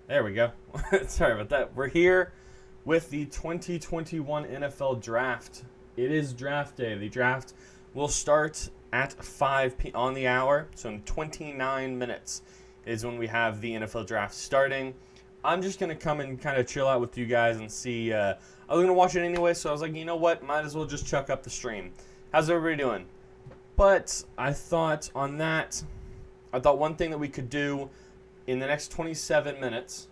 There we go. Sorry about that. We're here with the 2021 NFL Draft. It is draft day. The draft will start at 5 p.m. on the hour, so in 29 minutes is when we have the NFL Draft starting. I'm just going to come and kind of chill out with you guys and see. I was going to watch it anyway, so I was like, you know what? Might as well just chuck up the stream. How's everybody doing? But I thought one thing that we could do in the next 27 minutes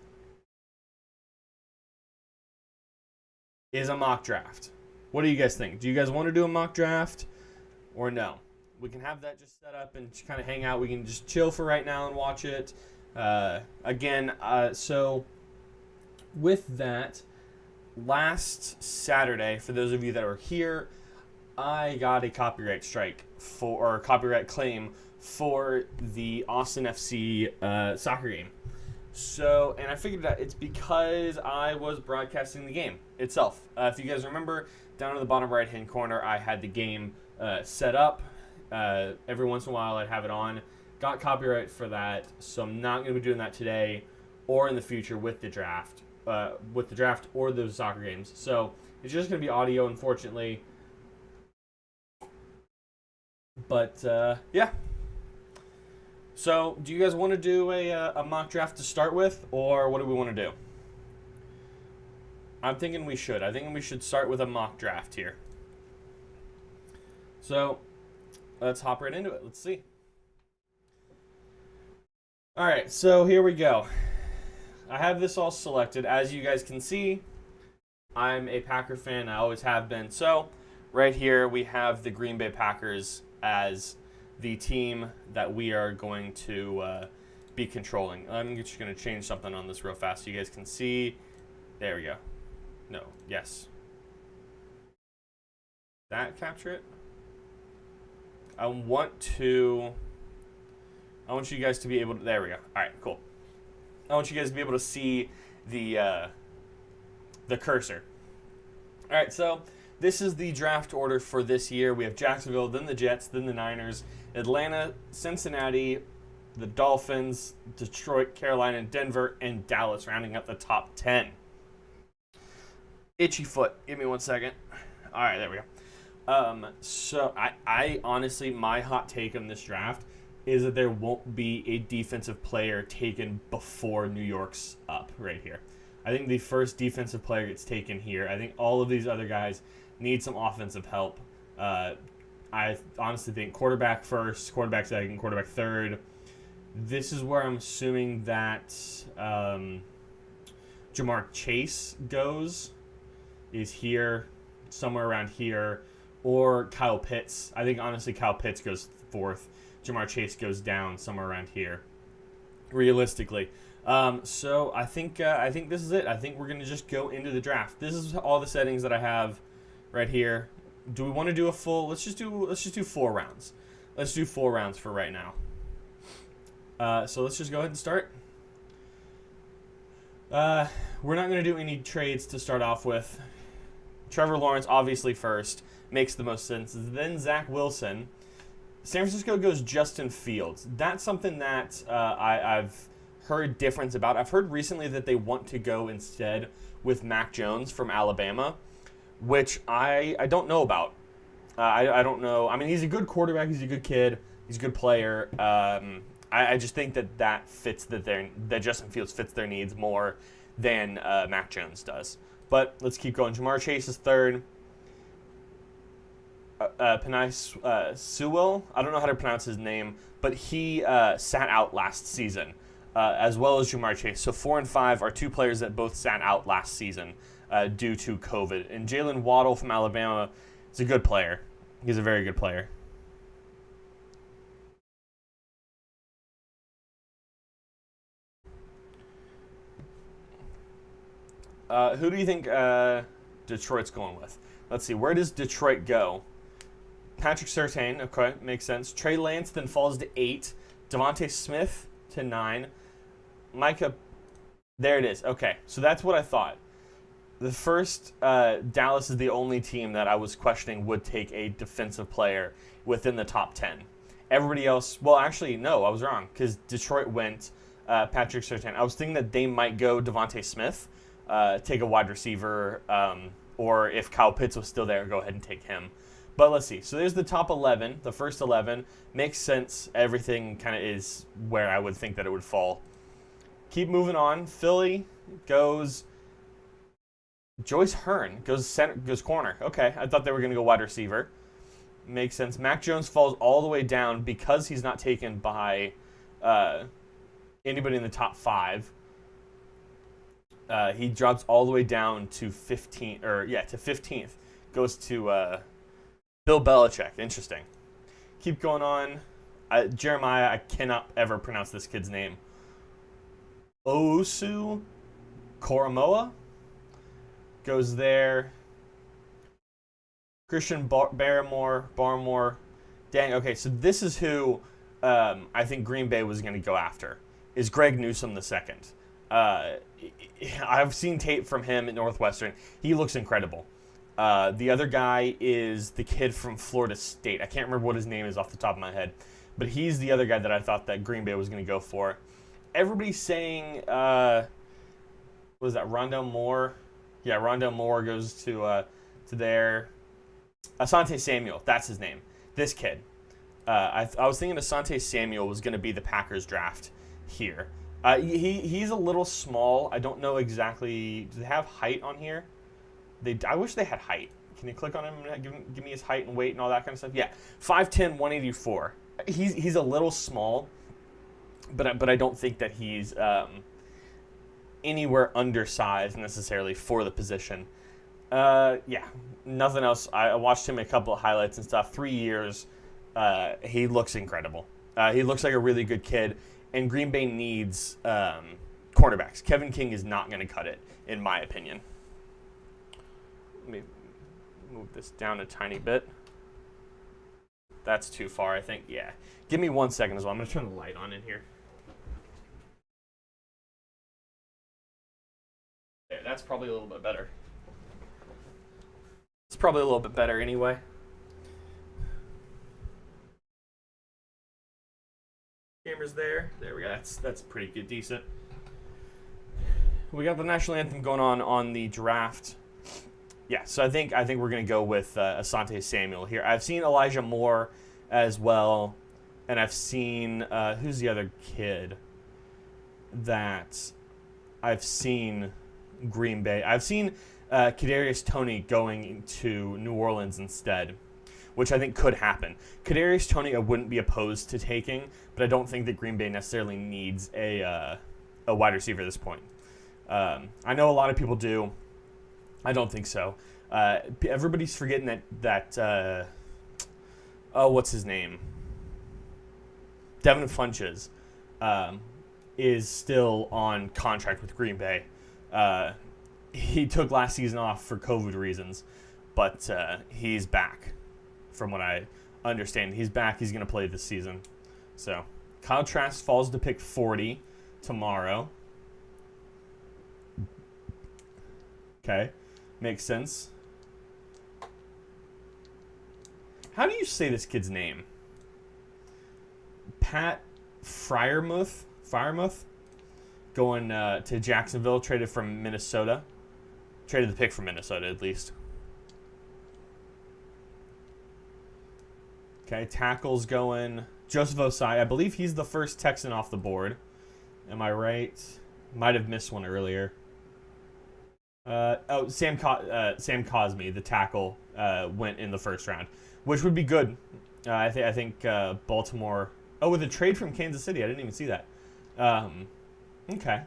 is a mock draft. What do you guys think? Do you guys want to do a mock draft or no? We can have that just set up and just kind of hang out. We can just chill for right now and watch it. So with that, last Saturday, for those of you that were here, I got a copyright claim for the Austin FC soccer game. So, and I figured out it's because I was broadcasting the game itself. If you guys remember, down in the bottom right-hand corner, I had the game set up. Every once in a while, I'd have it on. Got copyright for that, so I'm not going to be doing that today or in the future with the draft or the soccer games. So, it's just going to be audio, unfortunately. But, yeah. So, do you guys want to do a mock draft to start with, or what do we want to do? I'm thinking we should. I think we should start with a mock draft here. So, let's hop right into it. Let's see. All right, so here we go. I have this all selected. As you guys can see, I'm a Packer fan. I always have been. So, right here we have the Green Bay Packers as the team that we are going to be controlling. I'm just going to change something on this real fast so you guys can see. There we go. No. Yes. That capture it? I want you guys to be able to... There we go. All right, cool. I want you guys to be able to see the cursor. All right, so this is the draft order for this year. We have Jacksonville, then the Jets, then the Niners, Atlanta, Cincinnati, the Dolphins, Detroit, Carolina, Denver, and Dallas, rounding up the top 10. Itchy foot. Give me 1 second. All right, there we go. So I honestly, my hot take on this draft is that there won't be a defensive player taken before New York's up right here. I think the first defensive player gets taken here. I think all of these other guys need some offensive help. I honestly think quarterback first, quarterback second, quarterback third. This is where I'm assuming that Jamar Chase goes, is here, somewhere around here, or Kyle Pitts. I think, honestly, Kyle Pitts goes fourth. Jamar Chase goes down somewhere around here, realistically. So I think this is it. I think we're going to just go into the draft. This is all the settings that I have right here. Do we want to do a full? Let's just do 4 rounds. Let's do 4 rounds for right now. So let's just go ahead and start. We're not going to do any trades to start off with. Trevor Lawrence, obviously, first. Makes the most sense. Then Zach Wilson. San Francisco goes Justin Fields. That's something that I've heard difference about. I've heard recently that they want to go instead with Mac Jones from Alabama, which I don't know about. I don't know. I mean, he's a good quarterback. He's a good kid. He's a good player. I just think that Justin Fields fits their needs more than Mac Jones does. But let's keep going. Jamar Chase is third. Penei Sewell, I don't know how to pronounce his name, but he sat out last season, as well as Jamar Chase. So 4 and 5 are 2 players that both sat out last season due to COVID. And Jalen Waddle from Alabama is a good player. He's a very good player. Who do you think Detroit's going with? Let's see. Where does Detroit go? Patrick Surtain, okay, makes sense. Trey Lance then falls to 8. Devontae Smith to 9. Micah, there it is. Okay, so that's what I thought. The first, Dallas is the only team that I was questioning would take a defensive player within the top 10. Everybody else, well, actually, no, I was wrong, because Detroit went Patrick Surtain. I was thinking that they might go Devontae Smith, take a wide receiver, or if Kyle Pitts was still there, go ahead and take him. But let's see. So there's the top 11, the first 11. Makes sense. Everything kind of is where I would think that it would fall. Keep moving on. Philly goes Joyce Hearn, goes corner. Okay, I thought they were going to go wide receiver. Makes sense. Mac Jones falls all the way down because he's not taken by anybody in the top 5. He drops all the way down to 15th. Goes to Bill Belichick. Interesting. Keep going on. Jeremiah, I cannot ever pronounce this kid's name. Ousu Koromoa goes there. Christian Barmore. Dang, okay, so this is who I think Green Bay was going to go after, is Greg Newsome II. I've seen tape from him at Northwestern. He looks incredible. The other guy is the kid from Florida State. I can't remember what his name is off the top of my head, but he's the other guy that I thought that Green Bay was going to go for. Everybody's saying, what was that, Rondale Moore? Yeah, Rondale Moore goes to there. Asante Samuel, that's his name. This kid. I was thinking Asante Samuel was going to be the Packers draft here. He's a little small. I don't know exactly. Do they have height on here? I wish they had height. Can you click on him and give me his height and weight and all that kind of stuff? Yeah, 5'10", 184. He's a little small, but I don't think that he's anywhere undersized necessarily for the position. Yeah, nothing else. I watched him a couple of highlights and stuff. 3 years. He looks incredible. He looks like a really good kid, and Green Bay needs cornerbacks. Kevin King is not going to cut it, in my opinion. Let me move this down a tiny bit. That's too far, I think. Yeah. Give me 1 second as well. I'm going to turn the light on in here. There, that's probably a little bit better. It's probably a little bit better anyway. Camera's there. There we go. That's pretty good, decent. We got the national anthem going on the draft. Yeah, so I think we're gonna go with Asante Samuel here. I've seen Elijah Moore as well, and I've seen who's the other kid that I've seen Green Bay. I've seen Kadarius Toney going to New Orleans instead, which I think could happen. Kadarius Toney I wouldn't be opposed to taking, but I don't think that Green Bay necessarily needs a wide receiver at this point. I know a lot of people do. I don't think so. Everybody's forgetting that what's his name? Devin Funchess is still on contract with Green Bay. He took last season off for COVID reasons, but he's back. From what I understand, he's back. He's going to play this season. So Kyle Trask falls to pick 40 tomorrow. Okay. Makes sense. How do you say this kid's name? Pat Freiermuth going to Jacksonville, traded from Minnesota. Traded the pick from Minnesota, at least. Okay, tackles going. Joseph Osai. I believe he's the first Texan off the board. Am I right? Might have missed one earlier. Sam Cosmi, the tackle, went in the first round, which would be good. I think Baltimore. Oh, with a trade from Kansas City, I didn't even see that. Okay.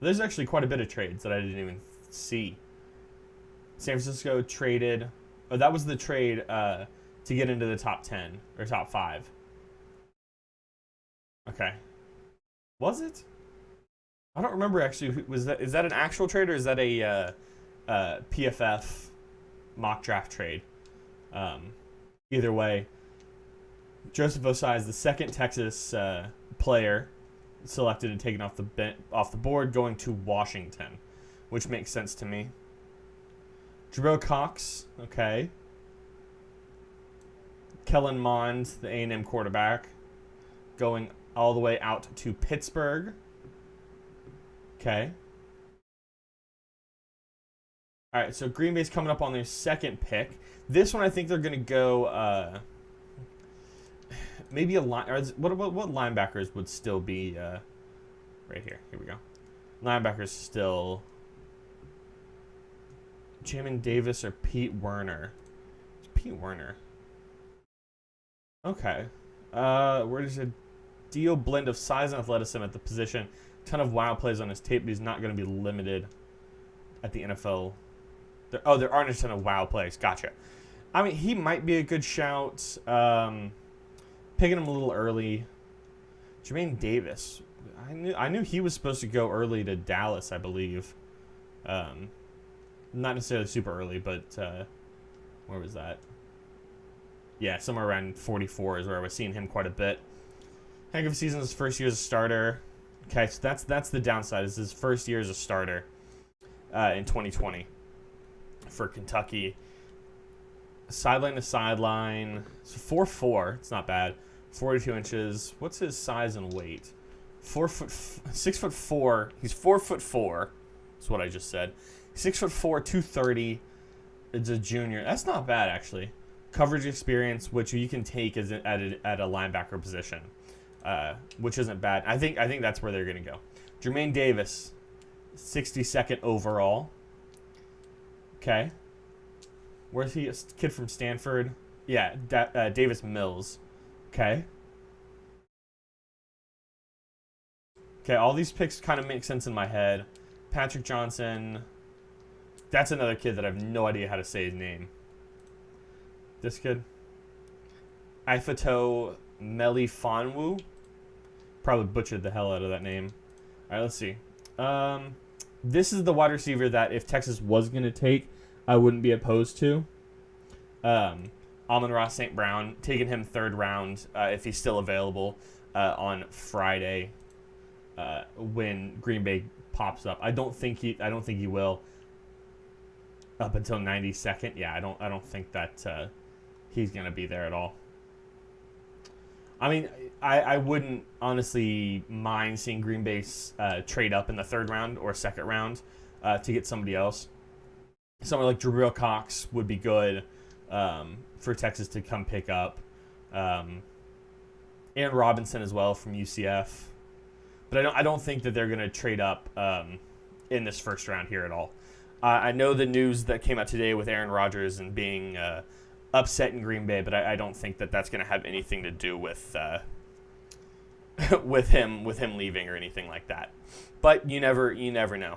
There's actually quite a bit of trades that I didn't even see. San Francisco traded. Oh, that was the trade to get into the top 10 or top 5. Okay. Was it? I don't remember actually. Is that an actual trade or is that a PFF mock draft trade? Either way, Joseph Osai is the second Texas player selected and taken off the board, going to Washington, which makes sense to me. Jabril Cox, okay. Kellen Mond, the A&M quarterback, going all the way out to Pittsburgh. Okay. All right, so Green Bay's coming up on their second pick. This one, I think they're going to go maybe a line. What linebackers would still be right here? Here we go. Linebackers still Jamin Davis or Pete Werner. It's Pete Werner. Okay. Where does a deal blend of size and athleticism at the position? Ton of wild plays on his tape, but he's not going to be limited at the NFL. There aren't a ton of wow plays. Gotcha. I mean, he might be a good shout. Picking him a little early. Jermaine Davis. I knew he was supposed to go early to Dallas, I believe. Not necessarily super early, but where was that? Yeah, somewhere around 44 is where I was seeing him quite a bit. Heck of a season, his first year as a starter. Okay, so that's the downside. Is his first year as a starter in 2020 for Kentucky. Sideline to sideline. So 4'4". It's not bad. 42 inches. What's his size and weight? 6'4". He's 4'4". That's what I just said. 6'4", 230. It's a junior. That's not bad actually. Coverage experience, which you can take as at a linebacker position, which isn't bad. I think that's where they're gonna go. Jermaine Davis, 62nd overall. Okay. Where's he? A kid from Stanford. Yeah, Davis Mills. Okay. Okay, all these picks kind of make sense in my head. Patrick Johnson. That's another kid that I have no idea how to say his name. This kid. Ifeatu Melifonwu. Probably butchered the hell out of that name. All right, let's see. This is the wide receiver that if Texas was going to take, I wouldn't be opposed to. Amon-Ra St. Brown, taking him third round if he's still available on Friday when Green Bay pops up. I don't think he will up until 92nd. Yeah, I don't think that he's going to be there at all. I mean, I wouldn't honestly mind seeing Green Bay trade up in the third round or second round to get somebody else. Someone like Jabril Cox would be good for Texas to come pick up. Aaron Robinson as well from UCF. But I don't think that they're going to trade up in this first round here at all. I know the news that came out today with Aaron Rodgers and being upset in Green Bay, but I don't think that that's going to have anything to do with with him leaving or anything like that. But you never know.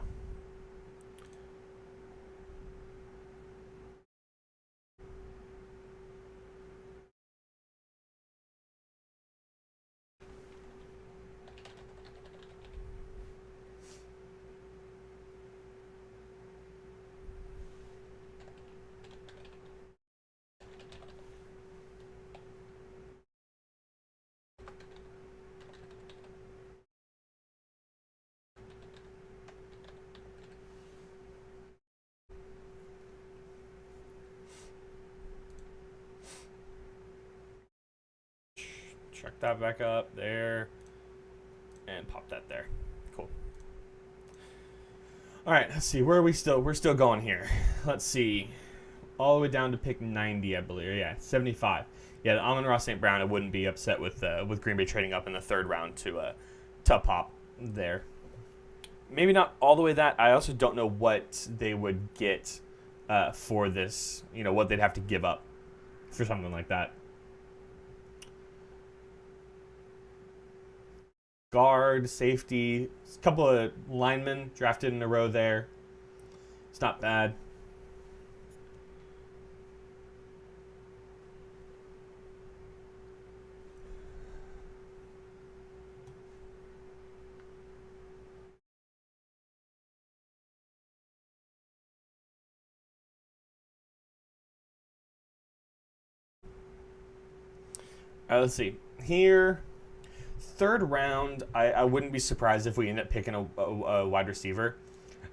Check that back up there and pop that there. Cool. All right, let's see. Where are we still? We're still going here. Let's see. All the way down to pick 90, I believe. Yeah, 75. Yeah, the Amon-Ra St. Brown, I wouldn't be upset with Green Bay trading up in the third round to pop there. Maybe not all the way that. I also don't know what they would get for this. You know, what they'd have to give up for something like that. Guard, safety, a couple of linemen drafted in a row there. It's not bad. All right, let's see. Here, third round, I wouldn't be surprised if we end up picking a wide receiver.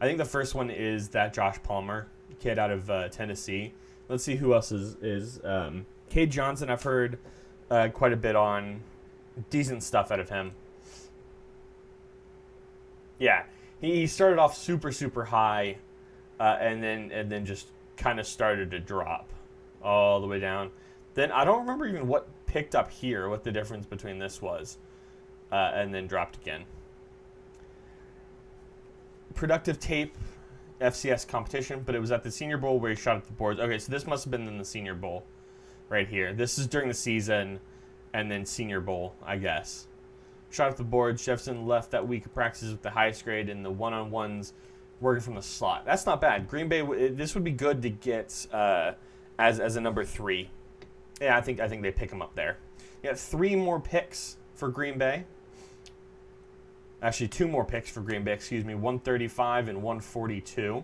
I think the first one is that Josh Palmer, kid out of Tennessee. Let's see who else is Cade Johnson, I've heard quite a bit on. decent stuff out of him. Yeah, he started off super, super high, and then just kind of started to drop all the way down. Then I don't remember even what picked up here, what the difference between this was, and then dropped again. Productive tape, FCS competition, but it was at the Senior Bowl where he shot at the boards. Okay, so this must have been in the Senior Bowl right here. This is during the season, and then Senior Bowl, I guess. Shot at the boards. Jefferson left that week of practices with the highest grade in the one-on-ones, working from the slot. That's not bad. Green Bay, this would be good to get as a number 3. Yeah, I think they pick him up there. You got 3 more picks for Green Bay. Actually, 2 more picks for Green Bay, 135 and 142.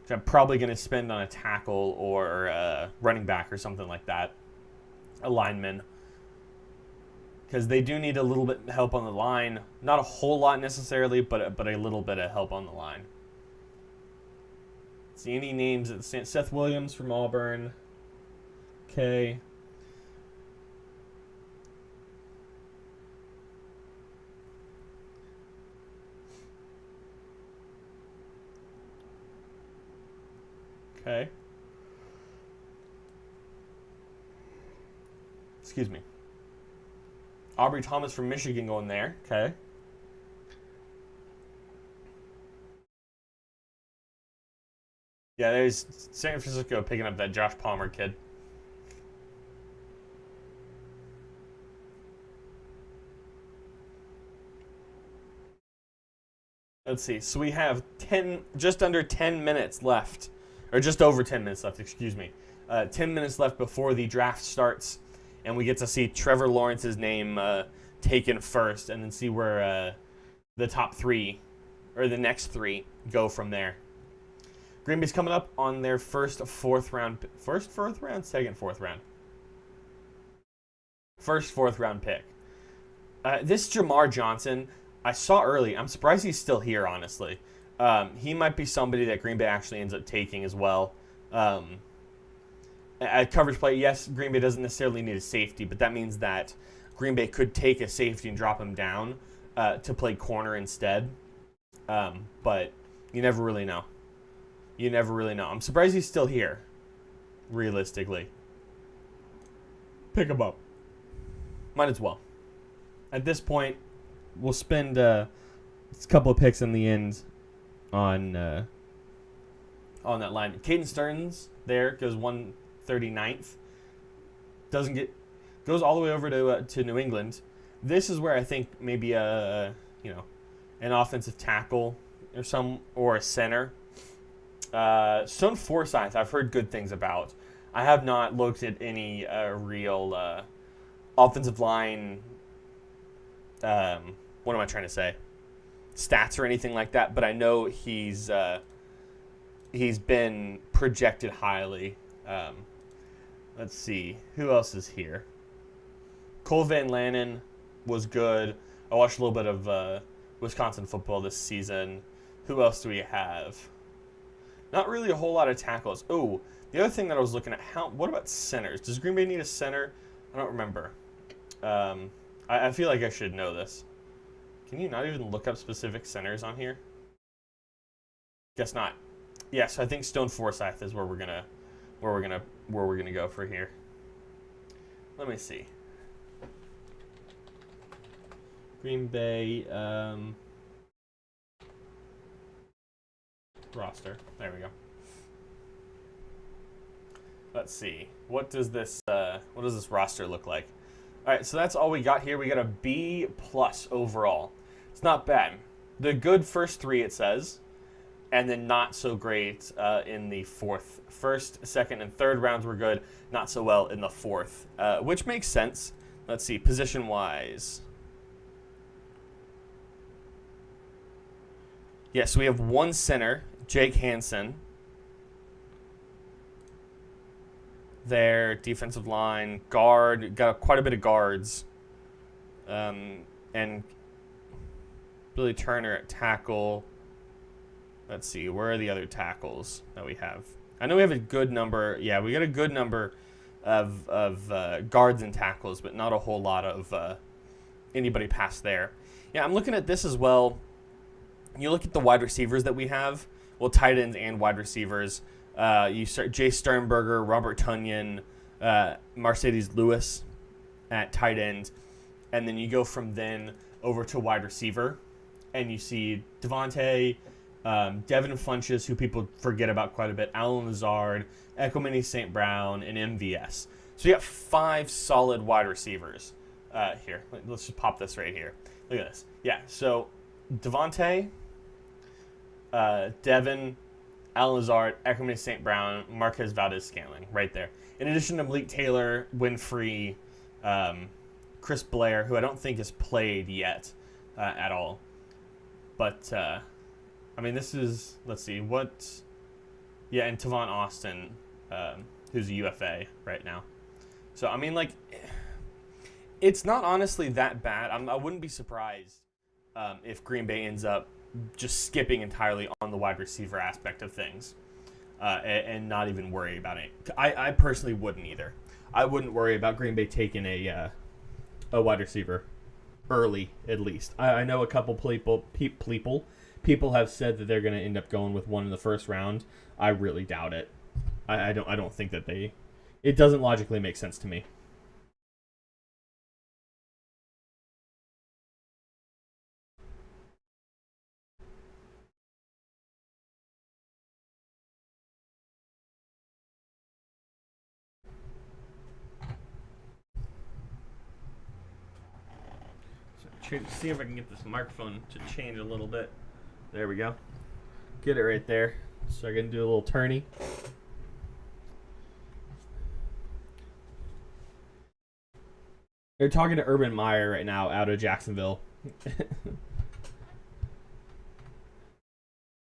Which I'm probably going to spend on a tackle or running back or something like that. A lineman. Because they do need a little bit of help on the line. Not a whole lot necessarily, but a little bit of help on the line. See any names? Seth Williams from Auburn. Okay. Okay. Excuse me. Aubrey Thomas from Michigan going there. Okay. Yeah, there's San Francisco picking up that Josh Palmer kid. Let's see. So we have just under 10 minutes left. Or just over 10 minutes left, excuse me. 10 minutes left before the draft starts. And we get to see Trevor Lawrence's name taken first, and then see where the top 3, or the next 3, go from there. Green Bay's coming up on their second fourth round pick. First fourth round pick. This Jamar Johnson, I saw early. I'm surprised he's still here, honestly. He might be somebody that Green Bay actually ends up taking as well. At coverage play, yes, Green Bay doesn't necessarily need a safety, but that means that Green Bay could take a safety and drop him down to play corner instead. But you never really know. I'm surprised he's still here, realistically. Pick him up. Might as well. At this point, we'll spend a couple of picks in the end on that line. Caden Stearns there goes 139th. Goes all the way over to New England. This is where I think maybe an offensive tackle or a center. Stone Forsythe, I've heard good things about. I have not looked at any real offensive line. What am I trying to say? Stats or anything like that, but I know he's been projected highly. Let's see, who else is here? Cole Van Lanen was good. I watched a little bit of Wisconsin football this season. Who else do we have? Not really a whole lot of tackles. Oh, the other thing that I was looking at, what about centers? Does Green Bay need a center? I don't remember. I feel like I should know this. Can you not even look up specific centers on here? Guess not. Yes, I think Stone Forsythe is where we're gonna go for here. Let me see. Green Bay roster. There we go. Let's see. What does this roster look like? All right, so that's all we got here. We got a B+ overall. It's not bad. The good first 3, it says, and then not so great in the first, second, and third rounds were good. Not so well in the fourth, which makes sense. Let's see, position-wise. Yes, we have one center, Jake Hansen. There, defensive line, guard, got quite a bit of guards. And Billy Turner at tackle. Let's see, where are the other tackles that we have? I know we have a good number. Yeah, we got a good number of guards and tackles, but not a whole lot of anybody past there. Yeah, I'm looking at this as well. You look at the wide receivers that we have, well, tight ends and wide receivers. You start Jay Sternberger, Robert Tonyan, Mercedes Lewis at tight end, and then you go from then over to wide receiver, and you see Devontae, Devin Funchess, who people forget about quite a bit, Alan Lazard, Equanimous St. Brown, and MVS. So you got 5 solid wide receivers here. Let's just pop this right here. Look at this. Yeah, so Devontae, Devin, Alan Lazard, Equanimous St. Brown, Marquez Valdez-Scantling, right there. In addition to Malik Taylor, Winfrey, Chris Blair, who I don't think has played yet at all. But, I mean, this is, let's see, yeah, and Tavon Austin, who's a UFA right now. So, I mean, like, it's not honestly that bad. I wouldn't be surprised if Green Bay ends up just skipping entirely on the wide receiver aspect of things and not even worry about it. I personally wouldn't either. I wouldn't worry about Green Bay taking a wide receiver early, at least. I know a couple people have said that they're going to end up going with one in the first round. I really doubt it. I don't think that it doesn't logically make sense to me. See if I can get this microphone to change a little bit. There we go. Get it right there. So I can do a little turny. They're talking to Urban Meyer right now out of Jacksonville.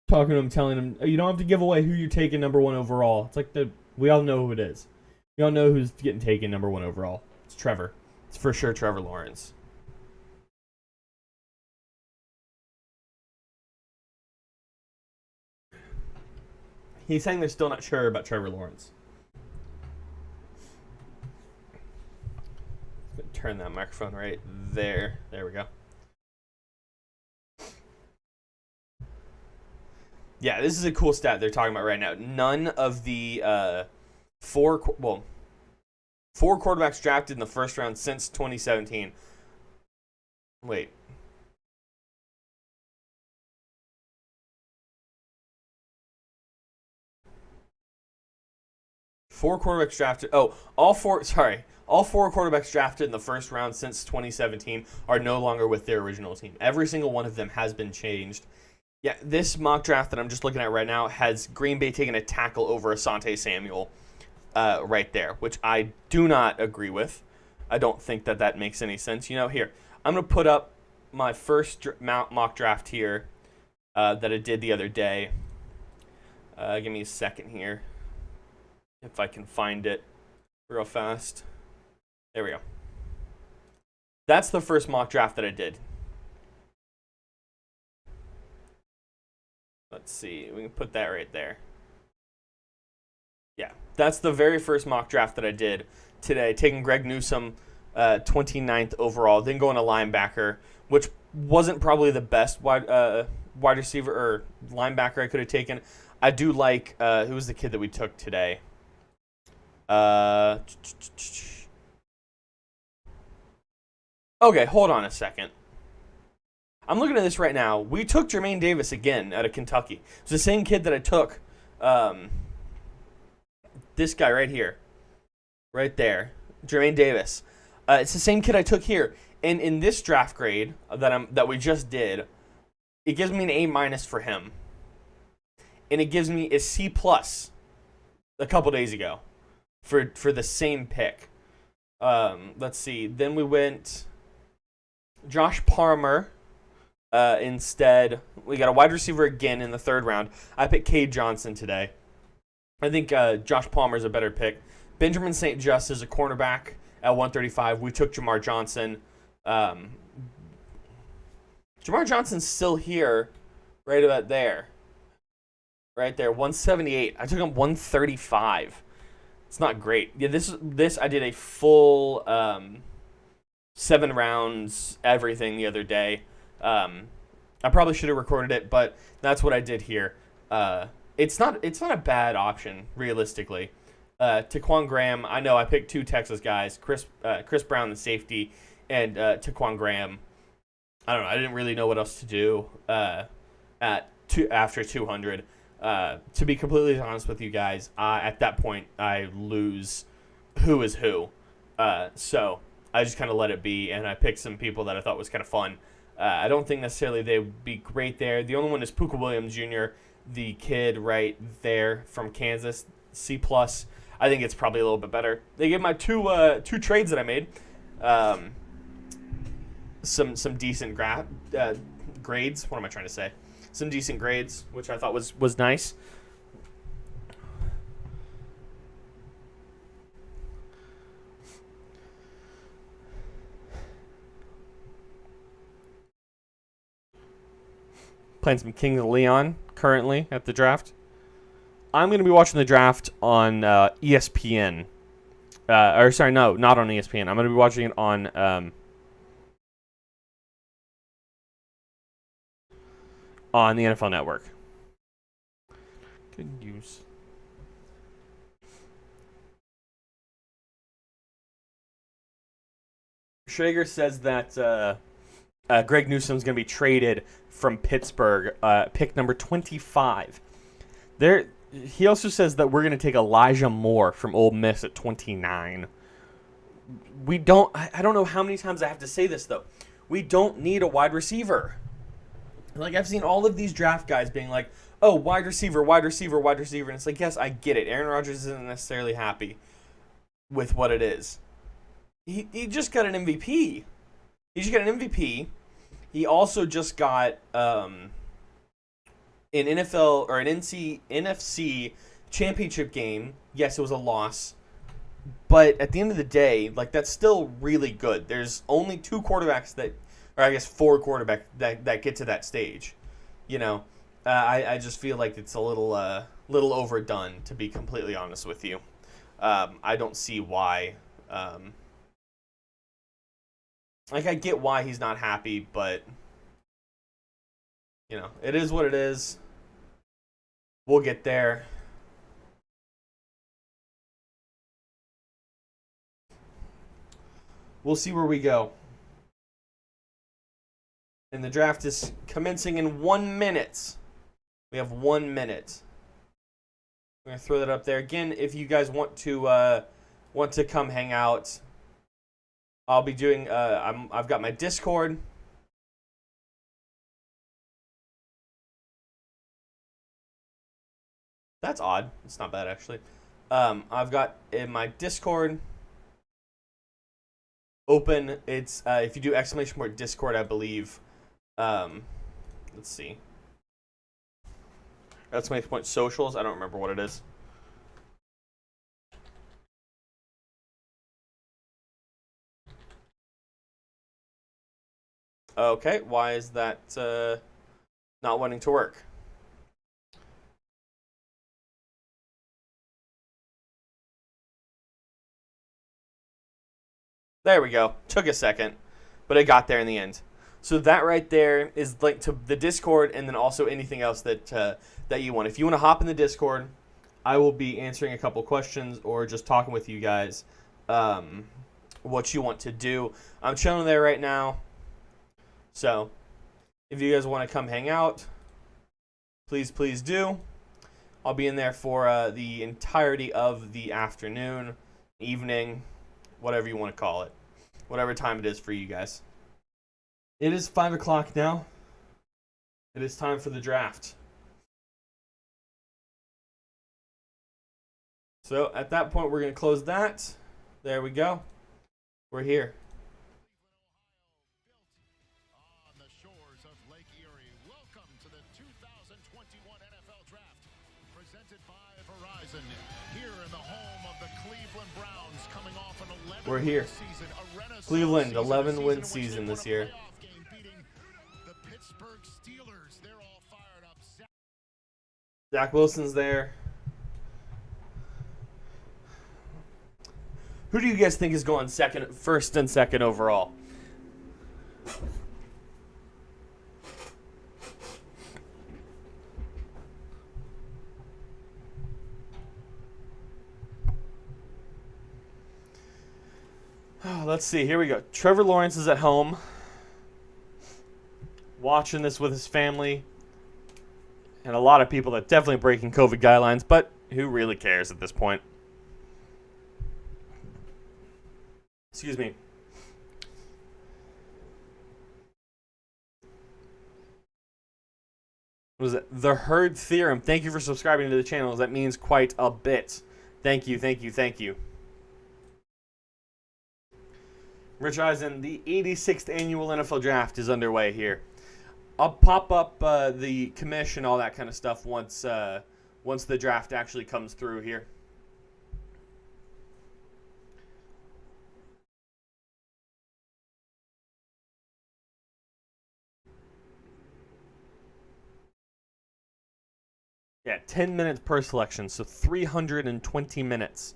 Talking to him, telling him, you don't have to give away who you're taking number 1 overall. It's like we all know who it is. We all know who's getting taken number 1 overall. It's Trevor. It's for sure Trevor Lawrence. He's saying they're still not sure about Trevor Lawrence. Turn that microphone right there. There we go. Yeah, this is a cool stat they're talking about right now. None of the 4 quarterbacks drafted in the first round since 2017. Wait. All 4 quarterbacks drafted in the first round since 2017 are no longer with their original team. Every single one of them has been changed. Yeah, this mock draft that I'm just looking at right now has Green Bay taking a tackle over Asante Samuel right there, which I do not agree with. I don't think that makes any sense. Here, I'm going to put up my first mock draft here that I did the other day. Give me a second here. If I can find it real fast. There we go. That's the first mock draft that I did. Let's see. We can put that right there. Yeah, that's the very first mock draft that I did today. Taking Greg Newsome, 29th overall. Then going to linebacker, which wasn't probably the best wide receiver or linebacker I could have taken. I do like, who was the kid that we took today? Okay, hold on a second. I'm looking at this right now. We took Jermaine Davis again out of Kentucky. It's the same kid that I took. This guy right here. Right there. Jermaine Davis. It's the same kid I took here. And in this draft grade that we just did, it gives me an A- for him. And it gives me a C+ a couple days ago. For the same pick. Let's see. Then we went Josh Palmer instead. We got a wide receiver again in the 3rd round. I picked Cade Johnson today. I think Josh Palmer is a better pick. Benjamin St. Just is a cornerback at 135. We took Jamar Johnson. Jamar Johnson's still here, right about there. Right there, 178. I took him 135. It's not great. Yeah, this I did a full 7 rounds, everything the other day. I probably should have recorded it, but that's what I did here. It's not a bad option realistically. Taquan Graham, I know I picked 2 Texas guys, Chris Brown, the safety, and Taquan Graham. I don't know. I didn't really know what else to do after 200. To be completely honest with you guys, at that point I lose who is who. So I just kind of let it be, and I picked some people that I thought was kind of fun. I don't think necessarily they would be great there. The only one is Puka Williams Jr., the kid right there from Kansas, C+. I think it's probably a little bit better. They gave my two trades that I made some decent grades. What am I trying to say? Some decent grades, which I thought was nice. Playing some King of Leon currently at the draft. I'm going to be watching the draft on ESPN. Or sorry, no, not on ESPN. I'm going to be watching it on the NFL Network. Good use. Schrager says that Greg Newsome's going to be traded from Pittsburgh, pick number 25. He also says that we're going to take Elijah Moore from Ole Miss at 29. I don't know how many times I have to say this, though. We don't need a wide receiver. Like, I've seen all of these draft guys being like, oh, wide receiver, wide receiver, wide receiver. And it's like, yes, I get it. Aaron Rodgers isn't necessarily happy with what it is. He just got an MVP. He just got an MVP. He also just got an NFL or an NFC championship game. Yes, it was a loss. But at the end of the day, like, that's still really good. There's only 2 quarterbacks or I guess 4 quarterbacks that get to that stage. You know, I just feel like it's a little overdone, to be completely honest with you. I don't see why. Like, I get why he's not happy, but, you know, it is what it is. We'll get there. We'll see where we go. And the draft is commencing in 1 minute. We have 1 minute. I'm going to throw that up there. Again, if you guys want to come hang out, I'll be doing, I've got my Discord. That's odd. It's not bad, actually. I've got in my Discord open. It's, if you do ! Discord, I believe. Let's see. ! Socials. I don't remember what it is. Okay, why is that not wanting to work? There we go. Took a second, but it got there in the end. So that right there is linked to the Discord, and then also anything else that you want. If you want to hop in the Discord, I will be answering a couple questions or just talking with you guys what you want to do. I'm chilling there right now. So, if you guys want to come hang out, please do. I'll be in there for the entirety of the afternoon, evening, whatever you want to call it. Whatever time it is for you guys. It is 5 o'clock now. It is time for the draft. So, at that point, we're going to close that. There we go. We're here. We're here. Cleveland, 11-win season this year. Zach Wilson's there. Who do you guys think is going first and second overall? Let's see. Here we go. Trevor Lawrence is at home, watching this with his family, and a lot of people that definitely breaking COVID guidelines, but who really cares at this point? Excuse me. What is it? The Herd Theorem. Thank you for subscribing to the channel. That means quite a bit. Thank you, thank you, thank you. Rich Eisen, the 86th annual NFL Draft is underway here. I'll pop up the commission, all that kind of stuff once the draft actually comes through here. Yeah, 10 minutes per selection, so 320 minutes,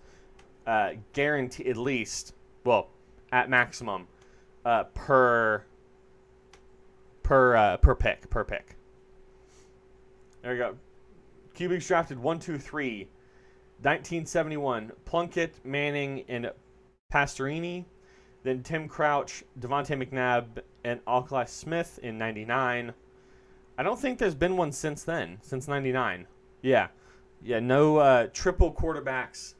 guaranteed at least. Well, at maximum, per pick. There we go. QBs drafted 1, 2, 3. 1971, Plunkett, Manning, and Pastorini. Then Tim Crouch, Devontae McNabb, and Alcali Smith in 99. I don't think there's been one since then, since 99. Yeah, no triple quarterbacks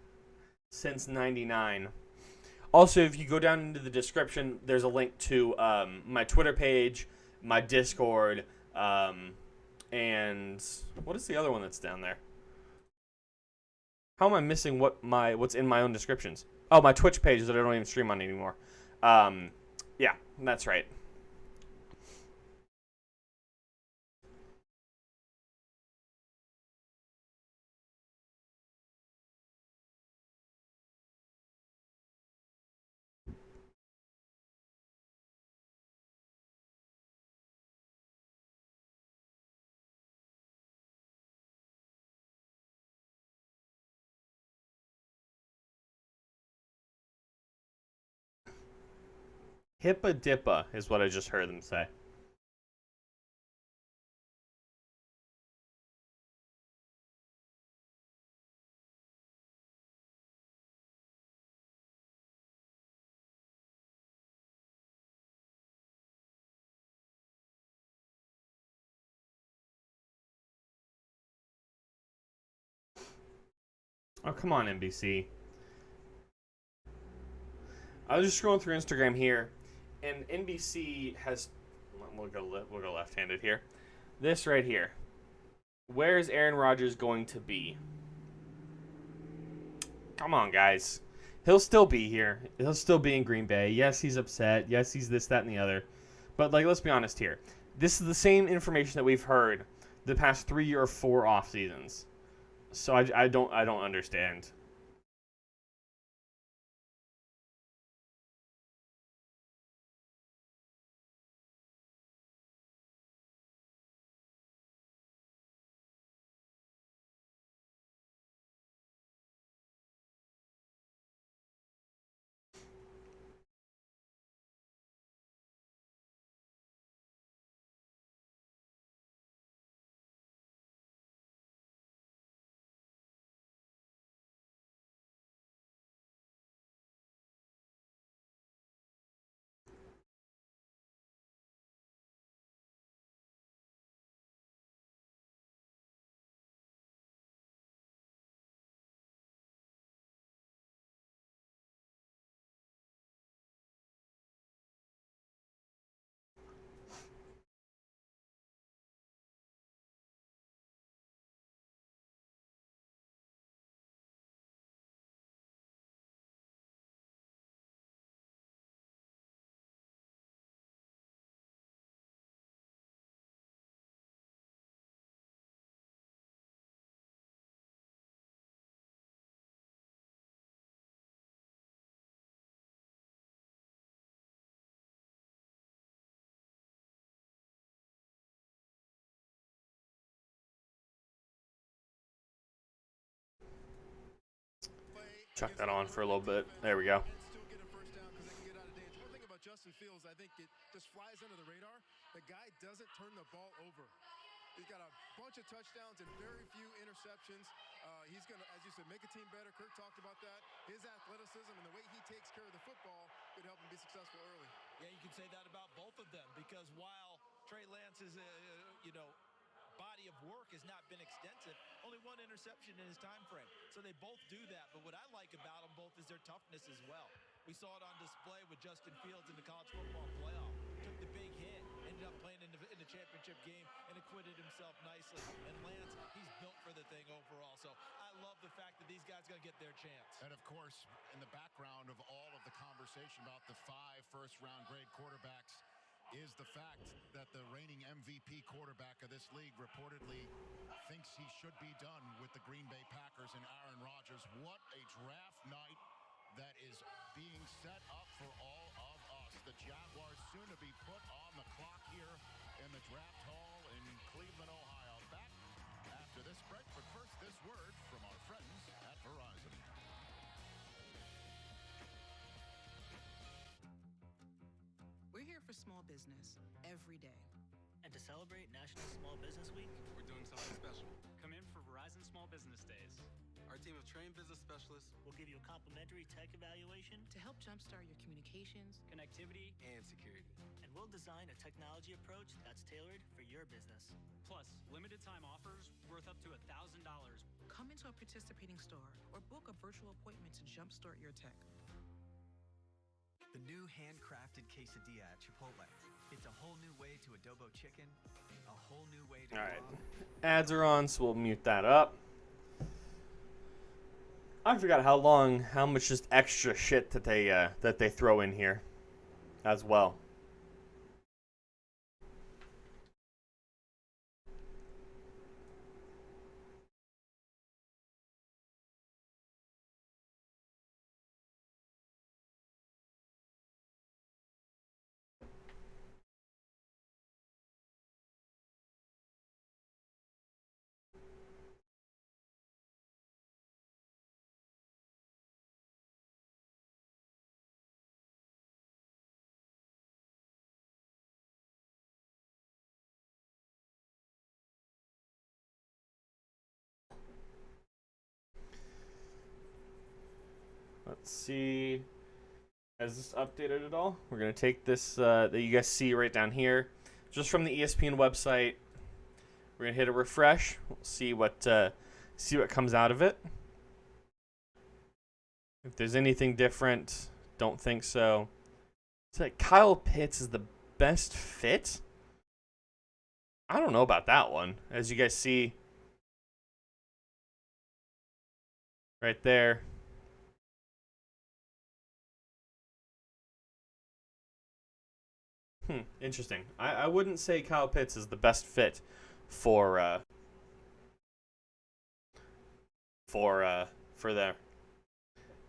since 99. Also, if you go down into the description, there's a link to my Twitter page, my Discord, and what is the other one that's down there? How am I missing what's in my own descriptions? Oh, my Twitch page that I don't even stream on anymore. Yeah, that's right. Hippa Dippa is what I just heard them say. Oh, come on, NBC. I was just scrolling through Instagram here, and NBC has. We'll go left-handed here. This right here. Where is Aaron Rodgers going to be? Come on, guys. He'll still be here. He'll still be in Green Bay. Yes, he's upset. Yes, he's this, that, and the other. But let's be honest here. This is the same information that we've heard the past 3 or 4 off seasons. So I don't understand. Chuck that on for a little bit. There we go. Justin Fields, I think it just flies under the radar. The guy doesn't turn the ball over. He's got a bunch of touchdowns and very few interceptions. He's going to, as you said, make a team better. Kirk talked about that. His athleticism and the way he takes care of the football could help him be successful early. Yeah, you can say that about both of them because while Trey Lance's, body of work has not been extensive, only one interception in his time frame. So they both do that. But what I like about them both is their toughness as well. We saw it on display with Justin Fields in the college football playoff. Took the big hit, ended up playing in the championship game, and acquitted himself nicely. And Lance, he's built for the thing overall. So I love the fact that these guys are going to get their chance. And of course, in the background of all of the conversation about the 5 first-round grade quarterbacks is the fact that the reigning MVP quarterback of this league reportedly thinks he should be done with the Green Bay Packers and Aaron Rodgers. What a draft night that is being set up for all of us. The Jaguars soon to be put on the clock here in the draft hall in Cleveland, Ohio. Back after this break, but first this word from our friends at Verizon. We're here for small business every day. And to celebrate National Small Business Week, we're doing something special. Come in for Verizon Small Business Days. Our team of trained business specialists will give you a complimentary tech evaluation to help jumpstart your communications, connectivity, and security. And we'll design a technology approach that's tailored for your business. Plus, limited time offers worth up to $1,000. Come into a participating store or book a virtual appointment to jumpstart your tech. The new handcrafted quesadilla at Chipotle. It's a whole new way to adobo chicken, a whole new way to... All right. Ads are on, so we'll mute that up. I forgot how much just extra shit that they throw in here as well. Let's see. Has this updated at all? We're going to take this that you guys see right down here, just from the ESPN website. We're going to hit a refresh. We'll see what comes out of it. If there's anything different, don't think so. It's like Kyle Pitts is the best fit? I don't know about that one. As you guys see right there. Interesting. I wouldn't say Kyle Pitts is the best fit for there.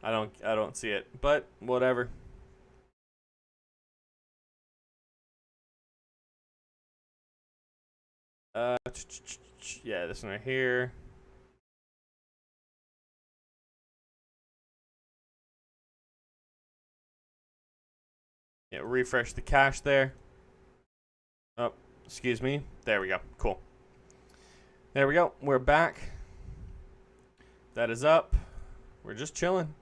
I don't see it, but whatever. Yeah, this one right here. Yeah, refresh the cache there. Oh, excuse me. There we go. Cool. There we go. We're back. That is up. We're just chilling.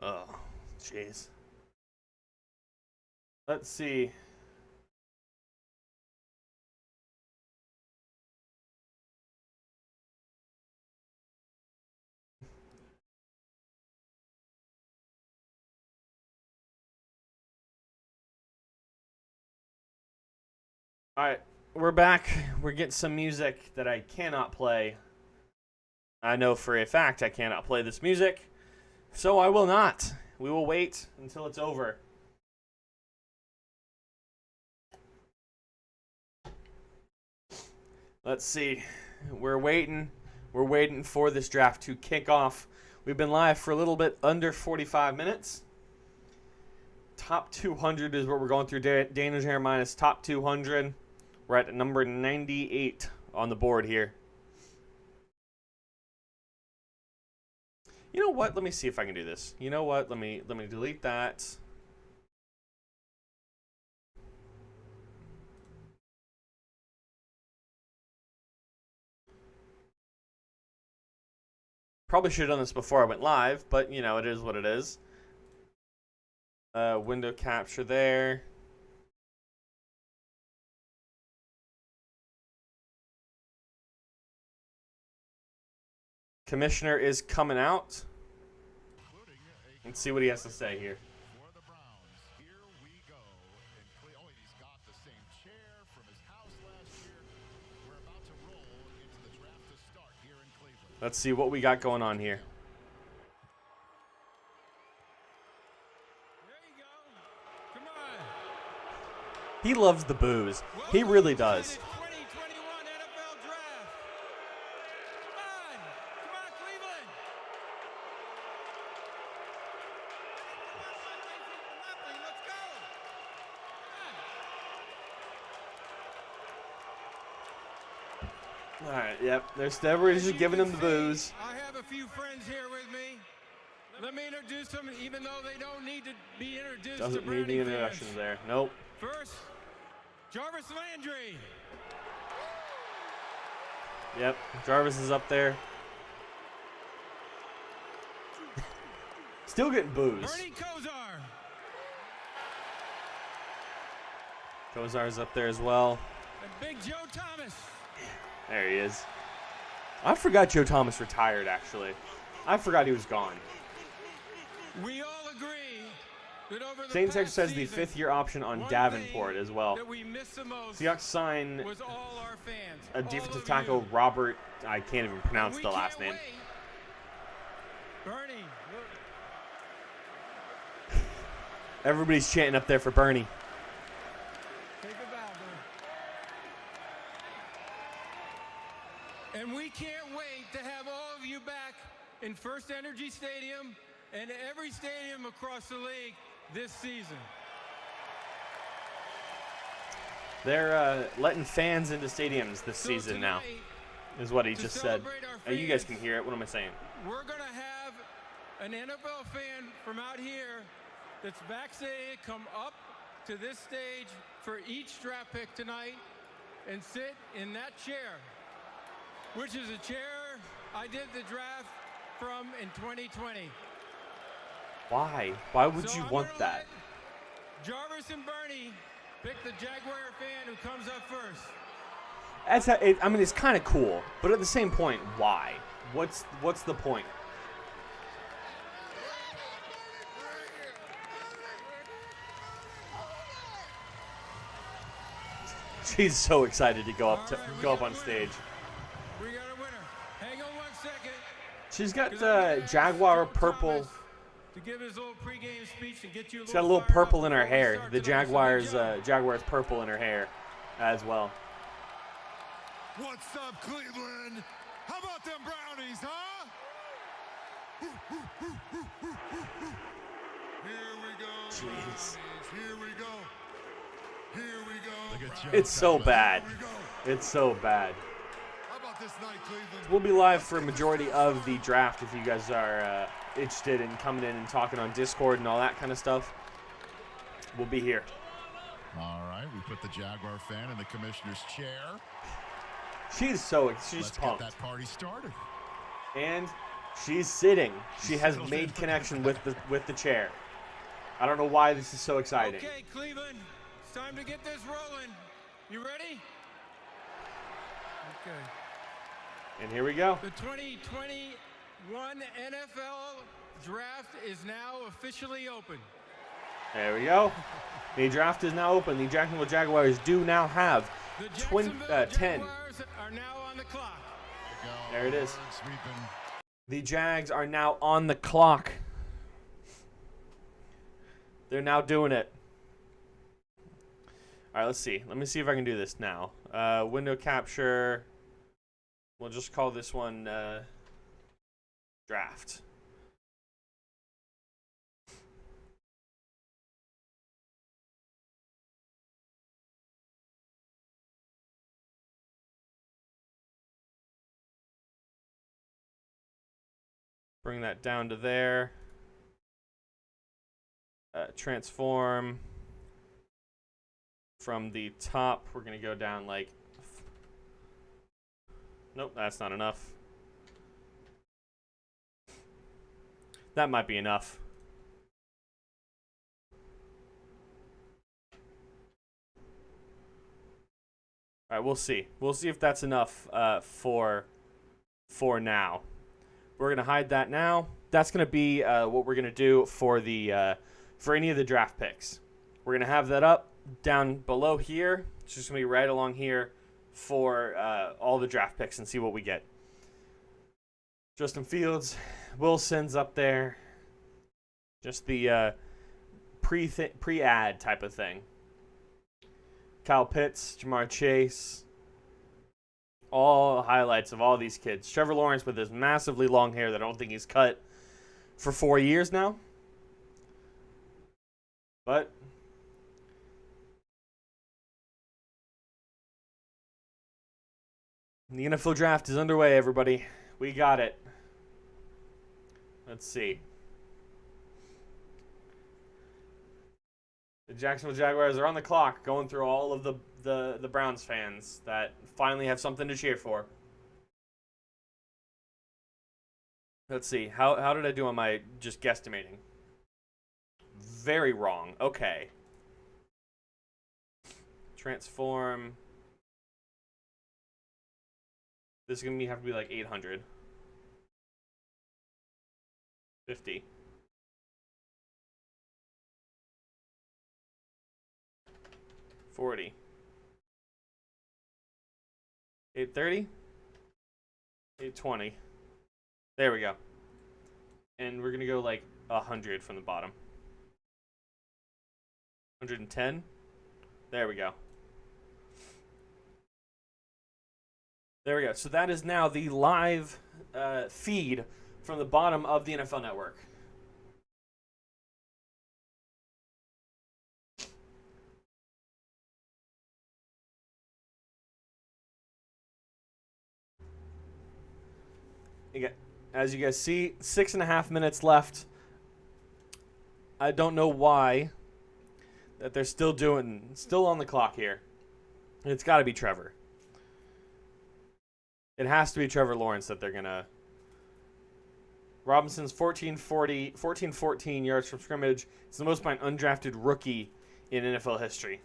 Oh, jeez. Let's see. All right, we're back. We're getting some music that I cannot play. I know for a fact I cannot play this music. So I will not. We will wait until it's over. Let's see. We're waiting. We're waiting for this draft to kick off. We've been live for a little bit under 45 minutes. Top 200 is what we're going through. Daniel Jeremiah's top 200. We're at number 98 on the board here. You know what? Let me see if I can do this. You know what? Let me delete that. Probably should have done this before I went live, but you know, it is what it is. Window capture there. Commissioner is coming out. Let's see what he has to say here. For the Browns, here we go. Oh, he's got the same chair from his house last year. We're about to roll into the draft to start here in Cleveland. Let's see what we got going on here. There you go. Come on. He loves the booze. He really does. 2021 NFL Draft. Come on, Cleveland. Let's go. All right, yep. Everybody's just giving him the booze. I have a few friends here with me. Let me introduce them, even though they don't need to be introduced. Doesn't to need the Brownie introduction fans. there. Nope. First, Jarvis Landry. Yep. Jarvis is up there. Still getting booze. Bernie Kosar. Kozar's up there as well. And Big Joe Thomas. There he is. I forgot Joe Thomas retired, actually. I forgot he was gone. We all agree that over the St. past Texas says the season, fifth-year option on one Davenport thing as well. that we missed the most Seahawks sign was all our fans, a all defensive of tackle, you. Robert. I can't even pronounce We the last can't name. wait. Bernie, look. Everybody's chanting up there for Bernie. Take a bow, Bernie. And we can't wait to have all of you back in First Energy Stadium and every stadium across the league this season. They're letting fans into stadiums this So season now, tonight, is what he to just said. celebrate our You guys can fans, hear it. What am I saying? we're going to have an NFL fan from out here that's vaccinated come up to this stage for each draft pick tonight and sit in that chair, which is a chair I did the draft from in 2020. Why? Why would So you I'm want gonna that? let Jarvis and Bernie pick the Jaguar fan who comes up first. That's I mean, it's kind of cool, but at the same point, why? What's the point? She's so excited to go up on stage. We got a winner. Hang on 1 second. She's got 'cause I'm gonna ask Jaguar Joe purple. Thomas to give his little pregame speech and get you a She's got a little fired purple up in her before we hair. start The tonight. So good Jaguars job. Jaguars purple in her hair as well. What's up, Cleveland? How about them Brownies, huh? Here we go, Jeez. Brownies. Here we go. Here we go. Look at Brownies. It's so bad. Here we go. It's so bad. How about this night, Cleveland? We'll be live for a majority of the draft if you guys are interested in coming in and talking on Discord and all that kind of stuff. We'll be here. All right, we put the Jaguar fan in the commissioner's chair. She's Let's pumped. get that party started. And she's sitting. She has made connection with the chair. I don't know why this is so exciting. Okay, Cleveland, it's time to get this rolling. You ready? Okay. And here we go. The 2021 NFL Draft is now officially open. There we go. The draft is now open. The Jacksonville Jaguars do now have The 10. Jacksonville Jaguars are now on the clock. There it is. Sweeping. The Jags are now on the clock. They're now doing it. All right, let's see. Let me see if I can do this now. Window capture. We'll just call this one draft. Bring that down to there. Transform from the top. We're going to go down like... Nope, that's not enough. That might be enough. All right, we'll see. We'll see if that's enough for now. We're gonna hide that now. That's gonna be what we're gonna do for the for any of the draft picks. We're gonna have that up down below here. It's just gonna be right along here for all the draft picks and see what we get. Justin Fields, Wilson's up there. Just the pre-ad type of thing. Kyle Pitts, Jamar Chase. All highlights of all these kids. Trevor Lawrence with his massively long hair that I don't think he's cut for 4 years now. But the NFL draft is underway, everybody. We got it. Let's see. The Jacksonville Jaguars are on the clock, going through all of the Browns fans that finally have something to cheer for. Let's see. How did I do on my just guesstimating? Very wrong. Okay. Transform. This is going to have to be like 800. 50. 40. 830. 820. There we go. And we're going to go like 100 from the bottom. 110. There we go. There we go. So that is now the live feed from the bottom of the NFL Network. As you guys see, 6.5 minutes left. I don't know why that they're still on the clock here. It's got to be Trevor. It has to be Trevor Lawrence that they're going to... Robinson's 14 yards from scrimmage. It's the most by an undrafted rookie in NFL history.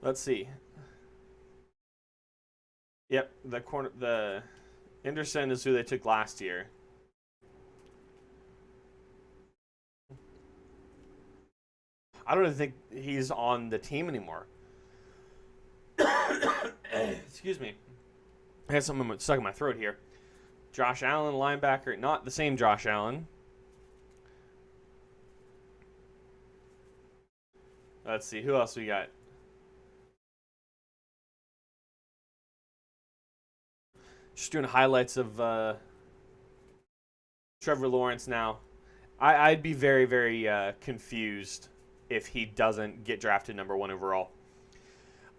Let's see. Yep, the Anderson is who they took last year. I don't even think he's on the team anymore. Excuse me. I had something stuck in my throat here. Josh Allen, linebacker. Not the same Josh Allen. Let's see. Who else we got? Just doing highlights of Trevor Lawrence now. I'd be very, very confused if he doesn't get drafted number 1 overall.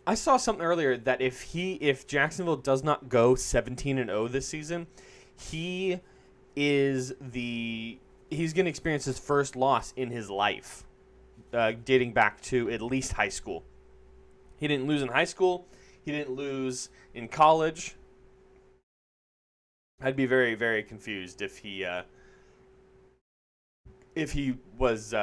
I saw something earlier that if Jacksonville does not go 17-0 this season, he's going to experience his first loss in his life, dating back to at least high school. He didn't lose in high school. He didn't lose in college. I'd be very, very confused if he was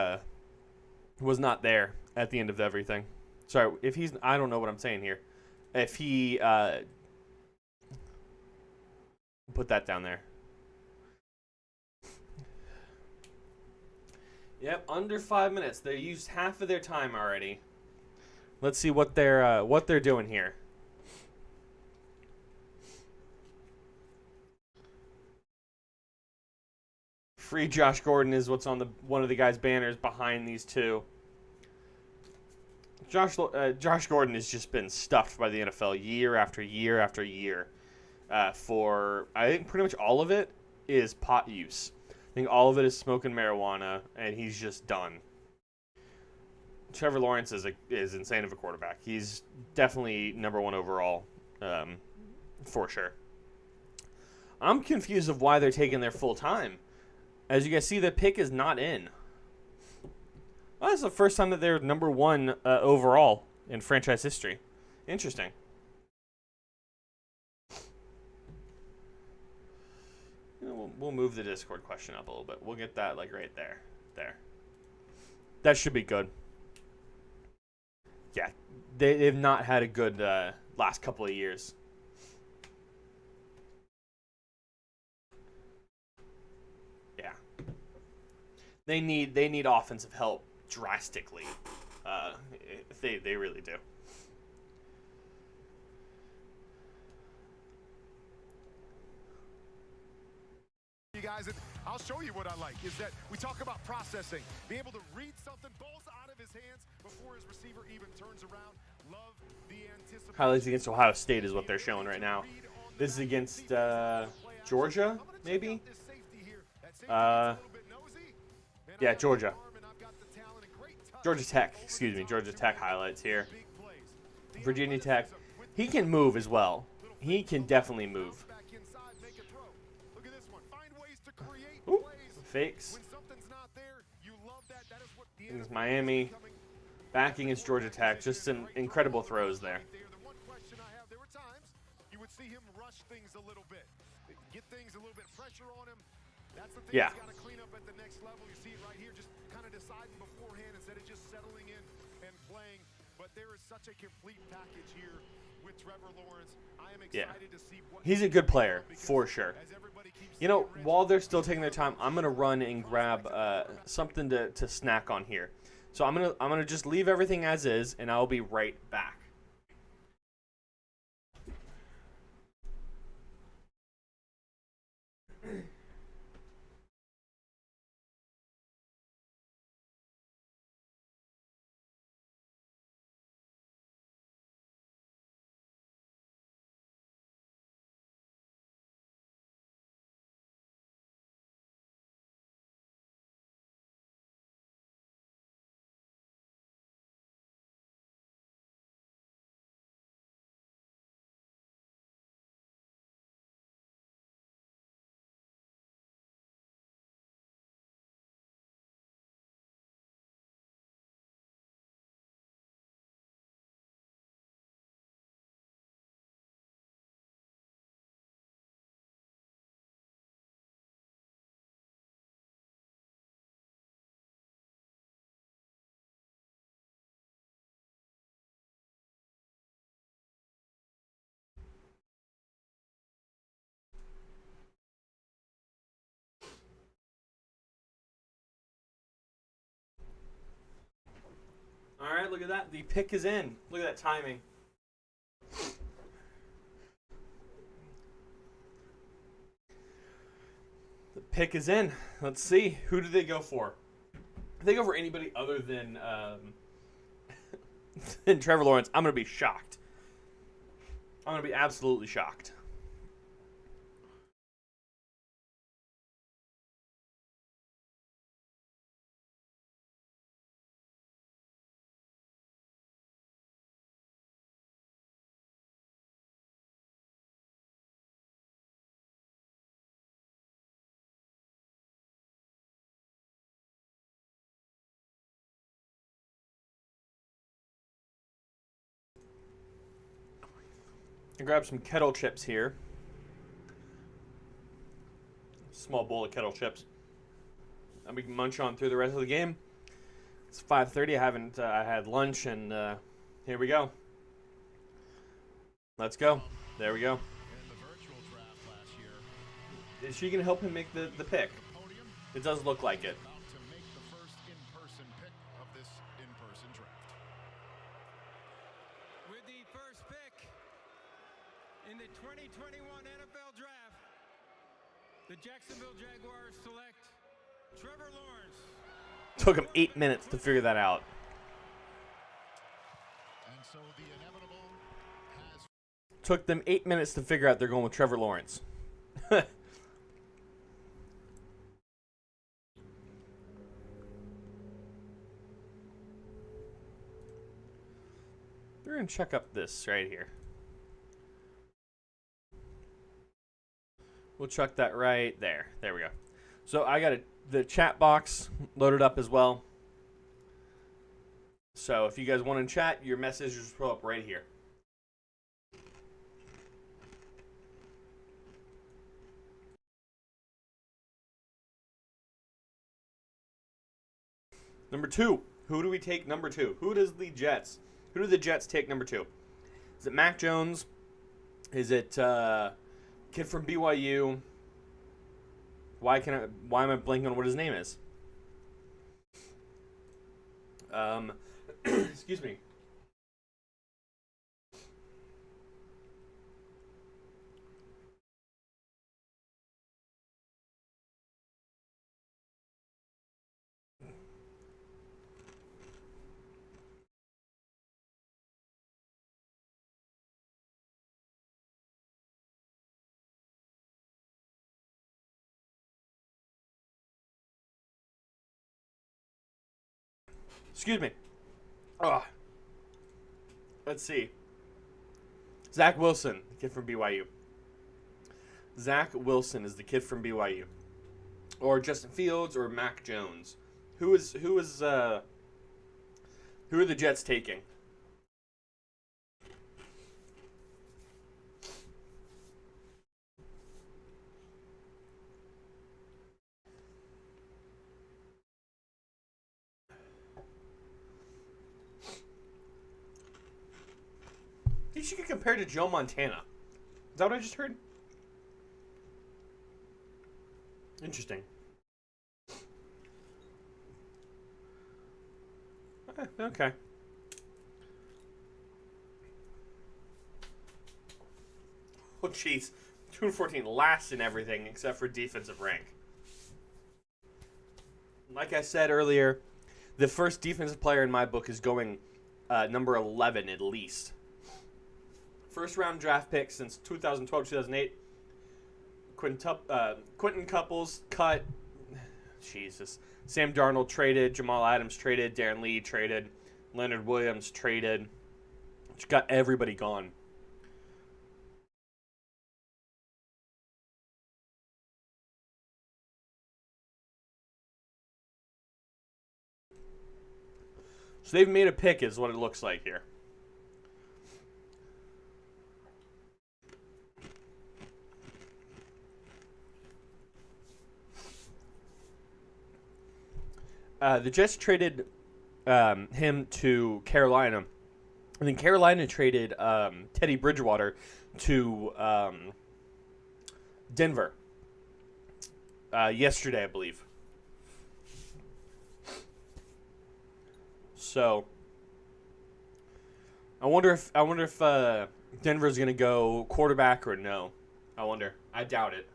not there at the end of everything. Sorry, if he's... I don't know what I'm saying here. If he... put that down there. Yep, under 5 minutes. They used half of their time already. Let's see what they're doing here. Free Josh Gordon is what's on one of the guys' banners behind these two. Josh Gordon has just been stuffed by the NFL year after year after year. For I think pretty much all of it is pot use. I think all of it is smoking marijuana, and he's just done. Trevor Lawrence is insane of a quarterback. He's definitely number one overall, for sure. I'm confused of why they're taking their full time. As you guys see, the pick is not in. Well, that's the first time that they're number one overall in franchise history. Interesting. You know, we'll move the Discord question up a little bit. We'll get that like right there. There. That should be good. Yeah, they've not had a good last couple of years. Yeah. They need offensive help drastically. They really do. You guys, I'll show you what I like, is that we talk about processing, being able to read something, balls out of his hands before his receiver even turns around. Love the anticipation. Highlights against Ohio State is what they're showing right now. This is against Georgia, maybe? Yeah, Georgia. Georgia Tech, excuse me, Georgia Tech highlights here. Virginia Tech. He can move as well. He can definitely move. Ooh, fakes. It's Miami. Back against Georgia Tech. Just some incredible throws there. Yeah. Yeah. He's a good player, for sure. You know, while they're still taking their time, I'm gonna run and grab something to snack on here. So I'm gonna just leave everything as is, and I'll be right back. All right, look at that. The pick is in. Look at that timing. The pick is in. Let's see. Who do they go for? If they go for anybody other than than Trevor Lawrence, I'm going to be shocked. I'm going to be absolutely shocked. Grab some kettle chips here. Small bowl of kettle chips. And we can munch on through the rest of the game. It's 5:30. I had lunch, and here we go. Let's go. There we go. Is she gonna help him make the pick? It does look like it. In the 2021 NFL Draft, the Jacksonville Jaguars select Trevor Lawrence. Took him 8 minutes to figure that out. So the inevitable has Took them 8 minutes to figure out they're going with Trevor Lawrence. We're going to check up this right here. We'll chuck that right there. There we go. So I got the chat box loaded up as well. So if you guys want to chat, your messages just pull up right here. Number 2. Who do we take number 2? Who do the Jets take number 2? Is it Mac Jones? Is it kid from BYU? Why am I blanking on what his name is? Excuse me. Excuse me. Ugh. Let's see. Zach Wilson, the kid from BYU. Zach Wilson is the kid from BYU. Or Justin Fields or Mac Jones. Who are the Jets taking? He should get compared to Joe Montana. Is that what I just heard? Interesting. Okay. Oh, jeez. 214 last in everything except for defensive rank. Like I said earlier, the first defensive player in my book is going number 11 at least. First round draft pick since 2012-2008. Quentin Couples cut. Jesus. Sam Darnold traded. Jamal Adams traded. Darren Lee traded. Leonard Williams traded. Just got everybody gone. So they've made a pick is what it looks like here. The Jets traded him to Carolina. And then Carolina traded Teddy Bridgewater to Denver yesterday, I believe. So I wonder if Denver's gonna go quarterback or no. I wonder. I doubt it.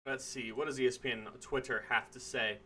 Let's see. What does ESPN Twitter have to say?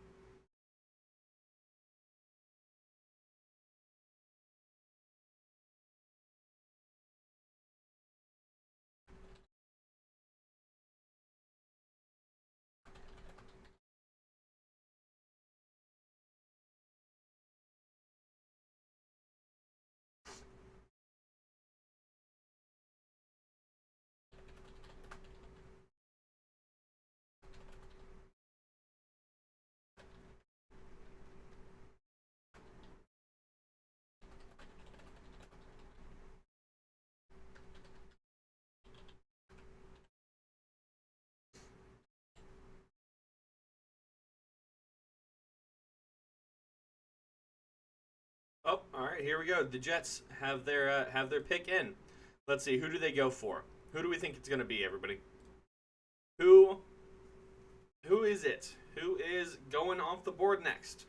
right, here we go. The Jets have their pick in. Let's see, who do they go for? Who do we think it's going to be, everybody? Who is it? Who is going off the board next?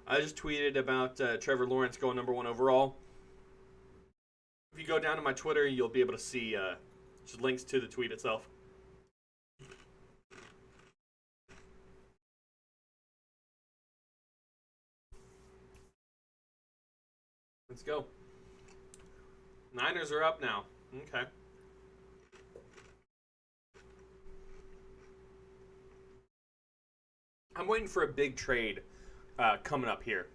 I just tweeted about Trevor Lawrence going #1 overall. If you go down to my Twitter, you'll be able to see just links to the tweet itself. Let's go. Niners are up now. Okay. I'm waiting for a big trade coming up here.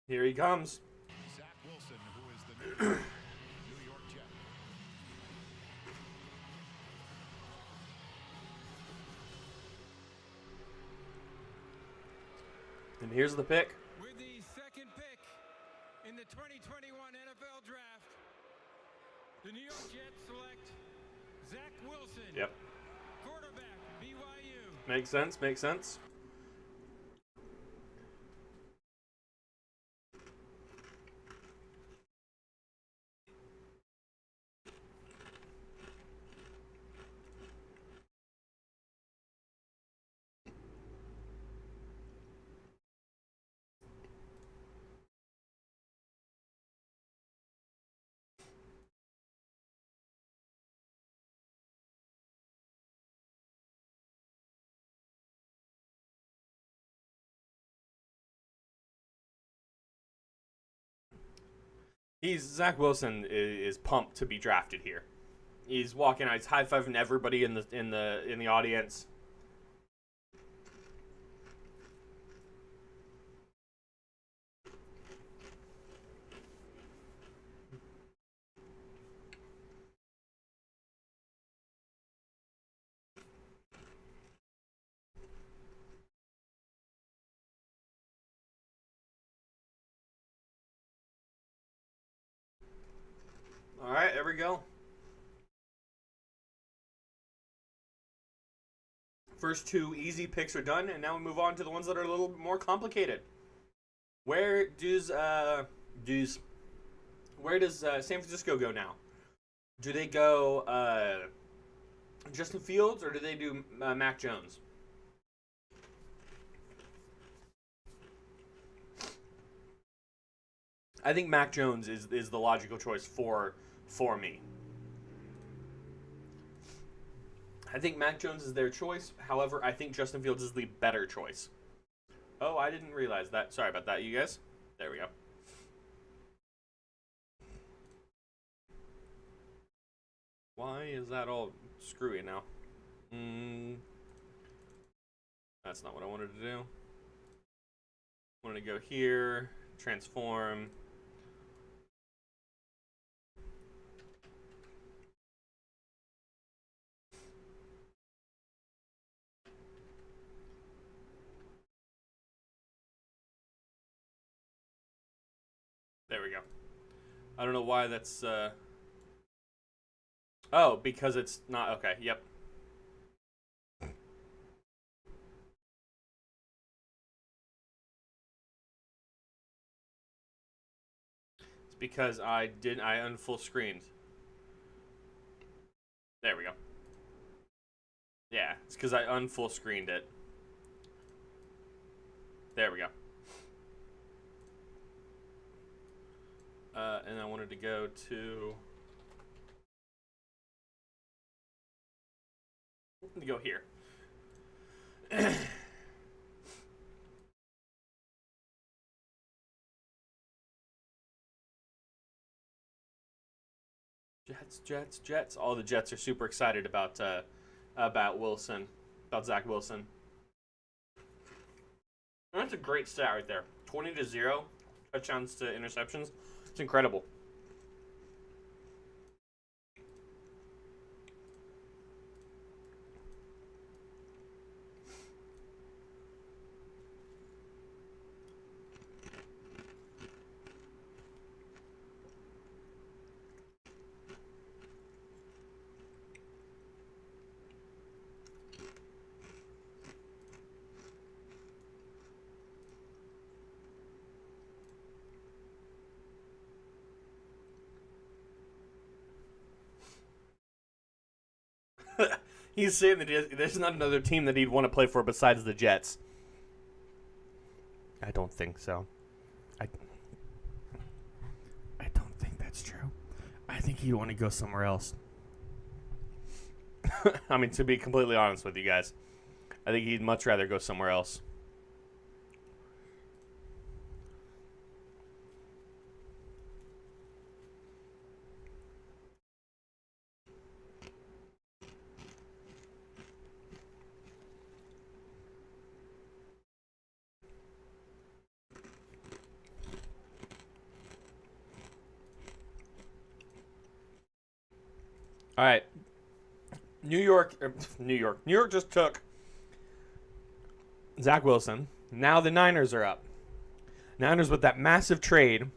Here he comes. Zach Wilson, who is the new New York Jet. And here's the pick. With the second pick in the 2021 NFL Draft, the New York Jets select Zach Wilson. Yep. Quarterback, BYU. Makes sense, makes sense. Zach Wilson is pumped to be drafted here. He's walking out, he's high-fiving everybody in the audience. All right, there we go. First two easy picks are done, and now we move on to the ones that are a little more complicated. Where does San Francisco go now? Do they go Justin Fields, or do they do Mac Jones? I think Mac Jones is the logical choice for me. I think Mac Jones is their choice. However, I think Justin Fields is the better choice. Oh, I didn't realize that. Sorry about that, you guys. There we go. Why is that all screwy now? That's not what I wanted to do. I wanted to go here, transform. There we go. I don't know why that's, oh, because it's not, okay, yep. It's because I unfull screened. There we go. Yeah, it's because I unfull screened it. There we go. And I wanted to go to here. Jets. All the Jets are super excited about Wilson, about Zach Wilson. And that's a great stat right there. 20-0 touchdowns to interceptions. It's incredible. He's saying that there's not another team that he'd want to play for besides the Jets. I don't think so. I don't think that's true. I think he'd want to go somewhere else. I mean, to be completely honest with you guys, I think he'd much rather go somewhere else. All right. New York just took Zach Wilson. Now the Niners are up. Niners with that massive trade.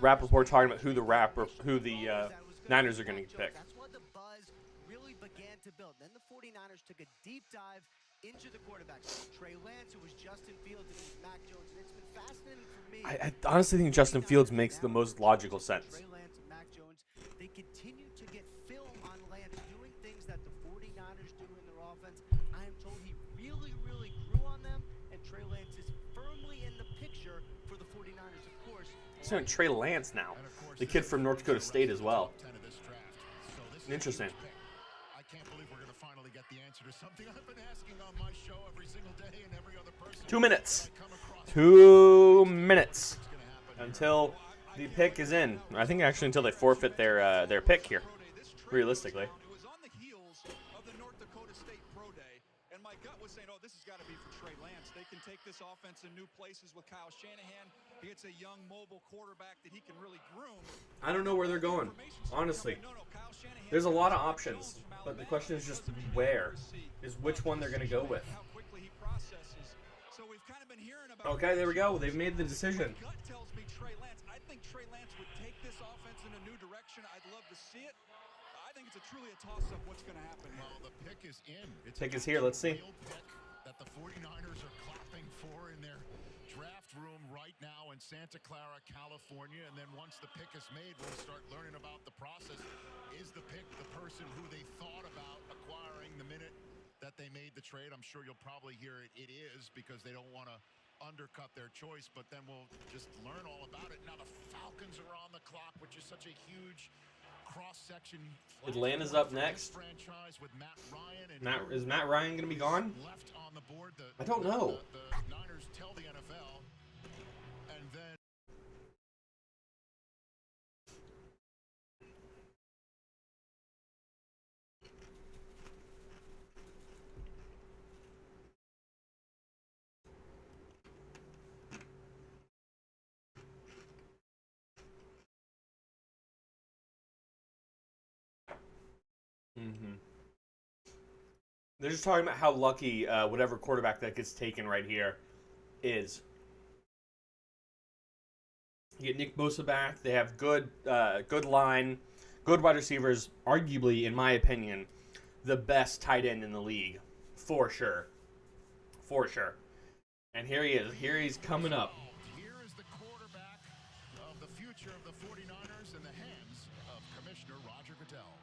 Rappaport talking about who the Niners are going to pick. That's what the buzz really began to build. Then the 49ers took a deep dive into the quarterbacks. Trey Lance, who was Justin Fields, and Mac Jones. And it's been fascinating for me. I honestly think Justin Fields makes the most logical sense. Trey Lance and Mac Jones, they continue to get film on Lance doing things that the 49ers do in their offense. I am told he really, really grew on them, and Trey Lance is firmly in the picture for the 49ers, of course. It's on Trey Lance now, the kid from North Dakota State as well. Interesting. I can't believe we're going to finally get the answer to something I've been asking on my show every single day and every other person. 2 minutes. 2 minutes until the pick is in. I think actually until they forfeit their pick here, realistically. It was on the heels of the North Dakota State Pro Day, and my gut was saying, oh, this has got to be for Trey Lance. They can take this offense in new places with Kyle Shanahan. He gets a young, mobile quarterback that he can really groom. I don't know where they're going, honestly. There's a lot of options, but the question is just where is which one they're going to go with. Okay, there we go. They've made the decision. Gut tells me Trey Lance. I think Trey Lance would take this offense in a new direction. I'd love to see it. I think it's truly a toss-up what's going to happen. Well, the pick is in. Pick is here. Let's see. That the 49ers are clapping for in their draft room right now in Santa Clara, California. And then once the pick is made, we'll start learning about the process. Is the pick the person who they thought about acquiring the minute that they made the trade? I'm sure you'll probably hear it is because they don't want to undercut their choice, but then we'll just learn all about it. Now the Falcons are on the clock, which is such a huge cross-section. Atlanta's up next. Franchise with Matt Ryan. Is Matt Ryan going to be gone? Left on the board. I don't know. The Niners tell the NFL, and then They're just talking about how lucky whatever quarterback that gets taken right here is. You get Nick Bosa back. They have good line, good wide receivers. Arguably, in my opinion, the best tight end in the league, for sure. For sure. And here he is. Here he's coming up. Here is the quarterback of the future of the 49ers in the hands of Commissioner Roger Goodell.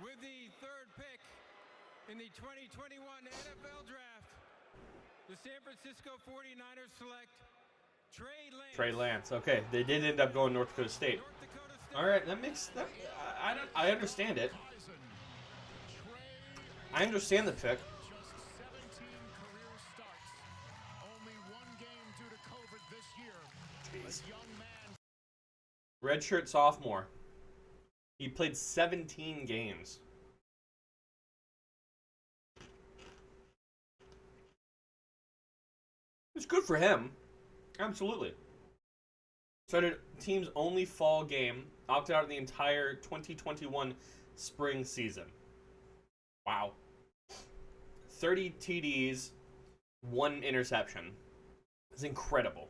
With the third pick in the 2021 NFL Draft, the the San Francisco 49ers select Trey Lance. Trey Lance. Okay, they did end up going North Dakota State. All right, that makes that. I understand it. I understand the pick. Just 17 career starts. Only one game due to COVID this year. Jeez. A young man. Redshirt sophomore. He played 17 games. It's good for him. Absolutely. Started team's only fall game. Opted out of the entire 2021 spring season. Wow. 30 TDs, 1 interception. It's incredible.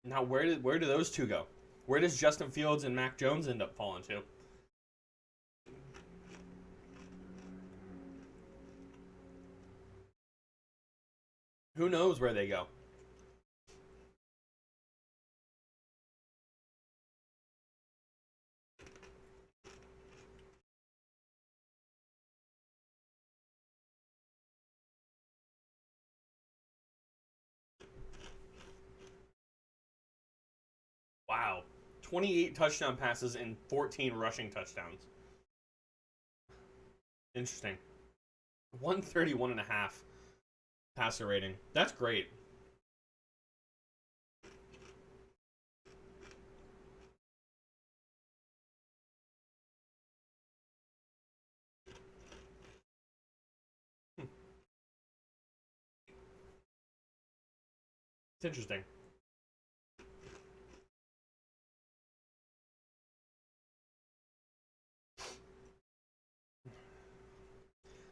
Now, where do those two go? Where does Justin Fields and Mac Jones end up falling to? Who knows where they go? Wow. 28 touchdown passes and 14 rushing touchdowns. Interesting. 131.5 passer rating. That's great. It's interesting.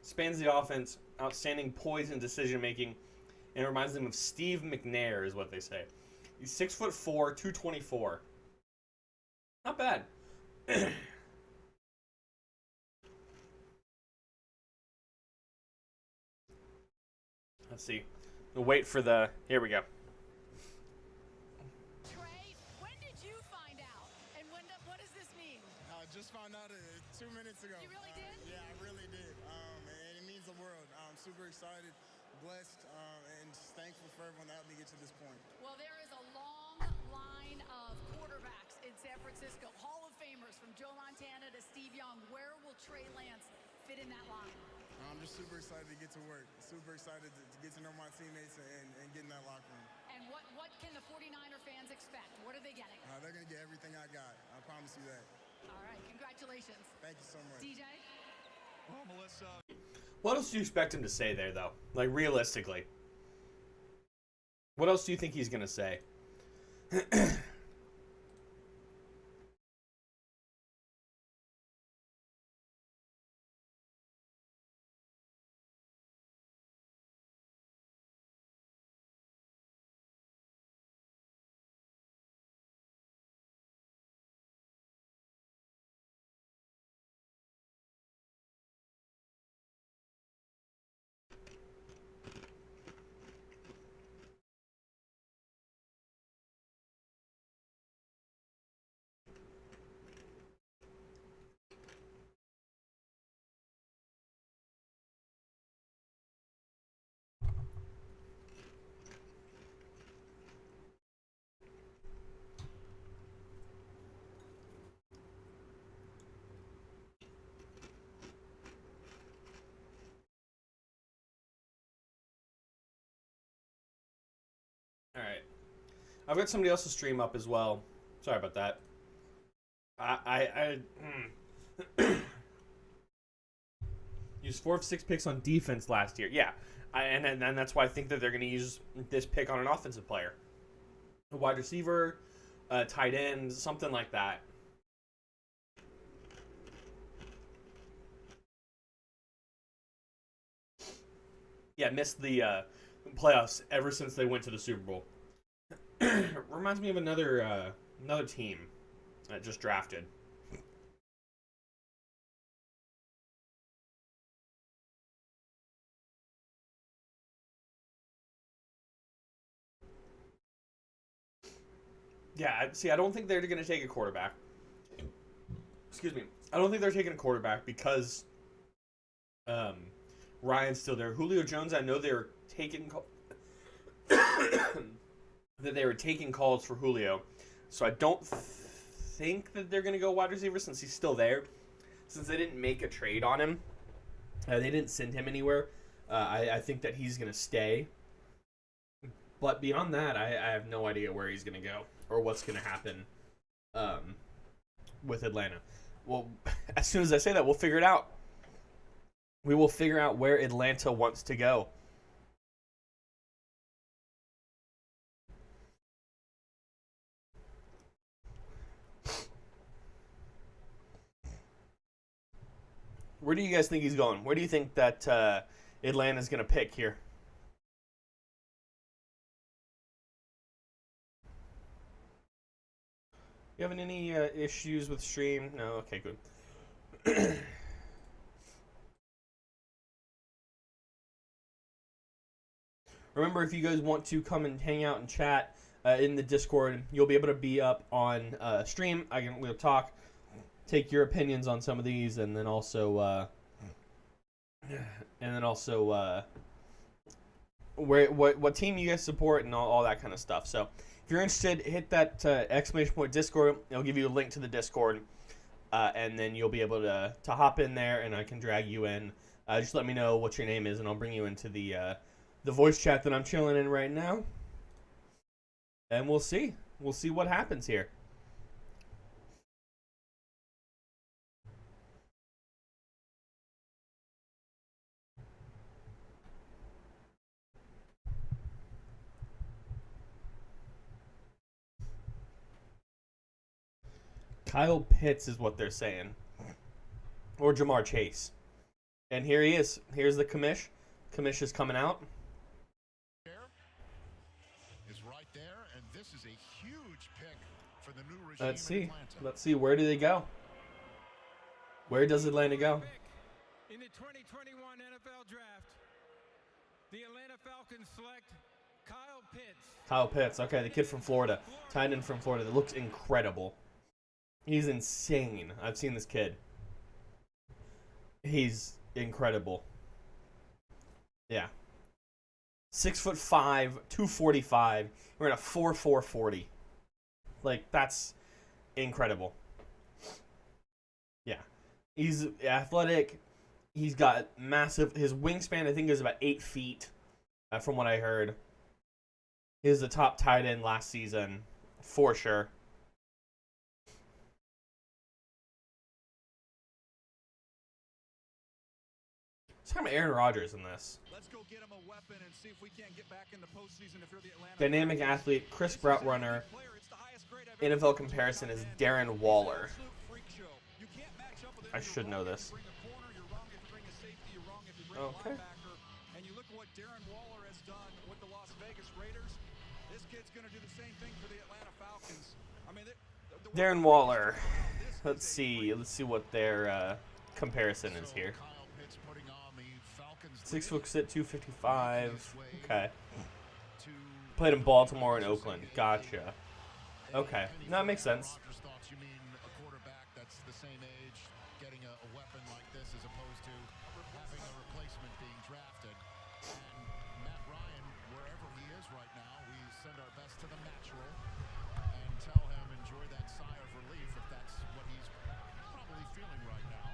Spans the offense, outstanding poise and decision making, and reminds them of Steve McNair, is what they say. He's 6'4", 224. Not bad. Let's see. We'll wait for the. Here we go. Trey, when did you find out? And what does this mean? I just found out 2 minutes ago. You really did? Yeah, I really did. And it means the world. I'm super excited, blessed, and just thankful for everyone that helped me get to this point. Well, there is a long line of quarterbacks in San Francisco. Hall of Famers from Joe Montana to Steve Young. Where will Trey Lance fit in that line? I'm just super excited to get to work. Super excited to get to know my teammates and get in that locker room. And what can the 49er fans expect? What are they getting? They're going to get everything I got. I promise you that. All right. Congratulations. Thank you so much. DJ? Well, Melissa. What else do you expect him to say there, though? Like, realistically. What else do you think he's going to say? Alright. I've got somebody else's stream up as well. Sorry about that. Used 4 of 6 picks on defense last year. Yeah. And that's why I think that they're going to use this pick on an offensive player. A wide receiver, a tight end, something like that. Yeah, missed the playoffs ever since they went to the Super Bowl. Reminds me of another team that just drafted. Yeah, see, I don't think they're going to take a quarterback. Excuse me. I don't think they're taking a quarterback because Ryan's still there. Julio Jones, I know they were taking that they were taking calls for Julio. So I don't think that they're going to go wide receiver since he's still there. Since they didn't make a trade on him. They didn't send him anywhere. I think that he's going to stay. But beyond that, I have no idea where he's going to go or what's going to happen with Atlanta. Well, as soon as I say that, we'll figure it out. We will figure out where Atlanta wants to go. Where do you guys think he's going? Where do you think that Atlanta's going to pick here? You having any issues with stream? No? Okay, good. Remember, if you guys want to come and hang out and chat in the Discord, you'll be able to be up on stream. We'll talk, take your opinions on some of these, and then also what team you guys support and all that kind of stuff. So if you're interested, hit that exclamation point Discord. It'll give you a link to the Discord, and then you'll be able to hop in there, and I can drag you in. Just let me know what your name is, and I'll bring you into the voice chat that I'm chilling in right now. And we'll see. We'll see what happens here. Kyle Pitts is what they're saying. Or Jamar Chase. And here he is. Here's the commish. Commish is coming out. Is right there, and this is a huge pick for the new regime. Let's see. Let's see. Where do they go? Where does Atlanta go? In the 2021 NFL Draft, the Atlanta Falcons select Kyle Pitts. Kyle Pitts. Okay, the kid from Florida. Tight end from Florida. That looks incredible. He's insane. I've seen this kid. He's incredible. Yeah. 6'5", 245. We're in a 4.4 40. Like, that's incredible. Yeah. He's athletic. He's got massive. His wingspan, I think, is about 8 feet, from what I heard. He was the top tight end last season, for sure. Let's talk about Aaron Rodgers in this. Let's go get him a weapon and see if we can't get back in the postseason if you're the Atlanta. Dynamic athlete, crisp route runner. NFL comparison is Darren Waller. I should know this. Okay. And you look at what Darren Waller has done with the Las Vegas Raiders. This kid's going to do the same thing for the Atlanta Falcons. I mean, Darren Waller. Let's see what their comparison is here. 6'6", 255. Okay. Played in Baltimore and Oakland. Gotcha. Okay, no, that makes sense. You mean a quarterback that's the same age, getting a weapon like this as opposed to having a replacement being drafted. And Matt Ryan, wherever he is right now, we send our best to the natural and tell him enjoy that sigh of relief if that's what he's probably feeling right now.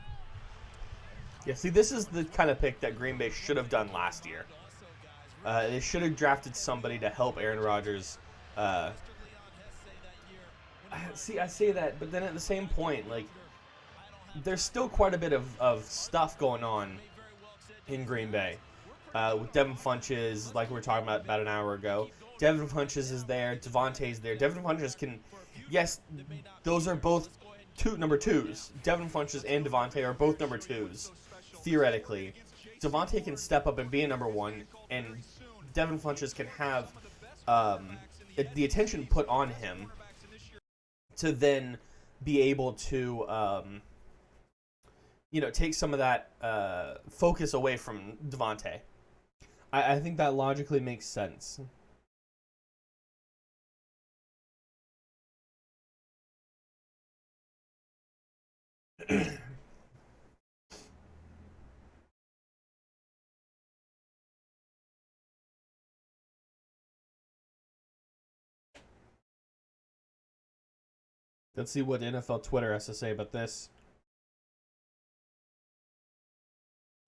Yeah, see, this is the kind of pick that Green Bay should have done last year. They should have drafted somebody to help Aaron Rodgers. See, I say that, but then at the same point, like, there's still quite a bit of stuff going on in Green Bay. With Devin Funchess, like we were talking about an hour ago. Devin Funchess is there. Devontae's there. Devin Funchess can... Yes, those are both number twos. Devin Funchess and Devontae are both number twos, theoretically. Devontae can step up and be a number one, and Devin Funchess can have the attention put on him to then be able to, take some of that focus away from Devontae. I think that logically makes sense. Let's see what NFL Twitter has to say about this.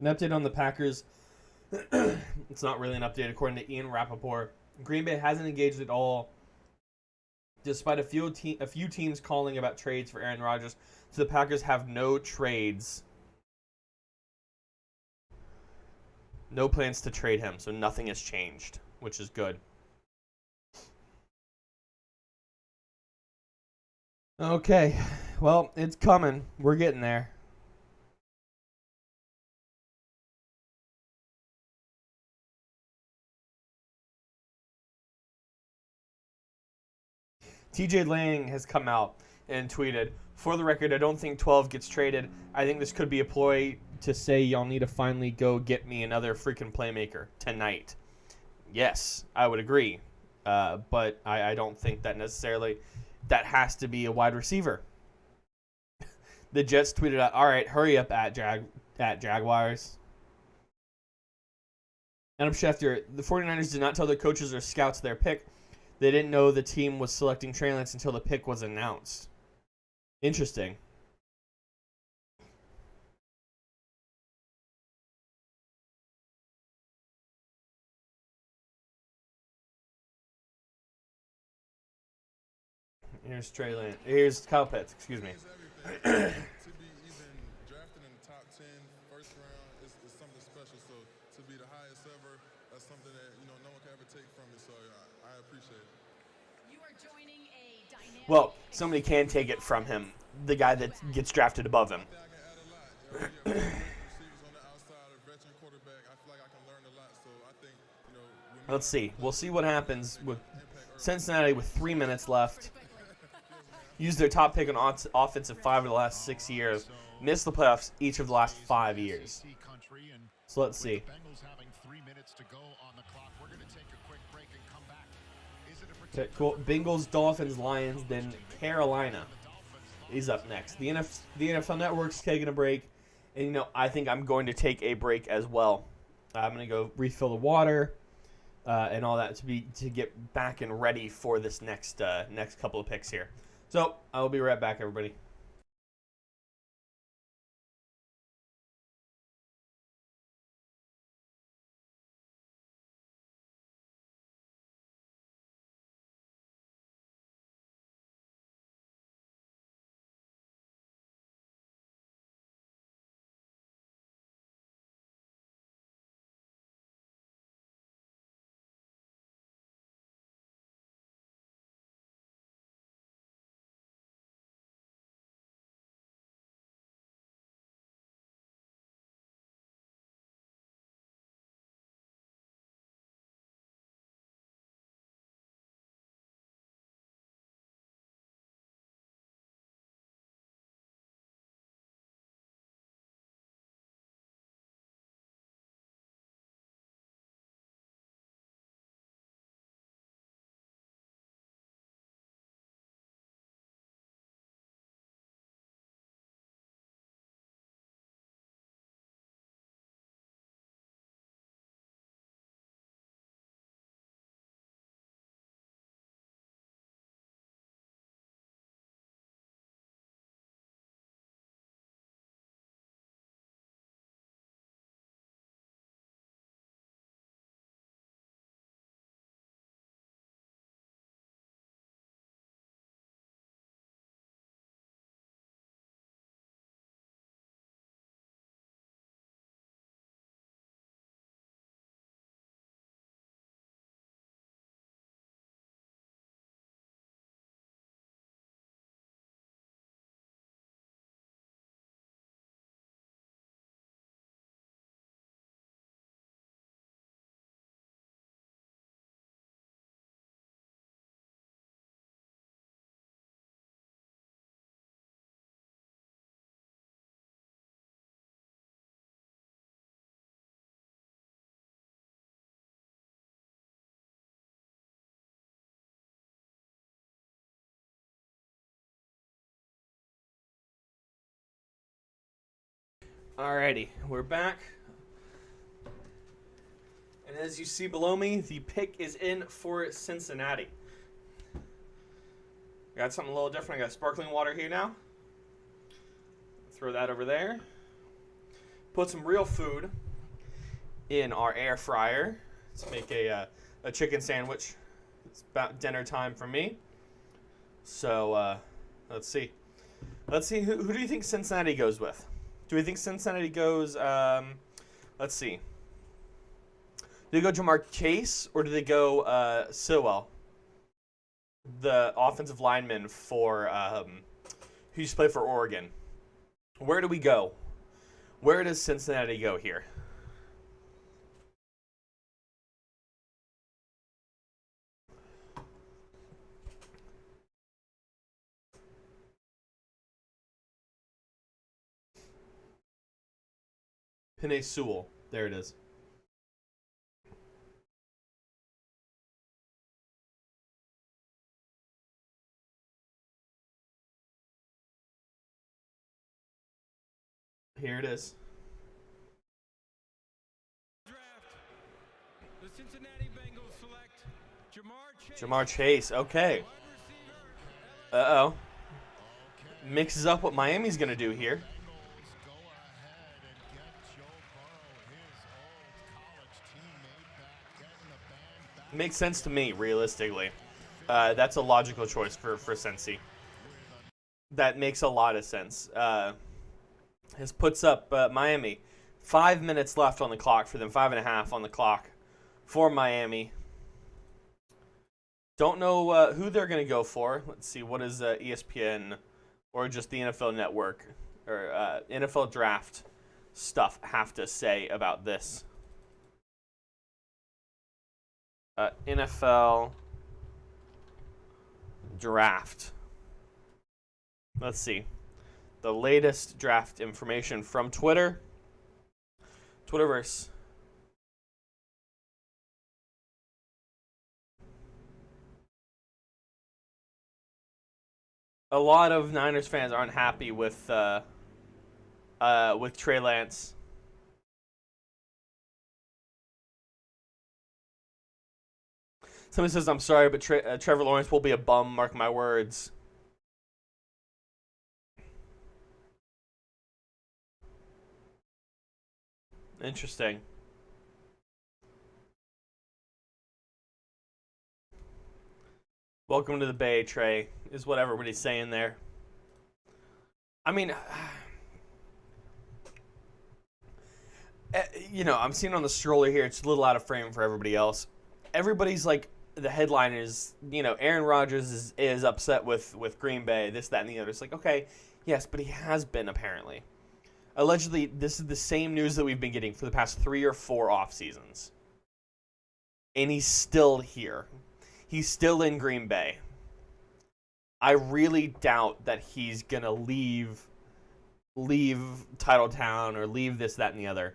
An update on the Packers. It's not really an update, according to Ian Rappaport. Green Bay hasn't engaged at all, despite a few teams calling about trades for Aaron Rodgers. So the Packers have no trades. No plans to trade him, so nothing has changed, which is good. Okay, well, it's coming. We're getting there. TJ Lang has come out and tweeted, "For the record, I don't think 12 gets traded. I think this could be a ploy to say y'all need to finally go get me another freaking playmaker tonight." Yes, I would agree. But I don't think that necessarily that has to be a wide receiver. The Jets tweeted out, "All right, hurry up at Jaguars." Adam Schefter, the 49ers did not tell their coaches or scouts their pick. They didn't know the team was selecting Trey Lance until the pick was announced. Interesting. Here's Trey Lance. Here's Kyle Pitts. Excuse me. To be even drafted in the top 10, first round, is something special. So to be the highest ever, that's something that no one can ever take from me. So I appreciate it. You are joining a dynamic. Well, somebody can take it from him. The guy that gets drafted above him. Let's see. We'll see what happens with Cincinnati with 3 minutes left. Used their top pick on offensive 5 of the last 6 years. Missed the playoffs each of the last 5 years. So let's see. Okay, cool. Bengals, Dolphins, Lions, then Carolina is up next. The NFL Network's taking a break, and I think I'm going to take a break as well. I'm going to go refill the water and all that to get back and ready for this next couple of picks here. So I'll be right back, everybody. Alrighty, we're back. And as you see below me, the pick is in for Cincinnati. Got something a little different. I got sparkling water here now. Throw that over there. Put some real food in our air fryer. Let's make a chicken sandwich. It's about dinner time for me. So let's see. Let's see. Who do you think Cincinnati goes with? Do we think Cincinnati goes? Let's see. Do they go Jamar Chase or do they go Sewell, the offensive lineman for who used to play for Oregon? Where do we go? Where does Cincinnati go here? Penei Sewell. There it is. Here it is. Draft. The Cincinnati Bengals select Jamar Chase. Jamar Chase. Okay. Uh-oh. Mixes up what Miami's going to do here. Makes sense to me, realistically. That's a logical choice for Cincy. That makes a lot of sense. This puts up Miami. 5 minutes left on the clock for them. 5.5 on the clock for Miami. Don't know who they're going to go for. Let's see. What does ESPN or just the NFL Network or NFL Draft stuff have to say about this? NFL Draft. Let's see. The latest draft information from Twitter. Twitterverse. A lot of Niners fans aren't happy with Trey Lance. Somebody says, I'm sorry, but Trevor Lawrence will be a bum, mark my words. Interesting. Welcome to the Bay, Trey, is what everybody's saying there. I mean, you know, I'm seeing on the stroller here, it's a little out of frame for everybody else. Everybody's like, the headline is, you know, Aaron Rodgers is upset with Green Bay, this, that, and the other. It's like, okay, yes, but he has been, apparently. Allegedly, this is the same news that we've been getting for the past 3 or 4 off seasons. And he's still here. He's still in Green Bay. I really doubt that he's going to leave Titletown or leave this, that, and the other.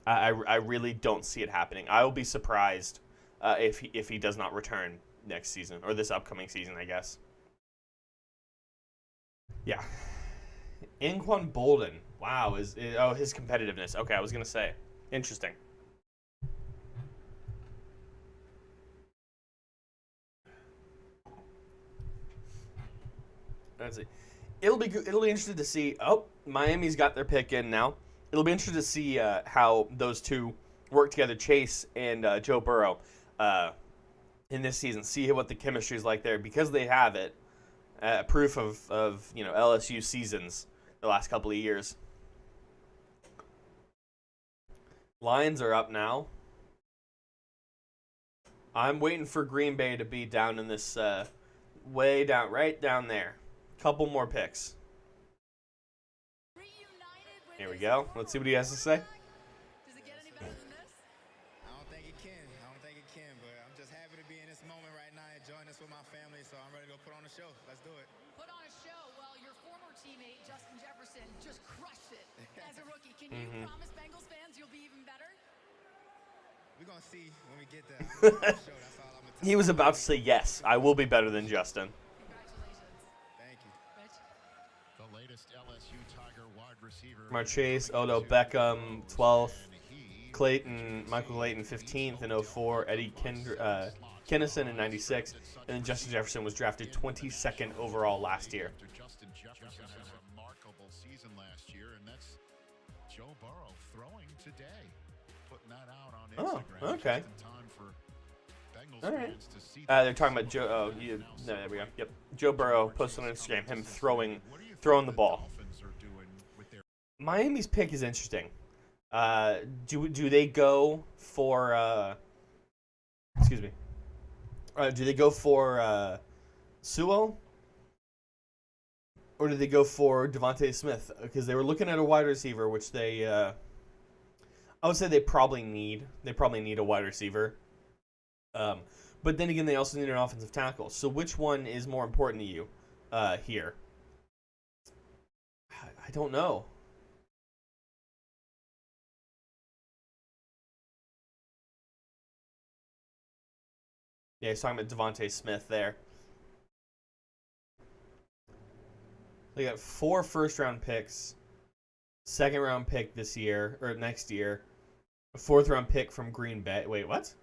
I really don't see it happening. I will be surprised if he does not return next season, or this upcoming season, I guess. Yeah. Anquan Bolden. Wow. His competitiveness. Okay, I was going to say. Interesting. That's it. It'll be interesting to see. Oh, Miami's got their pick in now. It'll be interesting to see how those two work together, Chase and Joe Burrow, in this season. See what the chemistry is like there, because they have it. Proof of you know, LSU seasons the last couple of years. Lions are up now. I'm waiting for Green Bay to be down in this way down, right down there. Couple more picks. Here we go. Let's see what he has to say. Does it get any better than this? I don't think it can, but I'm just happy to be in this moment right now, enjoying this with my family, so I'm ready to go put on a show. Let's do it. Put on a show. Well, your former teammate, Justin Jefferson, just crushed it as a rookie. Can you promise Bengals fans you'll be even better? We're going to see when we get there. That's all I'm going to tell you. He was about to say yes. I will be better than Justin. Congratulations. Thank you. Rich? The latest LSU Tiger wide receiver Chase, Odo Beckham, 12th. Michael Clayton, 15th in 04. Eddie Kinnison in 96. And then Justin Jefferson was drafted 22nd overall last year. Justin Jefferson had a remarkable season last year, and that's Joe Burrow throwing today, putting that out on Instagram. Okay. Just in time for Bengals All right. fans to see They're talking about Joe. Oh, no, there we go. Yep. Joe Burrow posted on Instagram him throwing the ball. Miami's pick is interesting. Do they go for? Excuse me. Do they go for Sewell? Or do they go for Devontae Smith? Because they were looking at a wide receiver, which they, I would say they probably need. They probably need a wide receiver. But then again, they also need an offensive tackle. So which one is more important to you here? I don't know. Yeah, he's talking about Devontae Smith there. They got 4 first-round picks, 2nd-round pick this year, or next year, a 4th-round pick from Green Bay. Wait, what?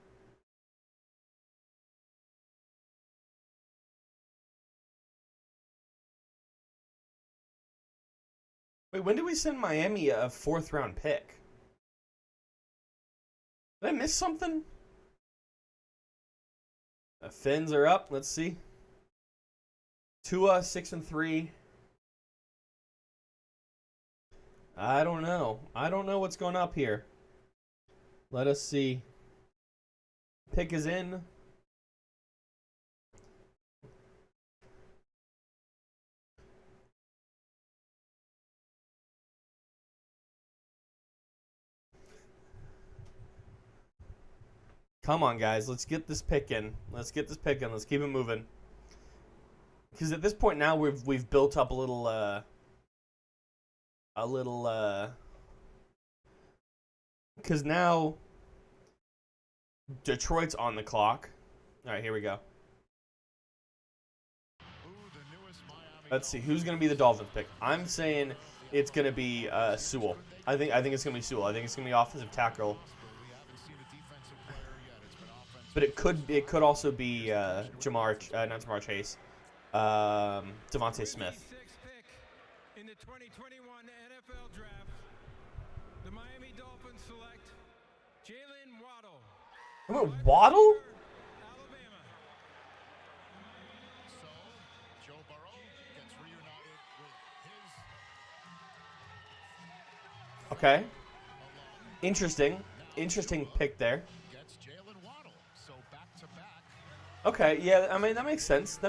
Wait, when did we send Miami a 4th-round pick? Did I miss something? Fins are up. Let's see. Tua 6-3. I don't know. I don't know what's going up here. Let us see. Pick is in. Come on, guys. Let's get this pick in. Let's get this pick in. Let's keep it moving. Because at this point now, we've built up a little. Because now Detroit's on the clock. All right, here we go. Let's see who's going to be the Dolphins pick. I'm saying it's going to be Sewell. I think it's going to be Sewell. I think it's going to be offensive tackle. But it could also be not Jamar Chase, Devontae Smith. In the 2021 NFL Draft, the Miami Dolphins select Jalen Waddle. Waddle? Alabama. So, Joe Burrow gets reunited with his. Okay. Interesting pick there. Gets Jalen Waddle. So back to back. Okay, yeah, I mean that makes sense.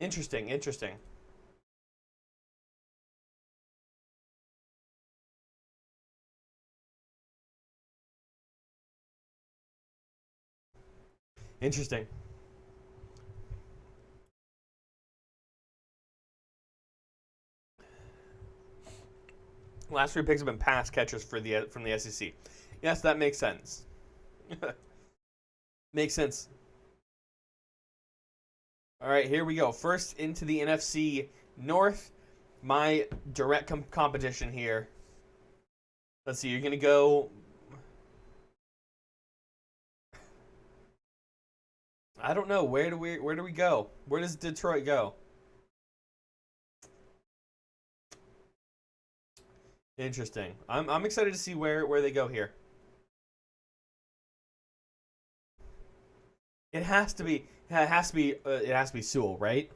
Interesting. Interesting. Last 3 picks have been pass catchers from the SEC. Yes, that makes sense. Makes sense. All right, here we go. First into the NFC North. My direct competition here. Let's see. You're gonna go. I don't know. Where do we go? Where does Detroit go? Interesting. I'm excited to see where they go here. It has to be Sewell, right?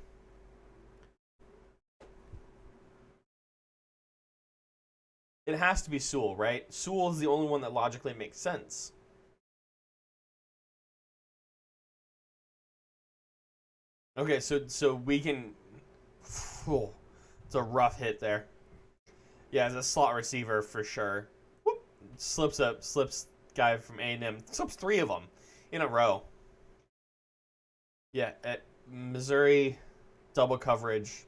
It has to be Sewell, right? Sewell is the only one that logically makes sense. Okay, so we can. Whew, it's a rough hit there. Yeah, as a slot receiver for sure. Whoop, slips guy from A&M. Slips 3 of them in a row. Yeah, at Missouri, double coverage,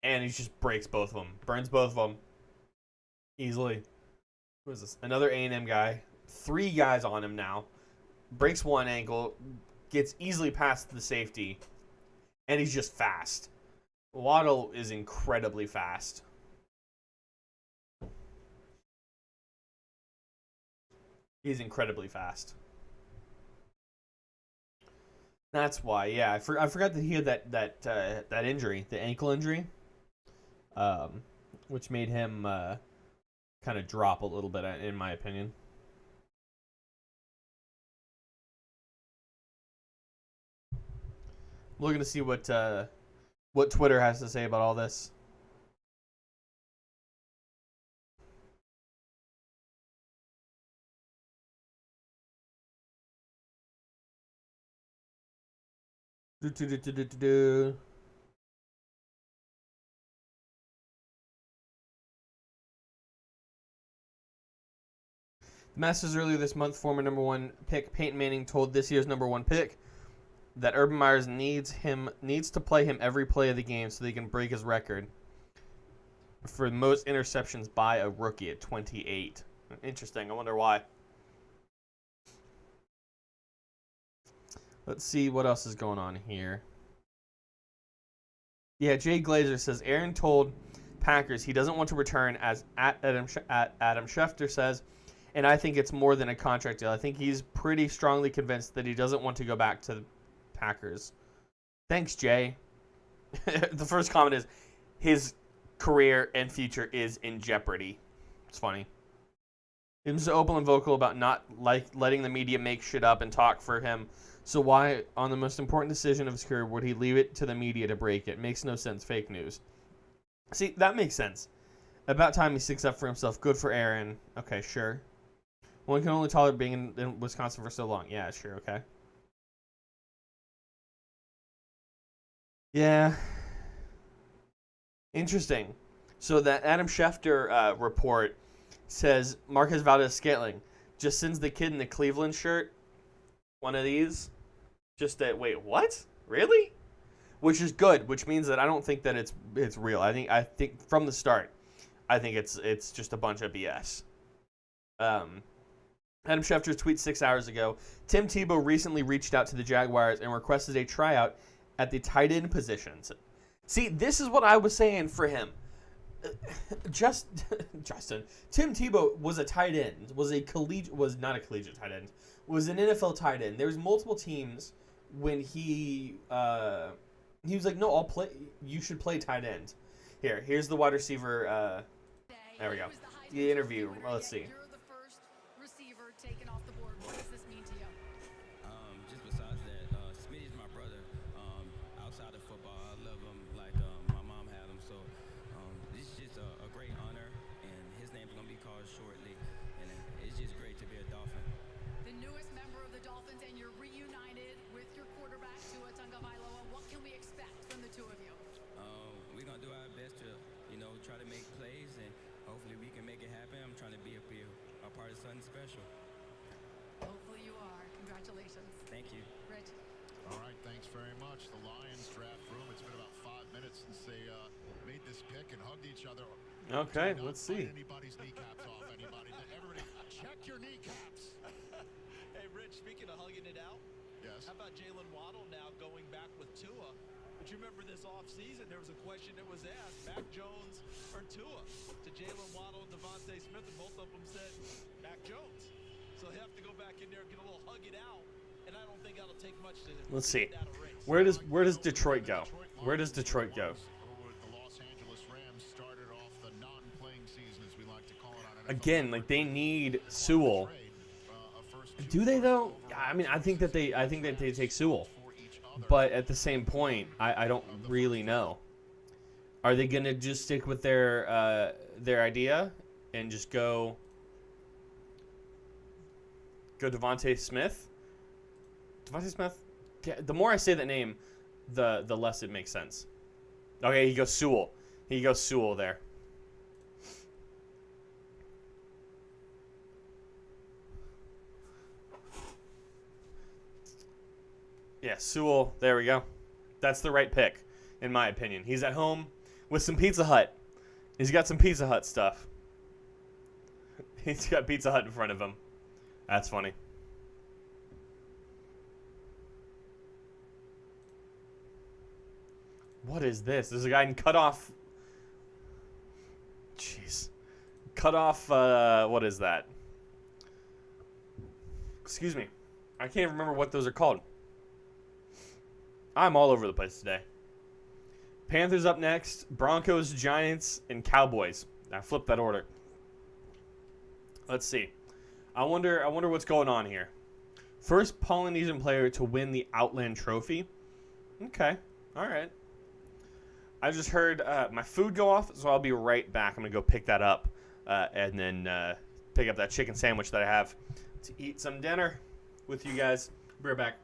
and he just breaks both of them. Burns both of them. Easily. Who is this? Another A&M guy. 3 guys on him now. Breaks one ankle, gets easily past the safety, and he's just fast. Waddle is incredibly fast. He's incredibly fast. That's why, yeah. I forgot that he had that injury, the ankle injury, which made him kind of drop a little bit, in my opinion. Looking to see what Twitter has to say about all this. The Masters earlier this month, former number 1 pick Peyton Manning told this year's number 1 pick that Urban Meyers needs to play him every play of the game so they can break his record for most interceptions by a rookie at 28. Interesting. I wonder why. Let's see what else is going on here. Yeah, Jay Glazer says Aaron told Packers he doesn't want to return, as Adam Schefter says, and I think it's more than a contract deal. I think he's pretty strongly convinced that he doesn't want to go back to the Packers. Thanks, Jay. The first comment is his career and future is in jeopardy. It's funny. He was open and vocal about not letting the media make shit up and talk for him. So why, on the most important decision of his career, would he leave it to the media to break it? Makes no sense. Fake news. See, that makes sense. About time he sticks up for himself. Good for Aaron. Okay, sure. One can only tolerate being in Wisconsin for so long. Yeah, sure, okay. Yeah. Interesting. So that Adam Schefter report says Marquez Valdes-Scantling just sends the kid in the Cleveland shirt one of these. Just that, wait, what? Really? Which is good, which means that I don't think that it's real. I think from the start, I think it's just a bunch of BS. Adam Schefter's tweet 6 hours ago. Tim Tebow recently reached out to the Jaguars and requested a tryout at the tight end positions. See, this is what I was saying for him. Justin. Tim Tebow was a tight end. Was not a collegiate tight end. Was an NFL tight end. There's multiple teams when he was like, no, I'll play. You should play tight end. Here's the wide receiver. There we go. The interview. Well, let's see. You're the first receiver taken off the board. What does this mean to you? Just besides that, Smitty's my brother. Outside of football, I love him like my mom had him. So this is just a great honor, and his name's gonna be called shortly. And it's just great to be a Dolphin. The newest member of the Dolphins, and you're reunited with your quarterback, Tua Tagovailoa. What can we expect from the two of you? We're gonna do our best to, try to make plays, and hopefully we can make it happen. I'm trying to be a part of something special. Hopefully you are. Congratulations. Thank you. Rich. All right, thanks very much. The Lions draft room. It's been about 5 minutes since they made this pick and hugged each other. Okay, let's see. Anybody's kneecaps off anybody. Everybody, check your kneecaps. Hey, Rich, speaking of hugging it out, yes. How about Jalen Waddle now going back with Tua? But you remember this offseason, there was a question that was asked, Mac Jones or Tua, to Jalen Waddle and Devontae Smith, and both of them said Mac Jones. So he'll have to go back in there and get a little hug it out, and I don't think that'll take much to Let's see. Where does Detroit go? Where does Detroit go? The Los Angeles Rams started off the non-playing season, as we like to call it. Again, like they need Sewell. Do they though? I mean, I think that they take Sewell, but at the same point, I don't really know. Are they gonna just stick with their idea and just go Devontae Smith? Devontae Smith. The more I say that name, the less it makes sense. Okay, he goes Sewell. He goes Sewell there. Yeah, Sewell. There we go. That's the right pick, in my opinion. He's at home with some Pizza Hut. He's got some Pizza Hut stuff. He's got Pizza Hut in front of him. That's funny. What is this? There's a guy in cut off. Jeez. Cut off, what is that? Excuse me. I can't even remember what those are called. I'm all over the place today. Panthers up next, Broncos, Giants, and Cowboys. I flipped that order. Let's see. I wonder what's going on here. First Polynesian player to win the Outland Trophy. Okay. All right. I just heard my food go off, so I'll be right back. I'm going to go pick that up and then pick up that chicken sandwich that I have to eat some dinner with you guys. Be right back.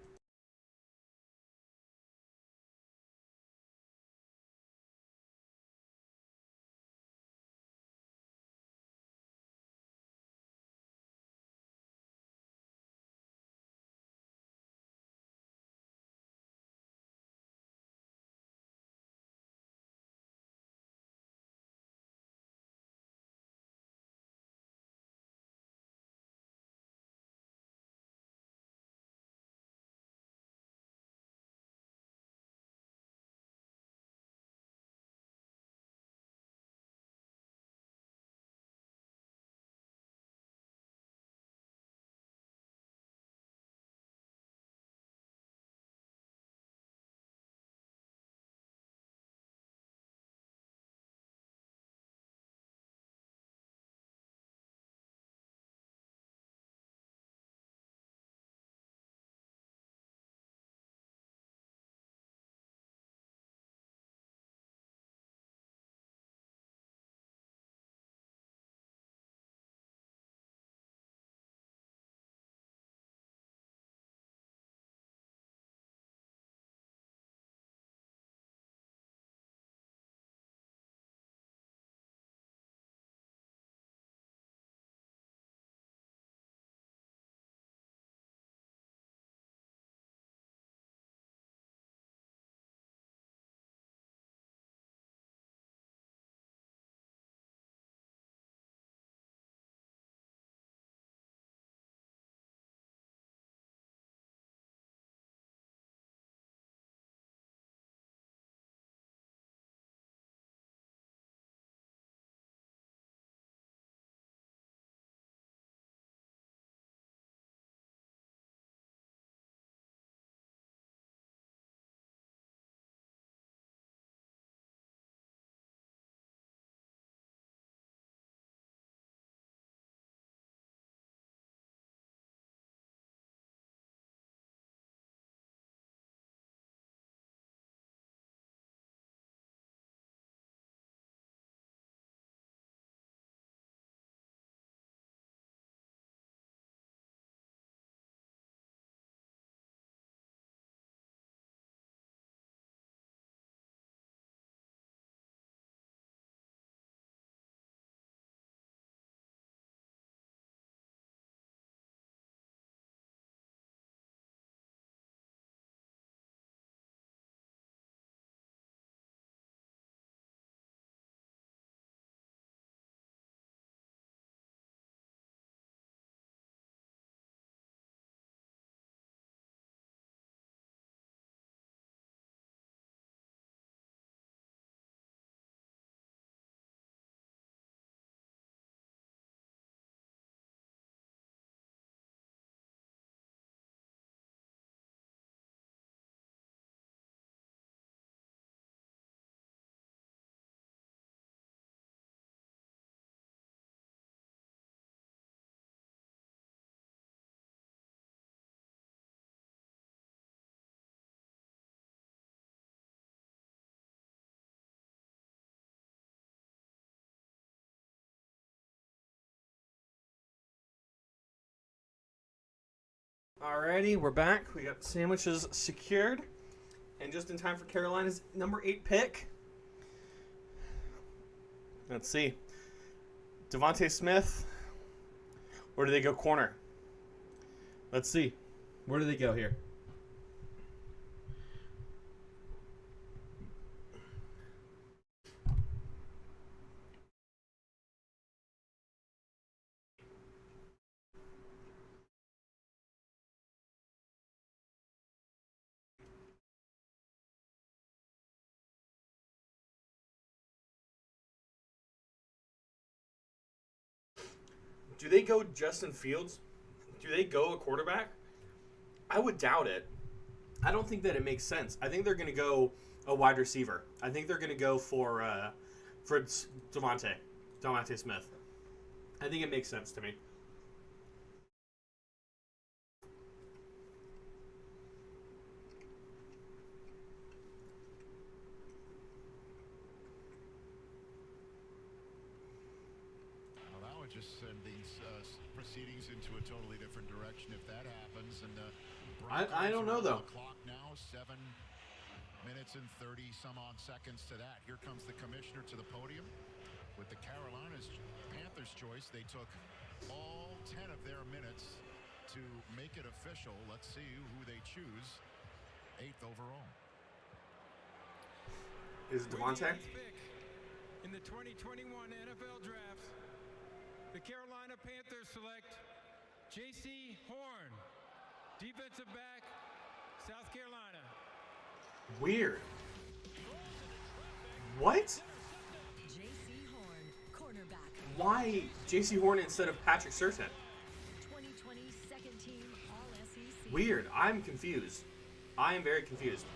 Alrighty, we're back. We got sandwiches secured. And just in time for Carolina's number 8 pick. Let's see. Devontae Smith. Where do they go corner? Let's see. Where do they go here? Do they go Justin Fields? Do they go a quarterback? I would doubt it. I don't think that it makes sense. I think they're going to go a wide receiver. I think they're going to go for Devontae Smith. I think it makes sense to me. Well, that would just send these proceedings into a totally different direction if that happens. And I don't know, though. Clock now, 7 minutes and 30 some odd seconds to that. Here comes the commissioner to the podium. With the Panthers choice, they took all 10 of their minutes to make it official. Let's see who they choose. 8th overall. Is it Devontae? In the 2021 NFL Draft, the Carolina Panthers select J.C. Horn, defensive back, South Carolina. Weird. What? J.C. Horn, cornerback. Why J.C. Horn instead of Patrick Surtain? 2020 second team All-SEC. Weird. I'm confused. I am very confused.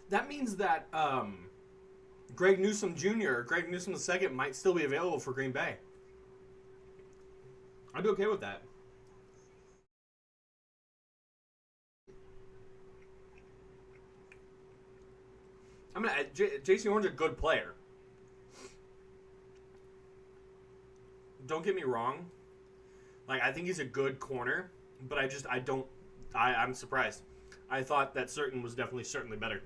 That means that Greg Newsome Jr., Greg Newsome II might still be available for Green Bay. I'd be okay with that. I mean, J.C. Horn's a good player. Don't get me wrong. Like, I think he's a good corner, but I'm surprised. I thought that Surtain was certainly better.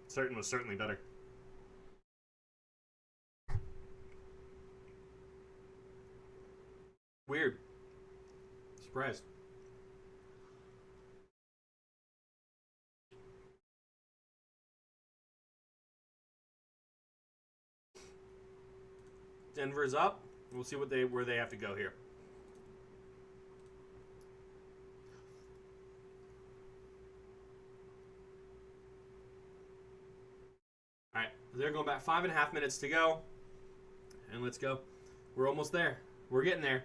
Surtain was certainly better. Weird. Surprised. Denver's up. We'll see where they have to go here. All right, they're going back 5.5 minutes to go. And let's go. We're almost there. We're getting there.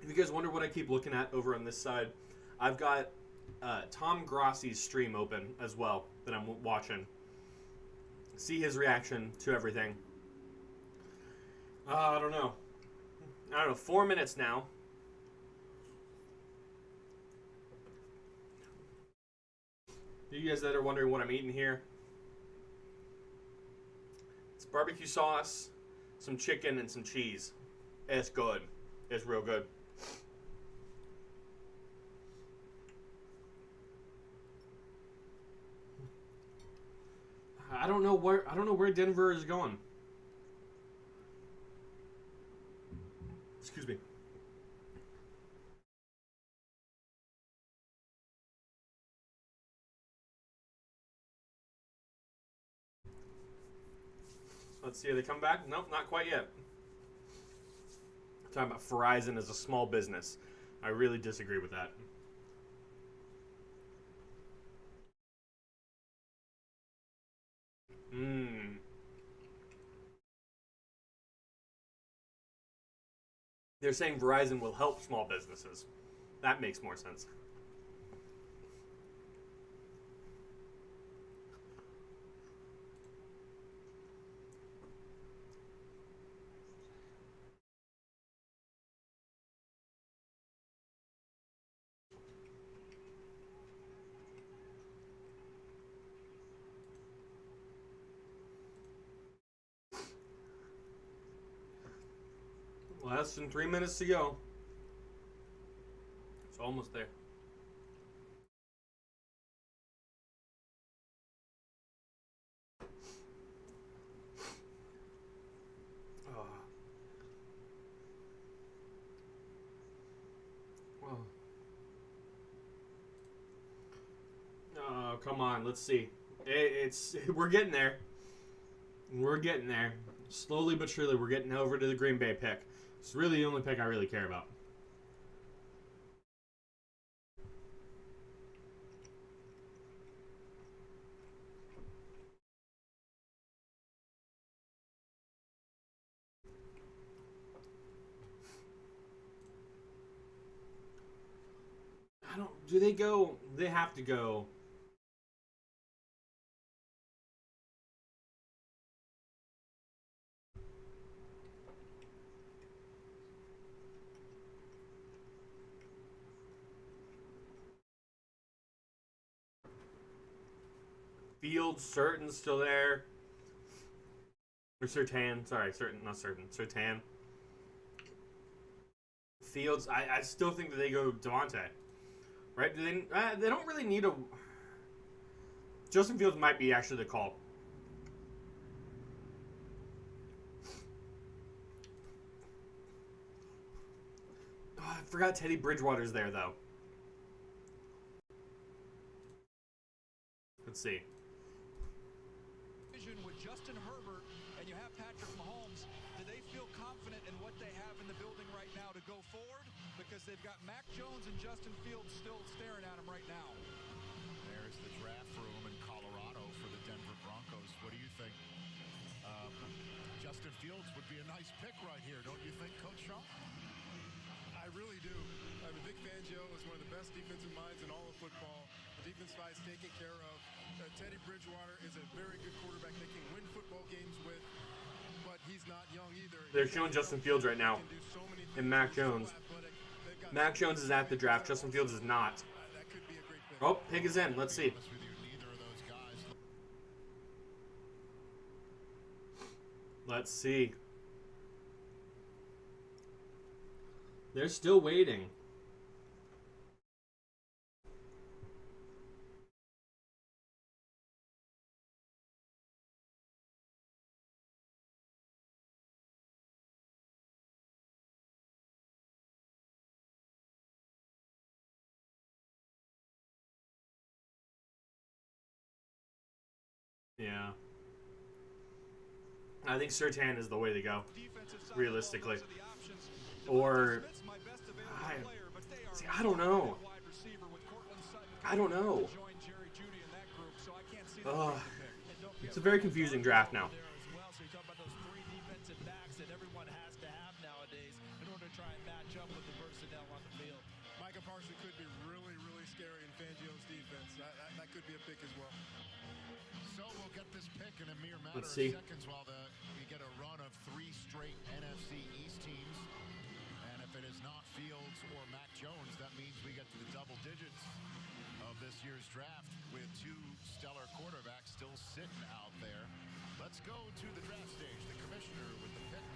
If you guys wonder what I keep looking at over on this side, I've got Tom Grossi's stream open as well that I'm watching. See his reaction to everything. I don't know. 4 minutes now. You guys that are wondering what I'm eating here, it's barbecue sauce, some chicken, and some cheese. It's good. It's real good. I don't know where Denver is going. Excuse me. Let's see, are they come back? Nope, not quite yet. Talking about Verizon as a small business. I really disagree with that. They're saying Verizon will help small businesses. That makes more sense. Less than 3 minutes to go. It's almost there. Oh, come on. Let's see. We're getting there. We're getting there. Slowly but surely, we're getting over to the Green Bay pick. It's really the only pick I really care about. Do they go? They have to go. Fields, Certain still there. Or Surtain. Sorry, not Certain. Surtain. Fields, I still think that they go Devontae. Right? They don't really need a... Justin Fields might be actually the call. Oh, I forgot Teddy Bridgewater's there, though. Let's see. With Justin Herbert and you have Patrick Mahomes, do they feel confident in what they have in the building right now to go forward? Because they've got Mac Jones and Justin Fields still staring at him right now. There's the draft room in Colorado for the Denver Broncos. What do you think? Justin Fields would be a nice pick right here, don't you think, Coach Shaw? I really do. I mean, Vic Fangio is one of the best defensive minds in all of football. The defense side is taken care of. Teddy Bridgewater is a very good quarterback they can win football games with, but he's not young either. They're showing Justin Fields right now. And Mac Jones. Mac Jones is at the draft. Justin Fields is not. Oh, pick is in. Let's see. Let's see. They're still waiting. Yeah. I think Surtain is the way to go, realistically. Or, I don't know. I don't know. It's a very confusing draft now. Micah Parsons could be really, really scary in Fangio's defense. That could be a pick as well. So we'll get this pick in a mere matter Let's see. of seconds while we get a run of 3 straight NFC East teams. And if it is not Fields or Mac Jones, that means we get to the double digits of this year's draft with 2 stellar quarterbacks still sitting out there. Let's go to the draft stage. The commissioner with the pick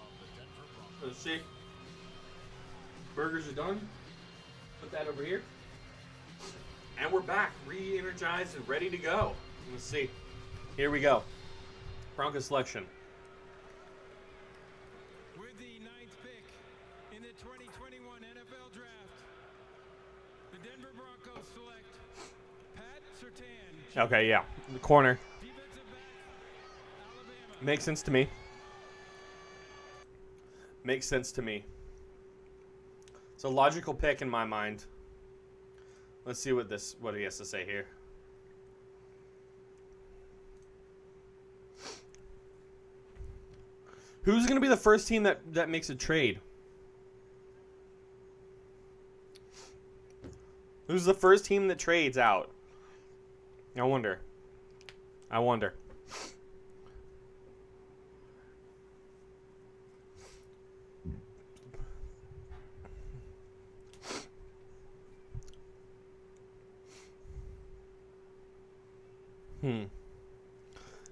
of the Denver Broncos. Let's see. Burgers are done. Put that over here. And we're back, re-energized and ready to go. Let's see. Here we go. Broncos selection. With the 9th pick in the 2021 NFL Draft, the Denver Broncos select Pat Surtain. Okay, yeah. The corner. Makes sense to me. Makes sense to me. It's a logical pick in my mind. Let's see what he has to say here. Who's going to be the first team that makes a trade? Who's the first team that trades out? I wonder.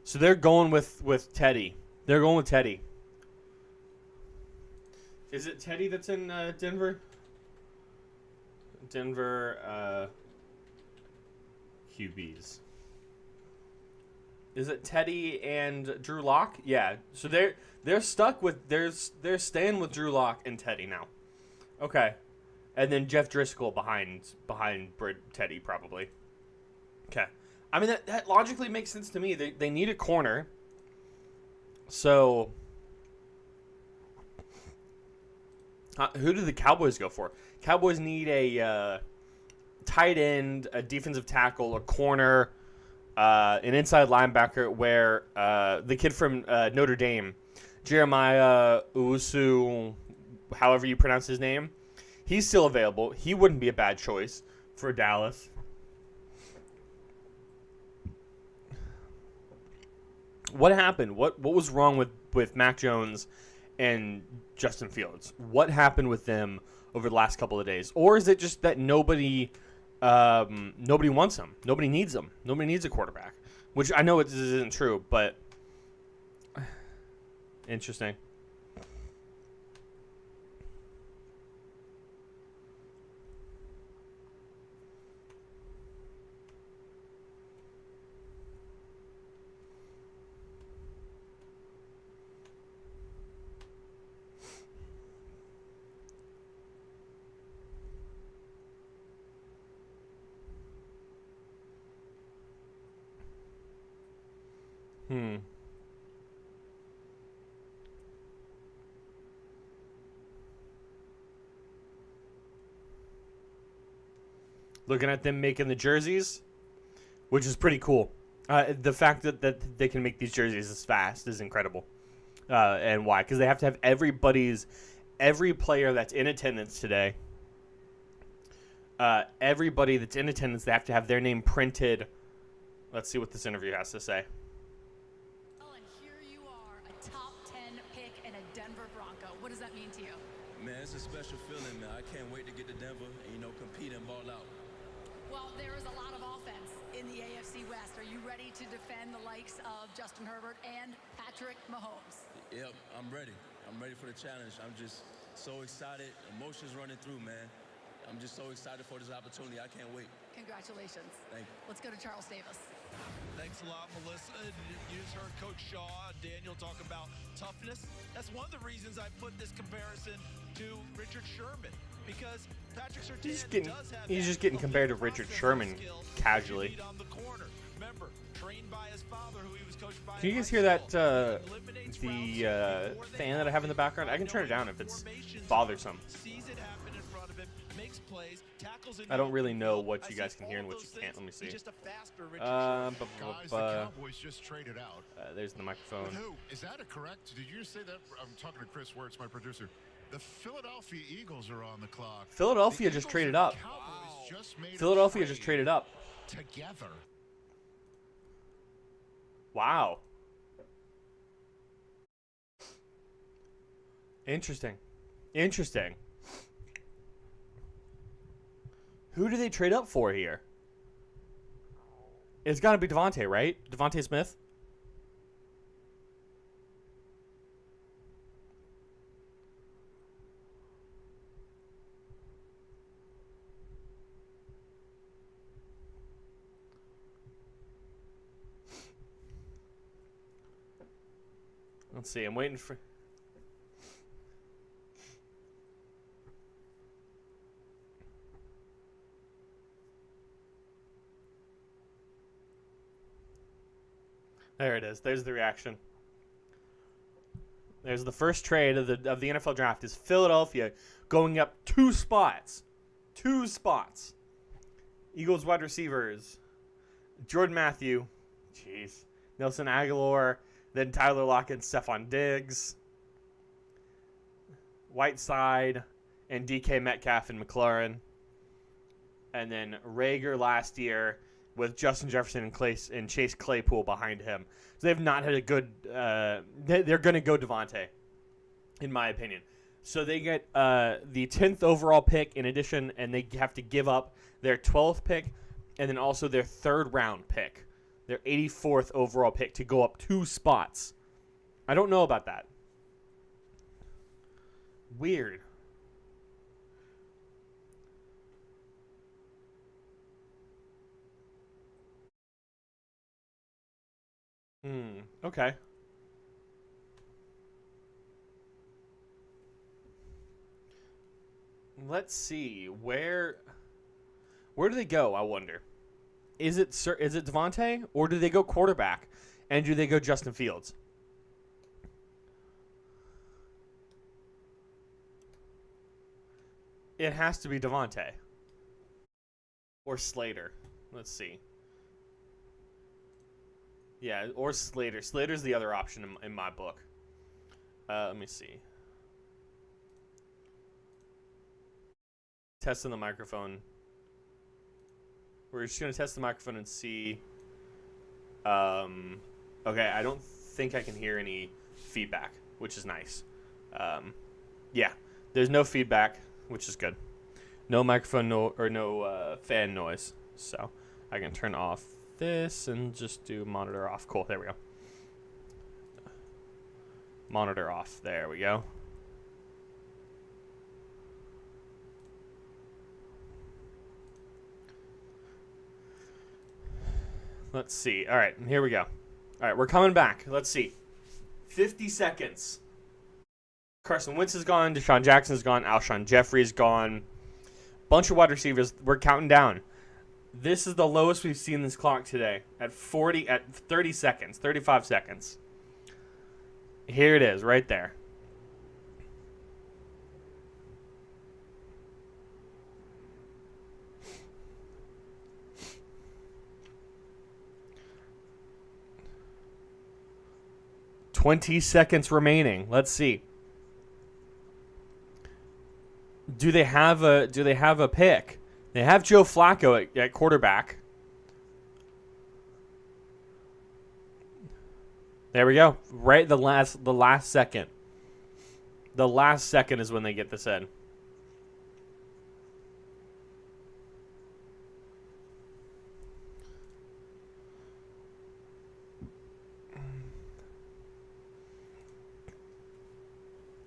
So they're going with Teddy. They're going with Teddy. Is it Teddy that's in Denver? Denver QBs. Is it Teddy and Drew Lock? Yeah. So they're stuck with they're staying with Drew Lock and Teddy now. Okay. And then Jeff Driscoll behind Teddy probably. Okay. I mean that logically makes sense to me. They need a corner. So who do the Cowboys go for? Cowboys need a tight end, a defensive tackle, a corner, an inside linebacker where the kid from Notre Dame, Jeremiah Owusu, however you pronounce his name, he's still available. He wouldn't be a bad choice for Dallas. What happened? What was wrong with Mac Jones and Justin Fields? What happened with them over the last couple of days? Or is it just that nobody wants them? Nobody needs them. Nobody needs a quarterback. Which I know it isn't true, but interesting. Looking at them making the jerseys, which is pretty cool. The fact that they can make these jerseys as fast is incredible. And why? Because they have to have every player that's in attendance today. Everybody that's in attendance, they have to have their name printed. Let's see what this interview has to say. And here you are, a top 10 pick and a Denver Bronco. What does that mean to you? Man, it's a special feeling, man. I can't wait to get to Denver and, compete and ball out. Well, there is a lot of offense in the AFC West. Are you ready to defend the likes of Justin Herbert and Patrick Mahomes? Yep, I'm ready. I'm ready for the challenge. I'm just so excited. Emotions running through, man. I'm just so excited for this opportunity. I can't wait. Congratulations. Thank you. Let's go to Charles Davis. Thanks a lot, Melissa. You just heard Coach Shaw and Daniel talk about toughness. That's one of the reasons I put this comparison to Richard Sherman, because Patrick Surtain he's just getting compared to Richard Sherman casually. On the corner. Remember, trained by his father, who he was coached by. Can you guys hear that the fan that I have in the background? I can turn it down if it's bothersome. I don't really know what you guys can hear and what you can't. Let me see. Guys, the Cowboys just traded out. There's the microphone. With who? Is that correct? Did you say that? I'm talking to Chris Wirtz, my producer. The Philadelphia Eagles are on the clock. Philadelphia just traded up. Philadelphia just traded up. Together. Wow. Interesting. Who do they trade up for here? It's got to be Devontae, right? Devontae Smith? Let's see. I'm waiting for... There it is. There's the reaction. There's the first trade of the NFL draft is Philadelphia going up 2 spots. 2 spots. Eagles wide receivers. Jordan Matthew. Jeez. Nelson Aguilar. Then Tyler Lockett, Stephon Diggs. Whiteside. And DK Metcalf and McLaurin. And then Rager last year with Justin Jefferson and Chase Claypool behind him. So they've not had a good... they're going to go Devontae, in my opinion. So they get the 10th overall pick in addition, and they have to give up their 12th pick and then also their 3rd round pick, their 84th overall pick, to go up 2 spots. I don't know about that. Weird. Okay. Let's see. Where do they go, I wonder? Is it Devontae, or do they go quarterback? And do they go Justin Fields? It has to be Devontae. Or Slater. Let's see. Yeah, or Slater. Slater's the other option in my book. Let me see. Testing the microphone. We're just going to test the microphone and see. Okay, I don't think I can hear any feedback, which is nice. Yeah, there's no feedback, which is good. No microphone no fan noise. So I can turn off this and just do monitor off. Cool, there we go. Monitor off. There we go. Let's see. All right, here we go. All right, we're coming back. Let's see. 50 seconds. Carson Wentz is gone. Deshaun Jackson is gone. Alshon Jeffrey is gone. Bunch of wide receivers. We're counting down. This is the lowest we've seen this clock today at 30 seconds, 35 seconds. Here it is, right there. $20 seconds remaining. Let's see. Do they have a pick? They have Joe Flacco at quarterback. There we go. Right the last second. The last second is when they get this in.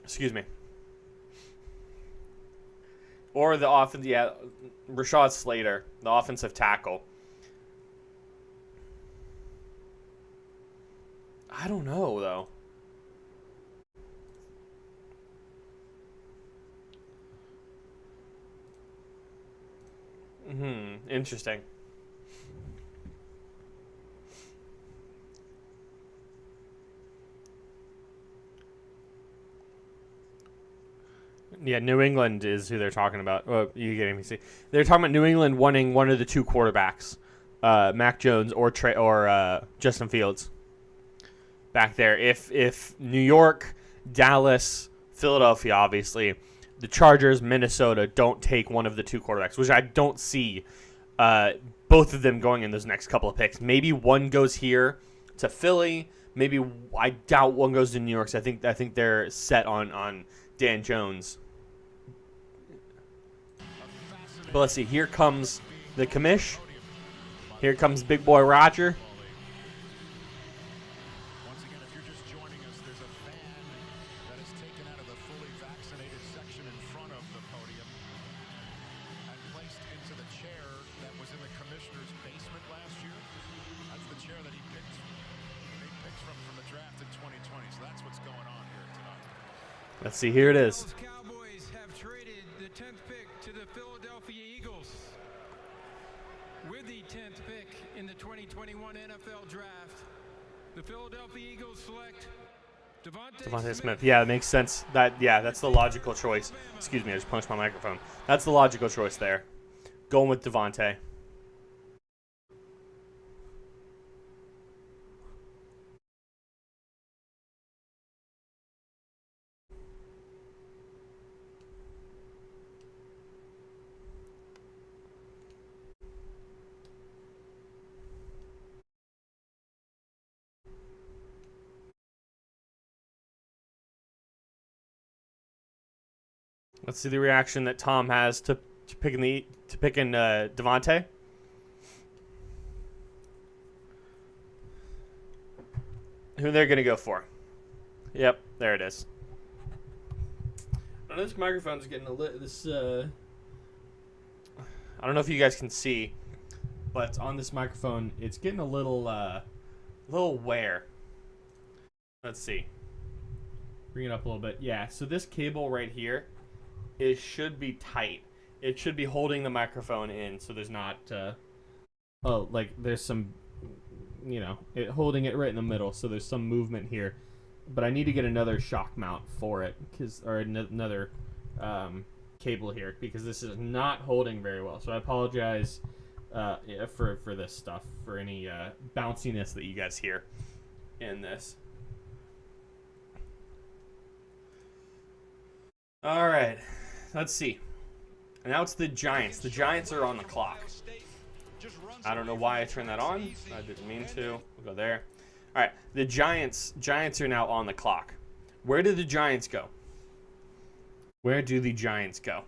Excuse me. Or the offense, yeah, Rashad Slater, the offensive tackle. I don't know, though. Interesting. Yeah, New England is who they're talking about. Oh, you getting me? See, they're talking about New England wanting one of the two quarterbacks, Mac Jones or Justin Fields. Back there, if New York, Dallas, Philadelphia, obviously, the Chargers, Minnesota don't take one of the two quarterbacks, which I don't see both of them going in those next couple of picks. Maybe one goes here to Philly. Maybe I doubt one goes to New York. So I think they're set on Dan Jones. But let's see. Here comes the commish. Here comes Big Boy Roger. Once again, if you're just joining us, there's a fan that is taken out of the fully vaccinated section in front of the podium and placed into the chair that was in the commissioner's basement last year. That's the chair that he picked from the draft in 2020. So that's what's going on here tonight. Let's see. Here it is. Cowboys have traded the 10th pick to the Philadelphia Eagles. With the 10th pick in the 2021 NFL Draft, the Philadelphia Eagles select Devontae Smith. Yeah, it makes sense. That's the logical choice. Excuse me, I just punched my microphone. That's the logical choice there. Going with Devontae. Let's see the reaction that Tom has to picking Devontae. Who they're gonna go for? Yep, there it is. This microphone's getting a little. I don't know if you guys can see, but on this microphone, it's getting a little wear. Let's see. Bring it up a little bit. Yeah. So this cable right here, it should be tight. It should be holding the microphone in, so there's not. There's some, holding it right in the middle, so there's some movement here. But I need to get another shock mount for it, or another cable here, because this is not holding very well. So I apologize for this stuff, for any bounciness that you guys hear in this. All right, let's see. Now it's the Giants. The Giants are on the clock. I don't know why I turned that on. I didn't mean to. We'll go there. All right, the Giants are now on the clock. Where did the Giants go? Where do the Giants go?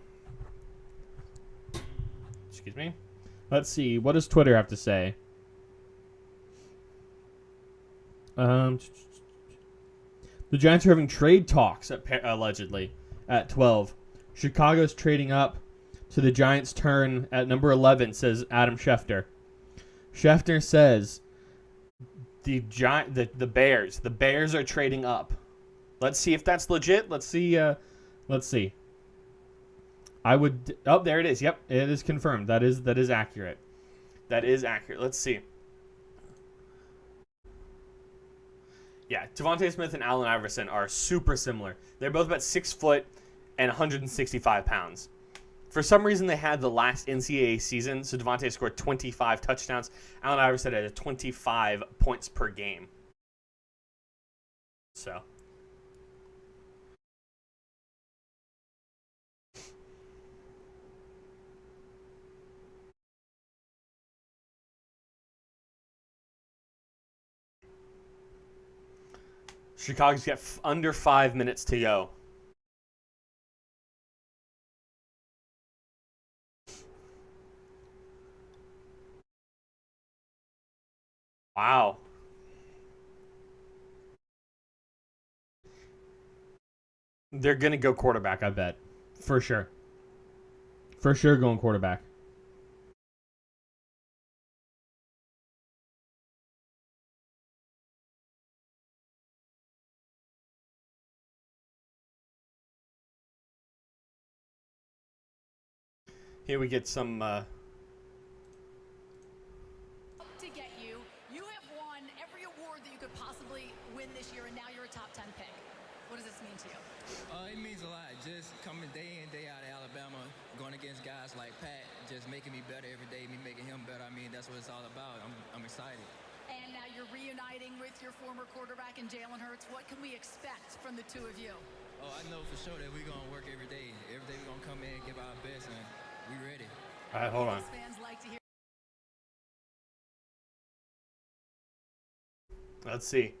Excuse me. Let's see. What does Twitter have to say? The Giants are having trade talks allegedly at 12. Chicago's trading up to the Giants' turn at number 11, says Adam Schefter. Schefter says the Bears are trading up. Let's see if that's legit. Let's see. I would. Oh, there it is. Yep, it is confirmed. That is accurate. That is accurate. Let's see. Yeah, Devontae Smith and Allen Iverson are super similar. They're both about 6 foot and 165 pounds. For some reason, they had the last NCAA season, so Devontae scored 25 touchdowns. Allen Iverson had 25 points per game. So. Chicago's got under 5 minutes to go. Wow. They're going to go quarterback, I bet. For sure. For sure going quarterback. Here we get some... To get you. You have won every award that you could possibly win this year, and now you're a top 10 pick. What does this mean to you? It means a lot. Just coming day in, day out of Alabama, going against guys like Pat, just making me better every day, me making him better. I mean, that's what it's all about. I'm excited. And now you're reuniting with your former quarterback and Jalen Hurts. What can we expect from the two of you? Oh, I know for sure that we're going to work every day. Every day we're going to come in and give our best, and we ready. All right, hold on. Fans like to hear. Let's see.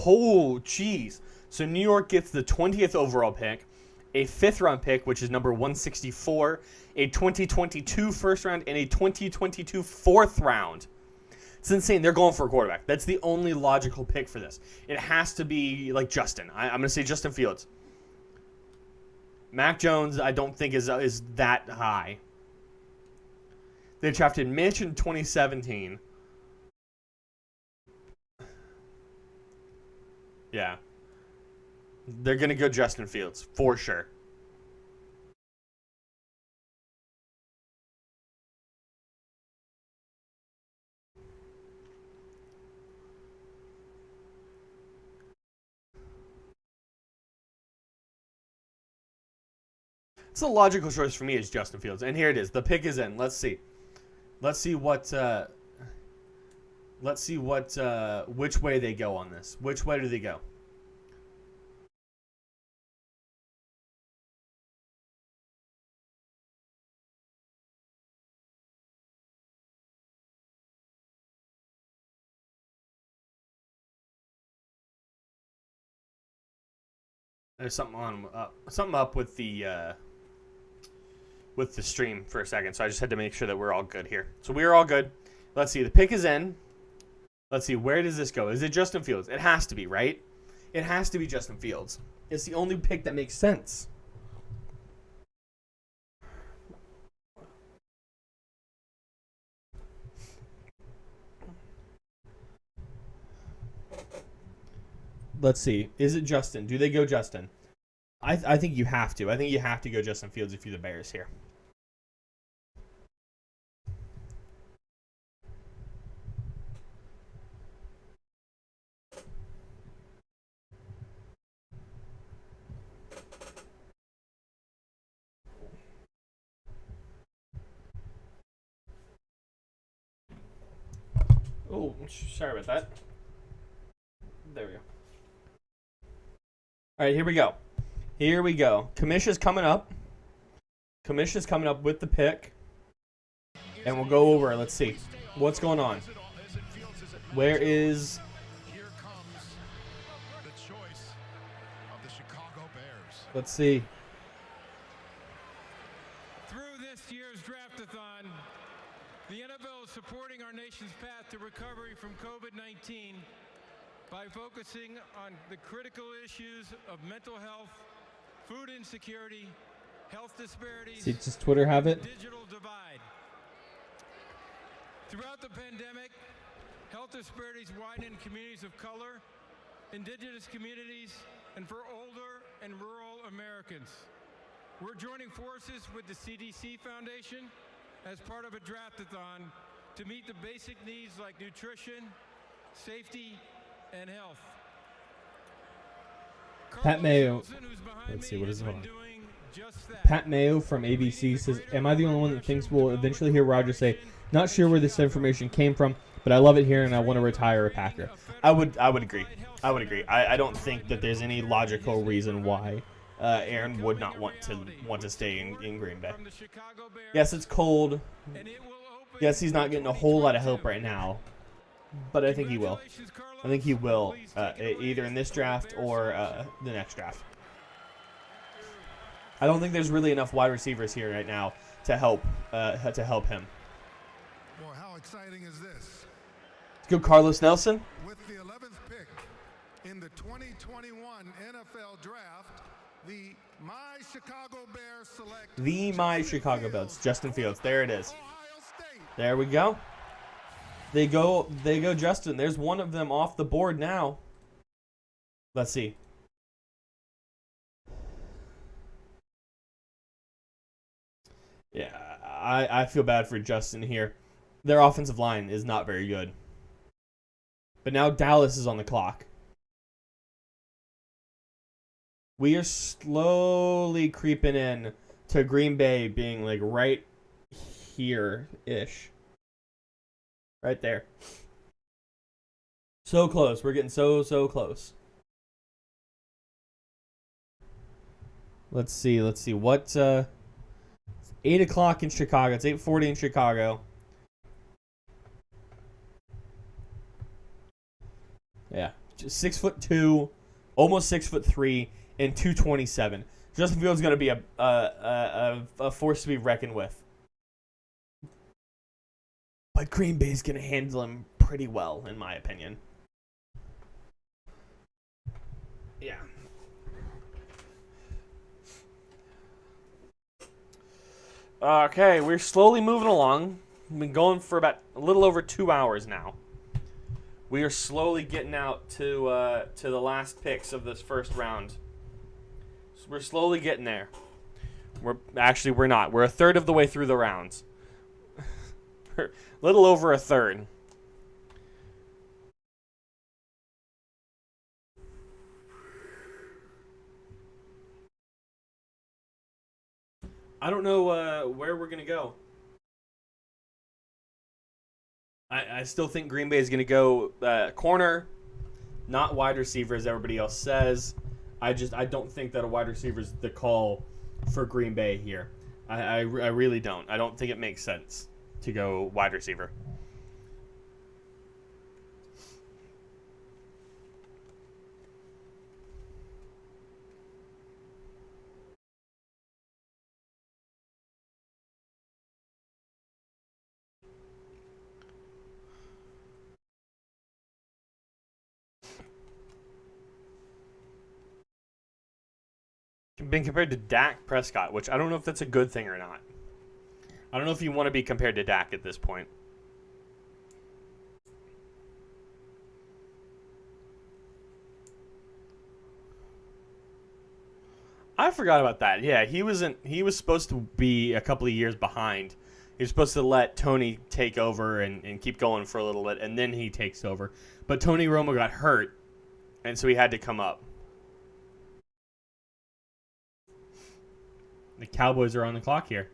Oh, jeez. So New York gets the 20th overall pick, a 5th-round pick, which is number 164, a 2022 first round, and a 2022 4th round. It's insane. They're going for a quarterback. That's the only logical pick for this. It has to be like Justin. I'm going to say Justin Fields. Mac Jones, I don't think is that high. They drafted Mitch in 2017. Yeah. They're going to go Justin Fields, for sure. It's a logical choice for me is Justin Fields. And here it is. The pick is in. Let's see. Let's see what which way they go on this. Which way do they go? There's something up with the stream for a second, so I just had to make sure that we're all good here. So we are all good. Let's see. The pick is in. Let's see. Where does this go? Is it Justin Fields? It has to be, right? It has to be Justin Fields. It's the only pick that makes sense. Let's see. Is it Justin? Do they go Justin? I think you have to. I think you have to go Justin Fields if you're the Bears here. Oh, sorry about that. There we go. All right, here we go. Here we go. Kamish is coming up. Kamish is coming up with the pick. And we'll go over it. Let's see. What's going on? Where is... Here comes the choice of the Chicago Bears. Let's see. Through this year's Draftathon, the NFL is supporting our nation's path to recovery from COVID-19 by focusing on the critical issues of mental health, food insecurity, health disparities, Does Twitter have it? digital divide. Throughout the pandemic, health disparities widen in communities of color, indigenous communities, and for older and rural Americans. We're joining forces with the CDC Foundation as part of a Draftathon to meet the basic needs like nutrition, safety, and health. Pat Mayo. Let's see, what is it on? Pat Mayo from ABC says, "Am I the only one that thinks we'll eventually hear Rodgers say, 'Not sure where this information came from, but I love it here and I want to retire a Packer'?" I would agree. I would agree. I don't think that there's any logical reason why Aaron would not want to stay in Green Bay. Yes, it's cold. Yes, he's not getting a whole lot of help right now, but I think he will. I think he will, either in this draft or the next draft. I don't think there's really enough wide receivers here right now to help him. Boy, how exciting is this? Let's go Carlos Nelson. With the 11th pick in the 2021 NFL Draft, the My Chicago Bears select My Chicago Bears, Justin Fields. There it is. There we go. They go Justin. There's one of them off the board now. Let's see. Yeah, I feel bad for Justin here. Their offensive line is not very good. But now Dallas is on the clock. We are slowly creeping in to Green Bay being like right here-ish. Right there. So close. We're getting so close. Let's see. What, 8 o'clock in Chicago. It's 8:40 in Chicago. Yeah. Just 6'2", almost 6'3", and 227. Justin Fields is going to be a force to be reckoned with. But Green Bay's going to handle him pretty well, in my opinion. Yeah. Okay, we're slowly moving along. We've been going for about a little over 2 hours now. We are slowly getting out to the last picks of this first round. So we're slowly getting there. We're not. We're a third of the way through the rounds. Little over a third. I don't know where we're going to go. I still think Green Bay is going to go corner, not wide receiver as everybody else says. I don't think that a wide receiver is the call for Green Bay here. I really don't. I don't think it makes sense to go wide receiver. been compared to Dak Prescott, which I don't know if that's a good thing or not. I don't know if you want to be compared to Dak at this point. I forgot about that. Yeah, he was supposed to be a couple of years behind. He was supposed to let Tony take over and keep going for a little bit, and then he takes over. But Tony Romo got hurt, and so he had to come up. The Cowboys are on the clock here.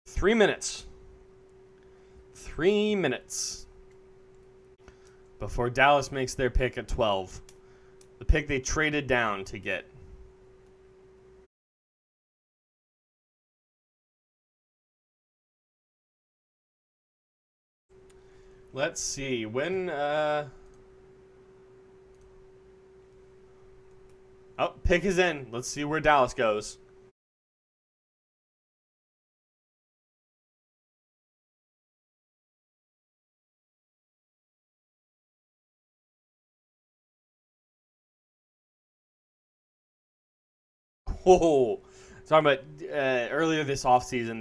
Three minutes before Dallas makes their pick at 12. The pick they traded down to get. Let's see. When, Oh, pick is in. Let's see where Dallas goes. Oh, talking about earlier this offseason,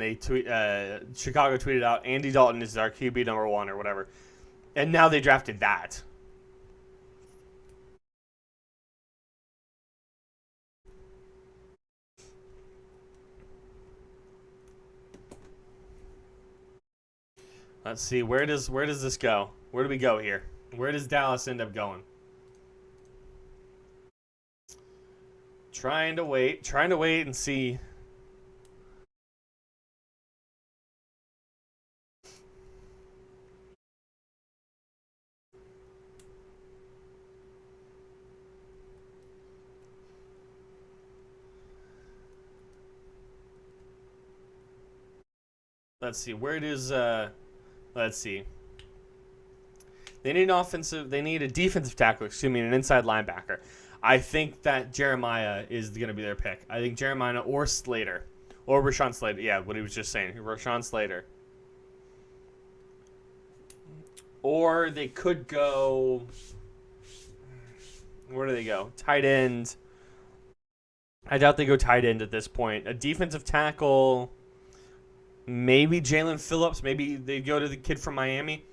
Chicago tweeted out Andy Dalton is our QB number 1 or whatever, and now they drafted that. Let's see, where does this go? Where do we go here? Where does Dallas end up going? Trying to wait and see. Let's see, where does let's see. They need a defensive tackle, and an inside linebacker. I think that Jeremiah is going to be their pick. I think Jeremiah or Slater. Or Rashawn Slater. Yeah, what he was just saying. Rashawn Slater. Or they could go... Where do they go? Tight end. I doubt they go tight end at this point. A defensive tackle... Maybe Jalen Phillips. Maybe they go to the kid from Miami.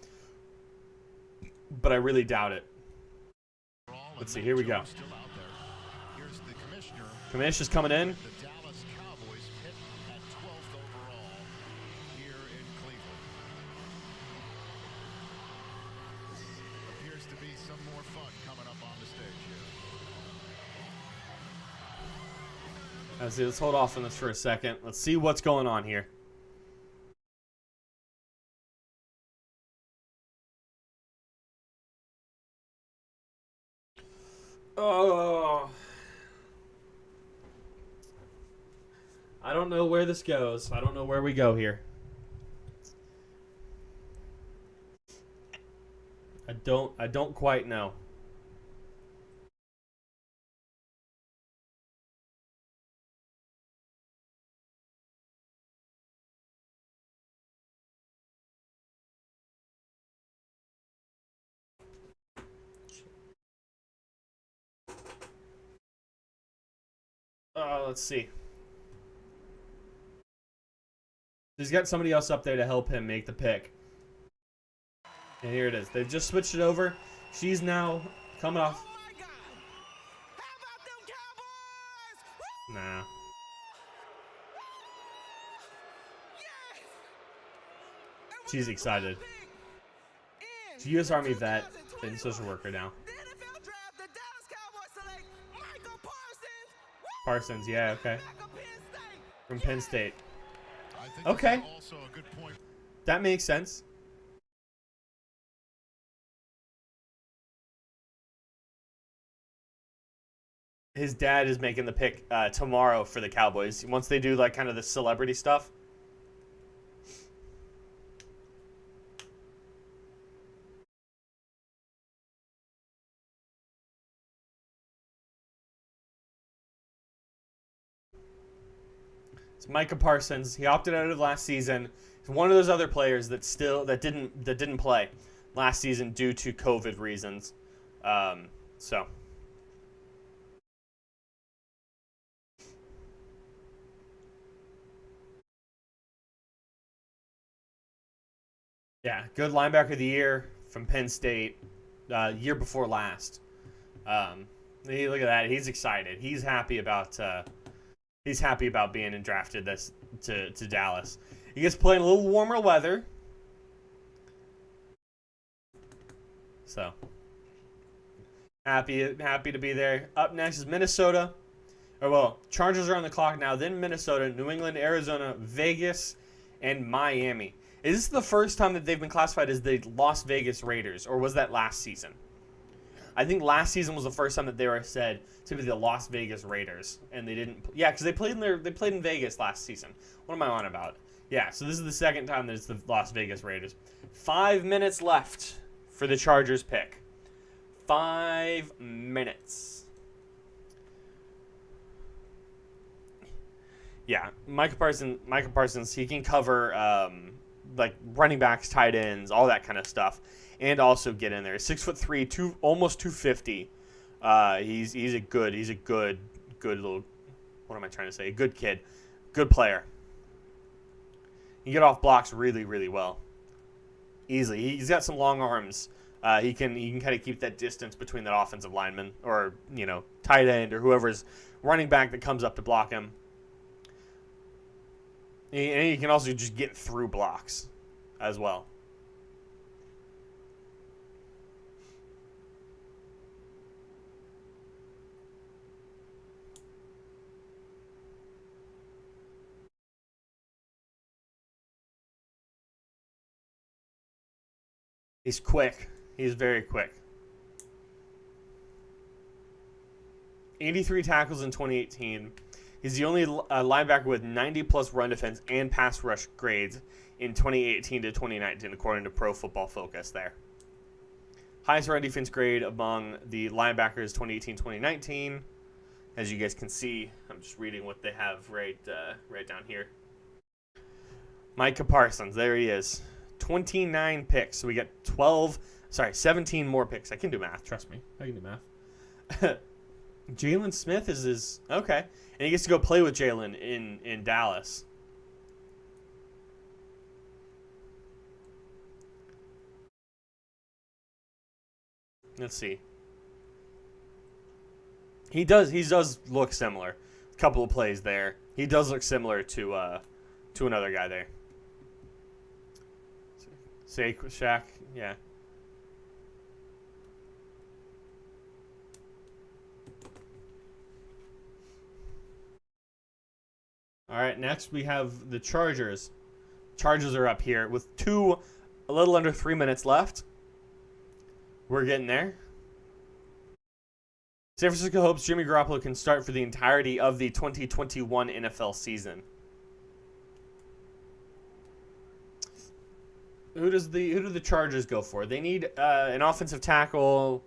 But I really doubt it. Let's see. Here we go. Kamish is coming in. The Dallas Cowboys pick at 12th overall here in Cleveland. Appears to be some more fun coming up on the stage here. Let's hold off on this for a second. Let's see what's going on here. Oh. I don't know where this goes. I don't know where we go here. I don't quite know. Let's see. He's got somebody else up there to help him make the pick. And here it is. They've just switched it over. She's now coming off. Nah. She's excited. She's a U.S. Army vet and social worker now. Parsons, yeah, okay. From Penn State. Okay. Also a good point. That makes sense. His dad is making the pick tomorrow for the Cowboys. Once they do like kind of the celebrity stuff. It's Micah Parsons. He opted out of last season. He's one of those other players that didn't play last season due to COVID reasons. So. Yeah, good linebacker of the year from Penn State, year before last. Look at that. He's excited. He's happy about being drafted to Dallas. He gets to play in a little warmer weather. So happy to be there. Up next is Minnesota. Chargers are on the clock now. Then Minnesota, New England, Arizona, Vegas, and Miami. Is this the first time that they've been classified as the Las Vegas Raiders, or was that last season? I think last season was the first time that they were said to be the Las Vegas Raiders, and they didn't. Yeah, because they played in Vegas last season. What am I on about? Yeah, so this is the second time that it's the Las Vegas Raiders. 5 minutes left for the Chargers pick. 5 minutes. Yeah, Micah Parsons, he can cover like running backs, tight ends, all that kind of stuff, and also get in there. 6'3", almost 250. He's a good little. What am I trying to say? A good kid, good player. He can get off blocks really, really well, easily. He's got some long arms. He can kind of keep that distance between that offensive lineman or tight end or whoever's running back that comes up to block him. And he can also just get through blocks as well. He's quick. He's very quick. 83 tackles in 2018. He's the only linebacker with 90-plus run defense and pass rush grades in 2018 to 2019, according to Pro Football Focus there. Highest run defense grade among the linebackers 2018-2019. As you guys can see, I'm just reading what they have right down here. Micah Parsons, there he is. 29 picks. So we get 17 more picks. I can do math, trust me. I can do math. Jalen Smith is his... Okay. And he gets to go play with Jalen in Dallas. Let's see. He does look similar. A couple of plays there. He does look similar to another guy there. Say Shaq, yeah. All right, next we have the Chargers. Chargers are up here with a little under 3 minutes left. We're getting there. San Francisco hopes Jimmy Garoppolo can start for the entirety of the 2021 NFL season. Who do the Chargers go for? They need an offensive tackle.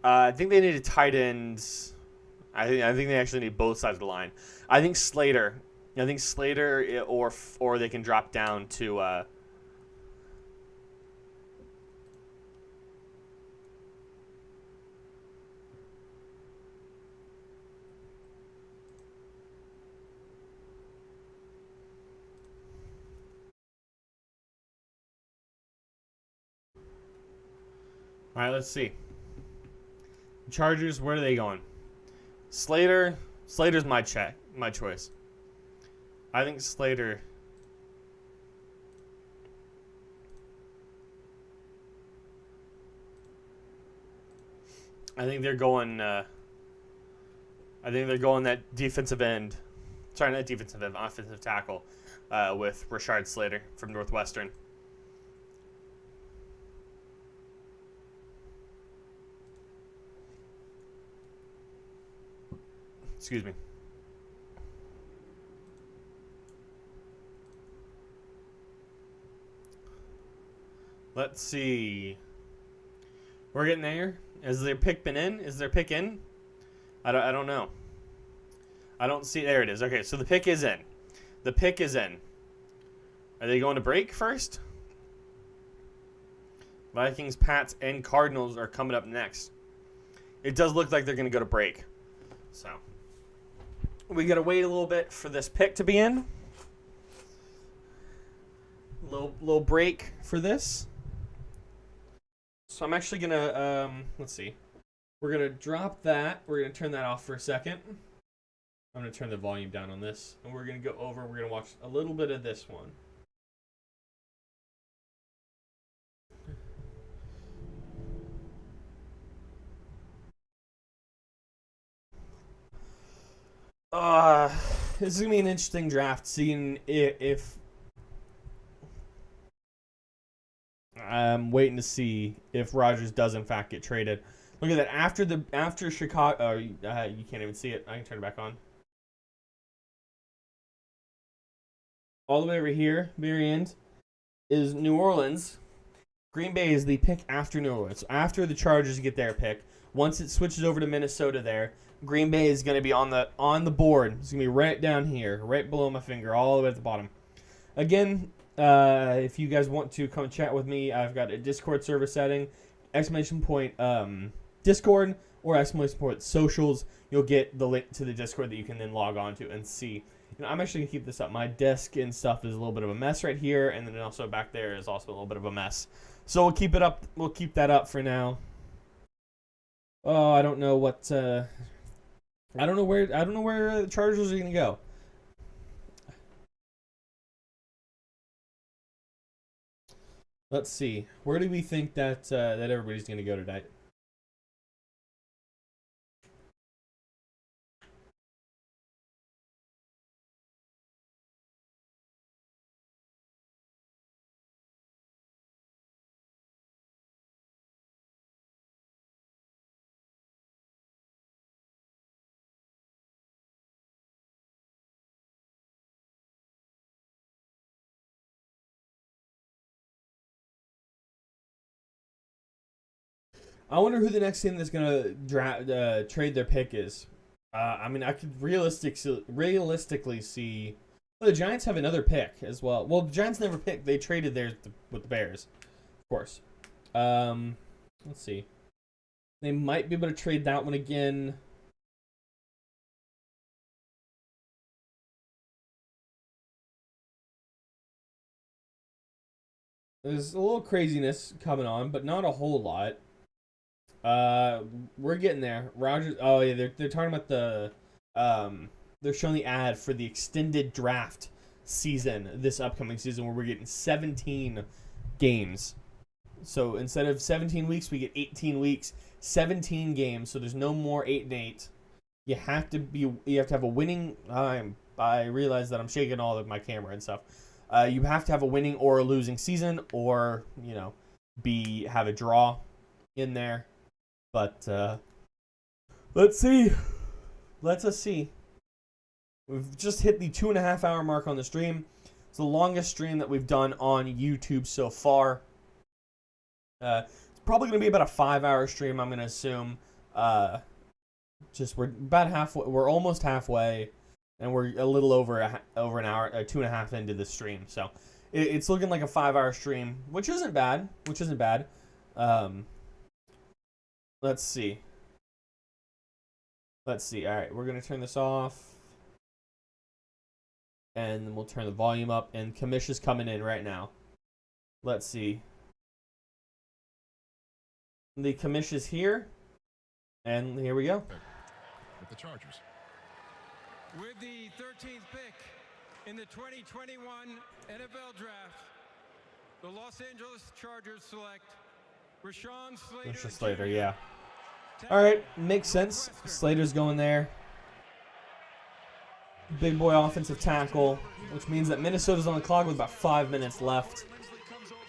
I think they need a tight end. I think they actually need both sides of the line. I think Slater, or they can drop down to. All right, let's see. Chargers, where are they going? Slater. Slater's my choice. I think Slater. I think they're going. I think they're going that defensive end. Sorry, not defensive end, offensive tackle, with Rashard Slater from Northwestern. Excuse me. Let's see. We're getting there. Has their pick been in? Is their pick in? I don't know. I don't see. There it is. Okay, so the pick is in. The pick is in. Are they going to break first? Vikings, Pats, and Cardinals are coming up next. It does look like they're going to go to break. So, we got to wait a little bit for this pick to be in. Little break for this. So I'm actually going to, let's see. We're going to drop that. We're going to turn that off for a second. I'm going to turn the volume down on this. And we're going to go over, we're going to watch a little bit of this one. This is going to be an interesting draft, seeing if I'm waiting to see if Rodgers does in fact get traded. Look at that. After Chicago, you can't even see it. I can turn it back on. All the way over here, very end, is New Orleans. Green Bay is the pick after New Orleans. So after the Chargers get their pick, once it switches over to Minnesota there, Green Bay is going to be on the board. It's going to be right down here, right below my finger, all the way at the bottom. Again, if you guys want to come chat with me, I've got a Discord server setting, ! Discord or ! Socials. You'll get the link to the Discord that you can then log on to and see. You know, I'm actually going to keep this up. My desk and stuff is a little bit of a mess right here, and then also back there is also a little bit of a mess. So we'll keep it up. We'll keep that up for now. Oh, I don't know what. I don't know where the Chargers are going to go. Let's see. Where do we think that that everybody's going to go tonight? I wonder who the next team that's going to trade their pick is. I mean, I could realistically see... Well, the Giants have another pick as well. Well, the Giants never picked. They traded theirs with the Bears, of course. Let's see. They might be able to trade that one again. There's a little craziness coming on, but not a whole lot. We're getting there. Rodgers. Oh yeah, they're talking about the they're showing the ad for the extended draft season this upcoming season where we're getting 17 games. So instead of 17 weeks, we get 18 weeks, 17 games. So there's no more 8-8. You have to have a winning. I realize that I'm shaking all of my camera and stuff. You have to have a winning or a losing season, or have a draw in there. But let's see. Let us see. We've just hit the 2.5 hour mark on the stream. It's the longest stream that we've done on YouTube so far. It's probably going to be about a 5-hour stream, I'm going to assume. We're about halfway. We're almost halfway, and we're a little over an hour, 2.5 into the stream. So it's looking like a 5-hour stream, which isn't bad. Let's see. All right, we're going to turn this off. And then we'll turn the volume up. And Kamish is coming in right now. Let's see. The Kamish is here. And here we go. With the Chargers. With the 13th pick in the 2021 NFL Draft, the Los Angeles Chargers select Rashawn Slater, yeah. All right, makes sense. Slater's going there. Big boy offensive tackle, which means that Minnesota's on the clock with about 5 minutes left.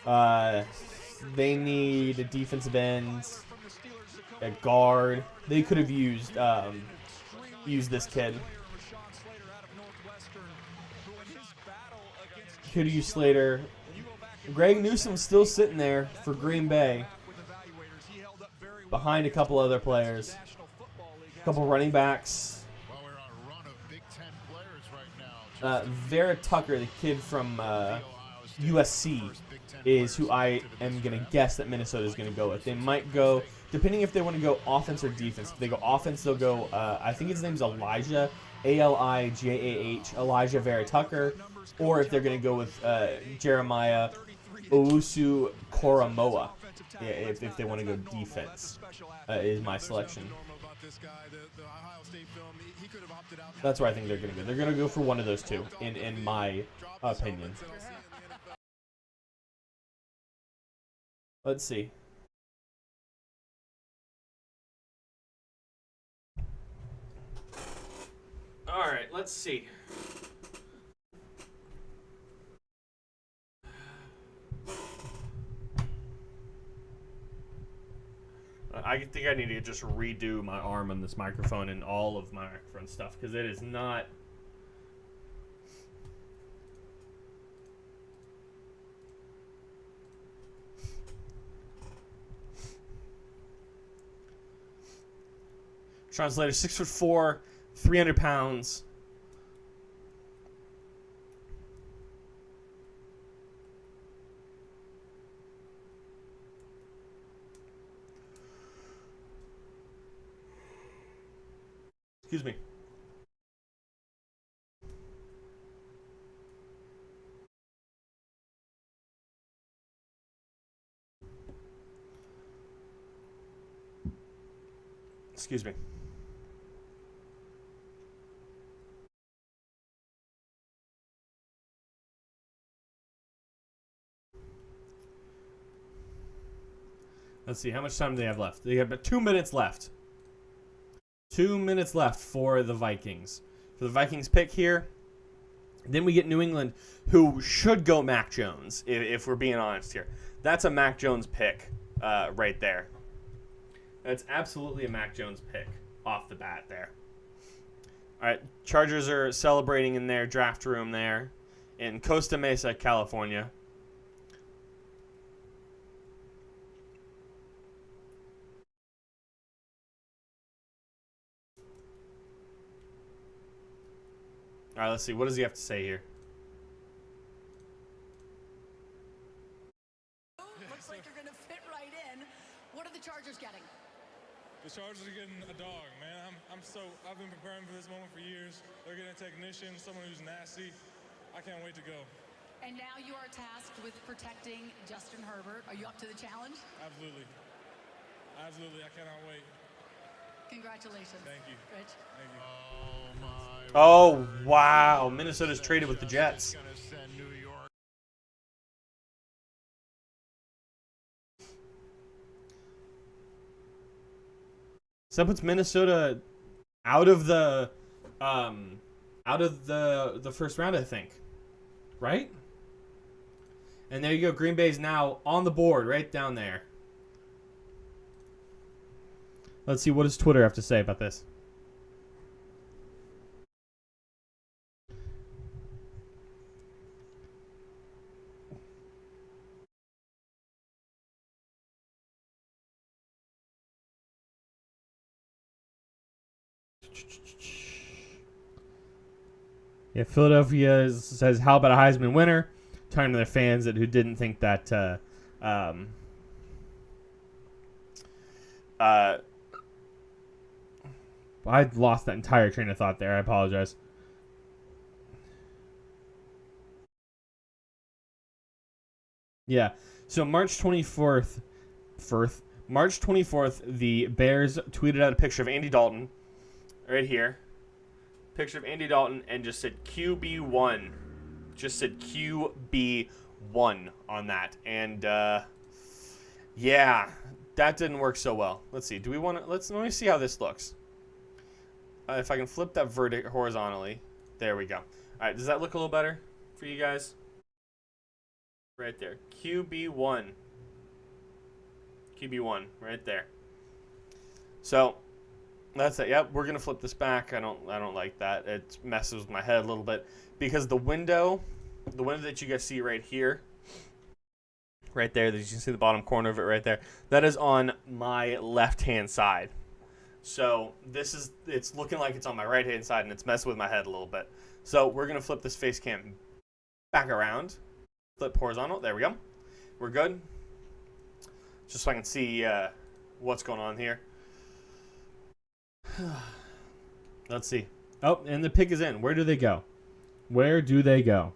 They need a defensive end, a guard. They could have used this kid. Could have used Slater. Greg Newsome's still sitting there for Green Bay, behind a couple other players, a couple running backs. Well, we're on a run of Big Ten players right now. Vera Tucker, the kid from USC, is who I am going to guess that Minnesota is going to go with. They might go, depending if they want to go offense or defense. If they go offense, they'll go, I think his name's Elijah, Alijah, Elijah Vera Tucker. Or if they're going to go with Jeremiah Owusu Koromoa, if they want to go defense, is my selection. That's where I think they're going to go. They're going to go for one of those two, in my opinion. Let's see. All right, let's see. I think I need to just redo my arm on this microphone and all of my microphone stuff because it is not. Translator, 6'4", 300 pounds. Excuse me. Excuse me. Let's see, how much time do they have left? They have about 2 minutes left. 2 minutes left for the Vikings. For the Vikings pick here. Then we get New England, who should go Mac Jones, if we're being honest here. That's a Mac Jones pick right there. That's absolutely a Mac Jones pick off the bat there. All right, Chargers are celebrating in their draft room there in Costa Mesa, California. All right, let's see. What does he have to say here? Looks like you're going to fit right in. What are the Chargers getting? The Chargers are getting a dog, man. I've been preparing for this moment for years. They're getting a technician, someone who's nasty. I can't wait to go. And now you are tasked with protecting Justin Herbert. Are you up to the challenge? Absolutely. Absolutely. I cannot wait. Congratulations. Thank you. Rich. Thank you. Oh, wow. Minnesota's traded with the Jets. So that puts Minnesota out of the first round, I think. Right? And there you go. Green Bay's now on the board right down there. Let's see, what does Twitter have to say about this? Yeah, Philadelphia says, how about a Heisman winner? Talking to their fans who didn't think that I lost that entire train of thought there. I apologize. Yeah. So March 24th, the Bears tweeted out a picture of Andy Dalton right here. Picture of Andy Dalton and just said QB1. Just said QB1 on that. And yeah, that didn't work so well. Let's see. Do we want to let me see how this looks. If I can flip that horizontally. There we go. All right, does that look a little better for you guys? Right there. QB1. QB1 right there. So that's it. Yep, we're gonna flip this back. I don't like that. It messes with my head a little bit because the window that you guys see right here, right there, that you can see the bottom corner of it right there, that is on my left-hand side. So it's looking like it's on my right-hand side, and it's messing with my head a little bit. So we're going to flip this face cam back around. Flip horizontal. There we go. We're good. Just so I can see what's going on here. Let's see. Oh, and the pick is in. Where do they go? Where do they go?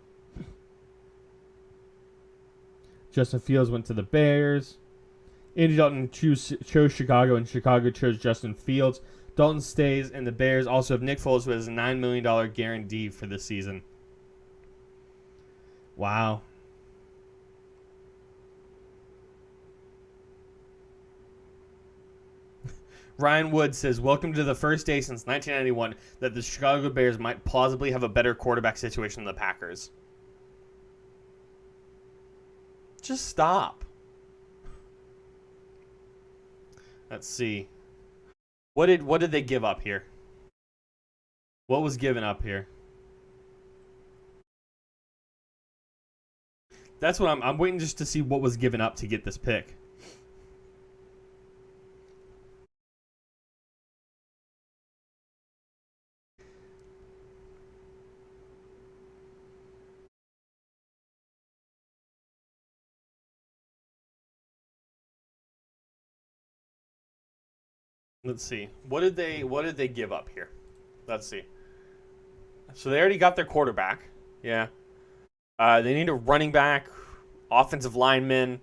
Justin Fields went to the Bears. Andy Dalton chose Chicago, and Chicago chose Justin Fields. Dalton stays, and the Bears also have Nick Foles, who has a $9 million guarantee for this season. Wow. Ryan Wood says, welcome to the first day since 1991 that the Chicago Bears might plausibly have a better quarterback situation than the Packers. Just stop. Let's see. What did they give up here? What was given up here? That's what I'm waiting just to see what was given up to get this pick. Let's see. What did they give up here? Let's see. So they already got their quarterback. Yeah. They need a running back, offensive lineman.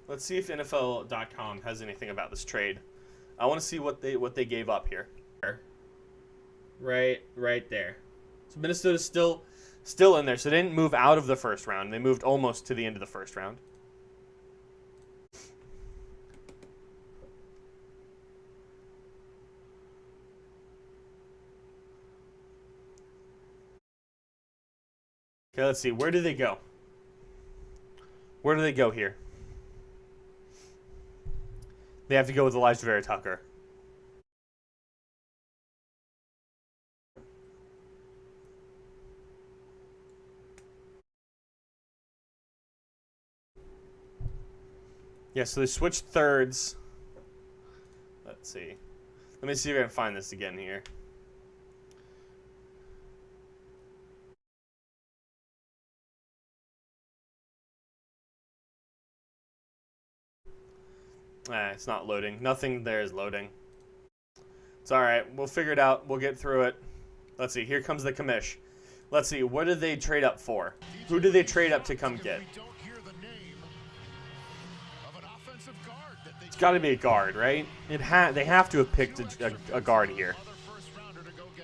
Let's see if NFL.com has anything about this trade. I want to see what they gave up here. Right there. So Minnesota's still in there. So they didn't move out of the first round. They moved almost to the end of the first round. Okay, let's see. Where do they go? Where do they go here? They have to go with Elijah Vera Tucker. Yeah, so they switched thirds. Let's see. Let me see if I can find this again here. It's not loading. Nothing there is loading. It's alright. We'll figure it out. We'll get through it. Let's see. Here comes the commish. Let's see. What did they trade up for? Who did they trade up to come get? It's got to be a guard, right? They have to have picked a guard here.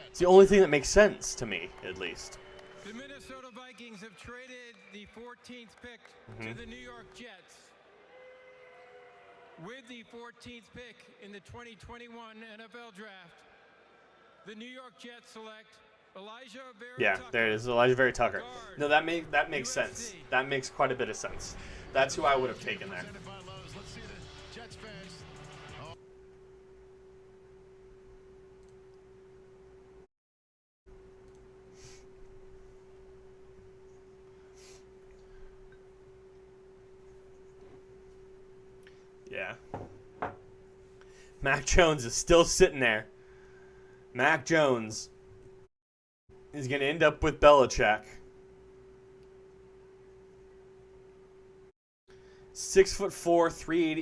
It's the only thing that makes sense to me, at least. The Minnesota Vikings have traded the 14th pick to the New York Jets. With the 14th pick in the 2021 NFL Draft, the New York Jets select Elijah Vera Tucker. There it is, Elijah Vera Tucker. No, that makes sense. That makes quite a bit of sense. That's who I would have taken there. Yeah. Mac Jones is still sitting there. Mac Jones is going to end up with Belichick. 6'4",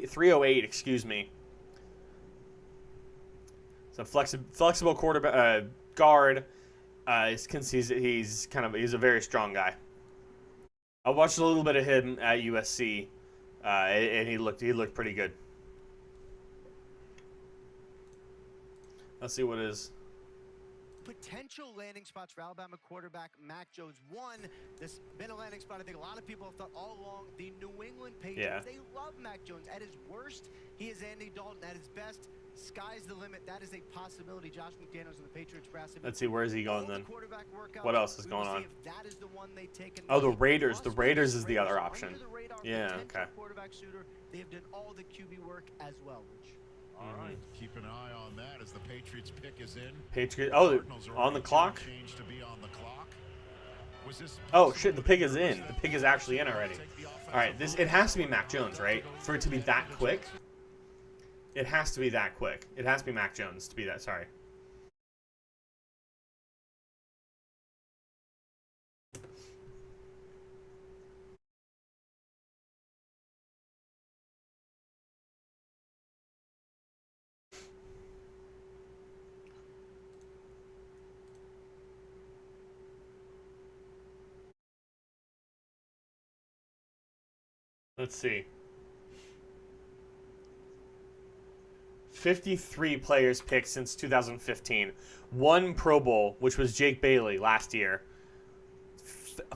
308, excuse me. So flexible quarterback guard. He's a very strong guy. I watched a little bit of him at USC. And he looked pretty good. Let's see what is. Potential landing spots for Alabama quarterback Mac Jones. One, this has been a landing spot I think a lot of people have thought all along. The New England Patriots, they love Mac Jones. At his worst, he is Andy Dalton. At his best, sky's the limit. That is a possibility. Josh McDaniels and the Patriots brass. Let's see, where is he going then? What else is going on? That is the one they take. Oh, the Raiders. The Raiders is the other option. Yeah, okay. Quarterback shooter. They have done all the QB work as well. All right, keep an eye on that as the Patriots pick is in. Patriots. Oh, on the clock. Change to be on the clock. Oh shit, the pick is in. The pick is actually in already. Alright, it has to be Mac Jones, right? For it to be that quick. It has to be that quick. It has to be Mac Jones to be that, sorry. Let's see. 53 players picked since 2015. One Pro Bowl, which was Jake Bailey last year.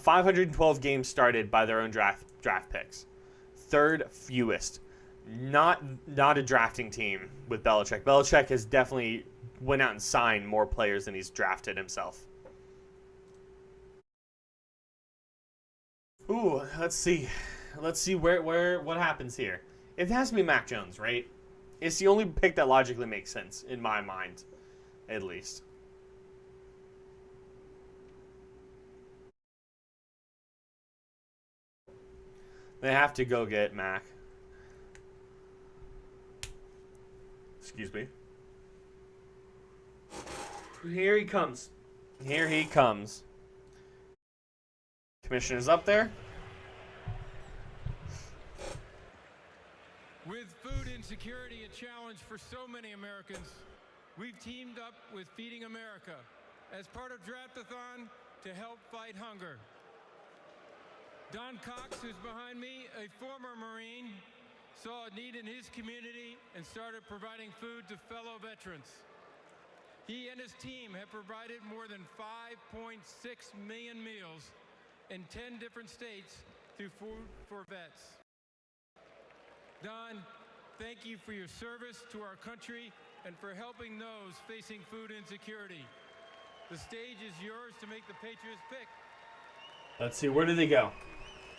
512 games started by their own draft picks. Third fewest. Not a drafting team with Belichick. Belichick has definitely went out and signed more players than he's drafted himself. Ooh, let's see. Let's see what happens here. It has to be Mac Jones, right? It's the only pick that logically makes sense, in my mind, at least. They have to go get Mac. Excuse me. Here he comes. Here he comes. Commissioner's up there. With food insecurity a challenge for so many Americans, we've teamed up with Feeding America as part of Draftathon to help fight hunger. Don Cox, who's behind me, a former Marine, saw a need in his community and started providing food to fellow veterans. He and his team have provided more than 5.6 million meals in 10 different states through Food for Vets. Don, thank you for your service to our country and for helping those facing food insecurity. The stage is yours to make the Patriots pick. Let's see, where do they go?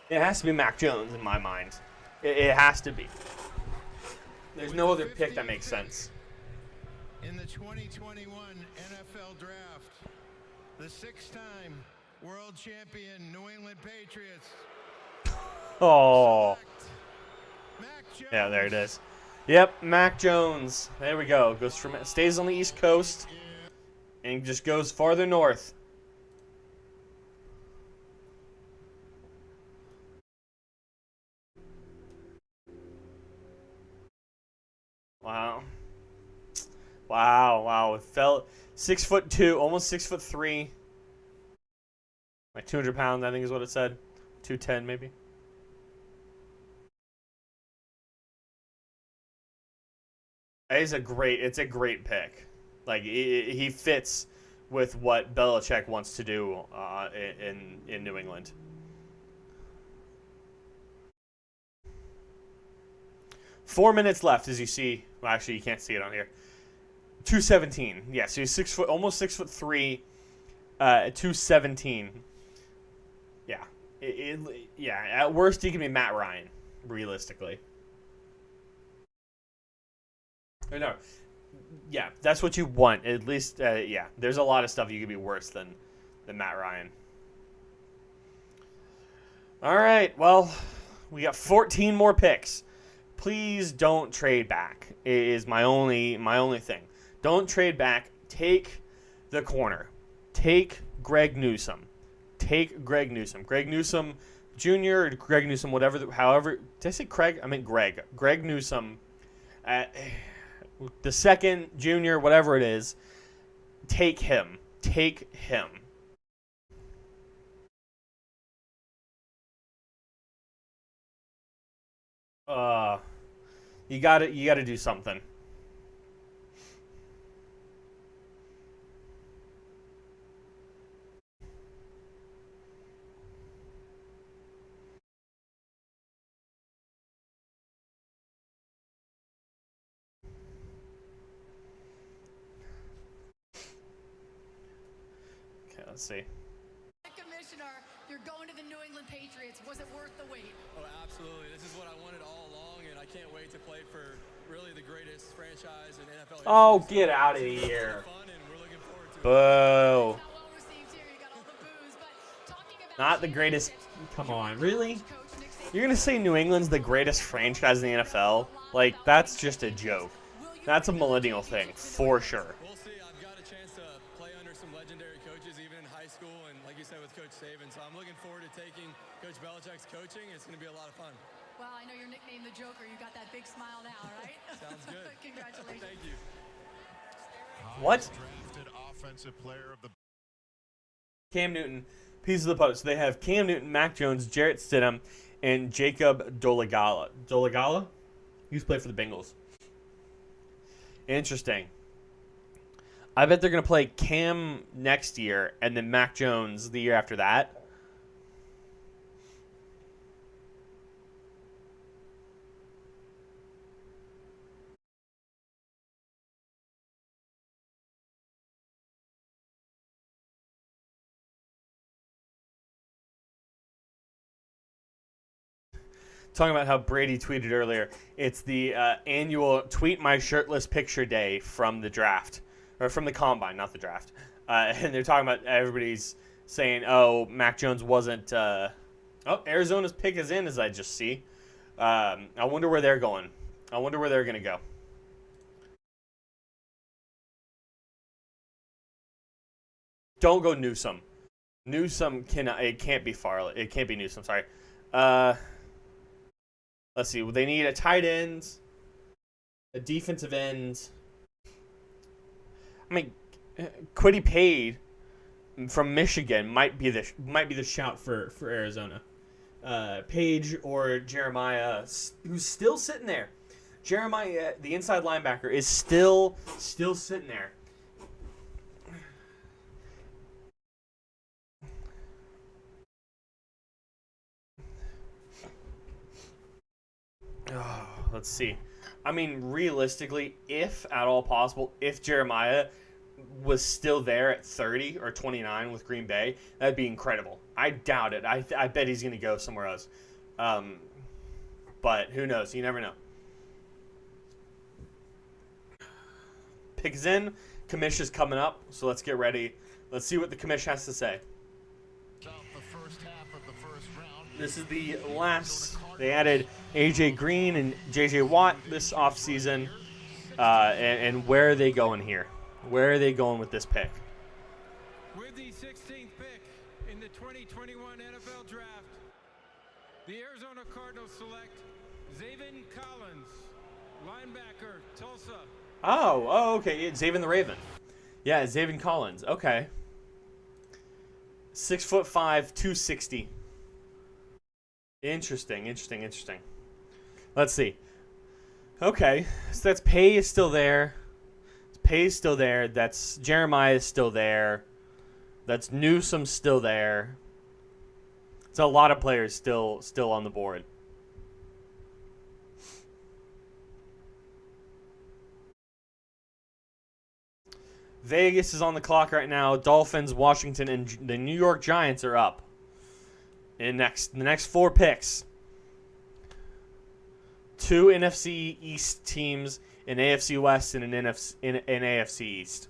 It has to be Mac Jones in my mind. It has to be. There's no other pick that makes sense. In the 2021 NFL Draft, the 6-time world champion New England Patriots. Oh. Yeah, there it is. Yep, Mac Jones. There we go. Stays on the East Coast and just goes farther north. Wow. Wow. It fell 6'2", almost 6'3". Like 200 pounds, I think is what it said. 210 maybe. It's a great pick. Like he fits with what Belichick wants to do in New England. Four minutes left, as you see. Well, actually, you can't see it on here. 217. Yeah, so he's almost 6'3", 217. Yeah, yeah. At worst, he can be Matt Ryan, realistically. No, yeah, that's what you want. At least, yeah. There's a lot of stuff you could be worse than Matt Ryan. All right, well, we got 14 more picks. Please don't trade back. Is my only thing. Don't trade back. Take the corner. Take Greg Newsome. Greg Newsome Jr. or Greg Newsome, whatever. However, did I say Craig? I meant Greg. Greg Newsome. The second, junior, whatever it is, take him. Take him. You gotta do something. Let's see. Commissioner, you're going to the New England Patriots. Was it worth the wait? Oh, absolutely. This is what I wanted all along, and I can't wait to play for really the greatest franchise in NFL history. Oh, get out of here. Fun, and we're looking forward to Boo. Well received here. You got all the boos, but talking about Not the greatest. Come on, really? You're going to say New England's the greatest franchise in the NFL? Like, that's just a joke. That's a millennial thing, for sure. We'll see. I've got a chance to play under some legendary coaches, even in high school, and like you said, with Coach Saban. So I'm looking forward to taking Coach Belichick's coaching. It's going to be a lot of fun. Well, I know you're nicknamed the Joker. You got that big smile now, right? Sounds good. Congratulations. Thank you. What? Drafted offensive player of the Cam Newton, piece of the post. They have Cam Newton, Mac Jones, Jarrett Stidham, and Jacob Dolegala. Dolegala? He used to play for the Bengals. Interesting. I bet they're going to play Cam next year and then Mac Jones the year after that. Talking about how Brady tweeted earlier, it's the annual tweet my shirtless picture day from the draft, or from the combine, not the draft. And they're talking about everybody's saying, oh, Mac Jones wasn't. Oh, Arizona's pick is in, as I just see. I wonder where they're going. I wonder where they're going to go. Don't go Newsome. Newsome it can't be Farley. It can't be Newsome. Sorry. Let's see. They need a tight end, a defensive end. I mean, Kwity Paye from Michigan might be the shout for Arizona. Page or Jeremiah, who's still sitting there. Jeremiah, the inside linebacker, is still sitting there. Oh, let's see. I mean, realistically, if at all possible, if Jeremiah was still there at 30 or 29 with Green Bay, that'd be incredible. I doubt it. I bet he's going to go somewhere else. But who knows? You never know. Pick is in. Commish is coming up, so let's get ready. Let's see what the Commish has to say. This is the last. They added A.J. Green and J.J. Watt this offseason. And where are they going here? Where are they going with this pick? With the 16th pick in the 2021 NFL Draft, the Arizona Cardinals select Zaven Collins, linebacker, Tulsa. Oh, okay. It's Zaven the Raven. Yeah, Zaven Collins. Okay. 6'5", 260. Interesting. Let's see. Okay, so that's Paye is still there. Paye is still there. That's Jeremiah is still there. That's Newsome still there. It's a lot of players still on the board. Vegas is on the clock right now. Dolphins, Washington, and the New York Giants are up. In the next 4 picks. 2 NFC East teams, an AFC West and an AFC East.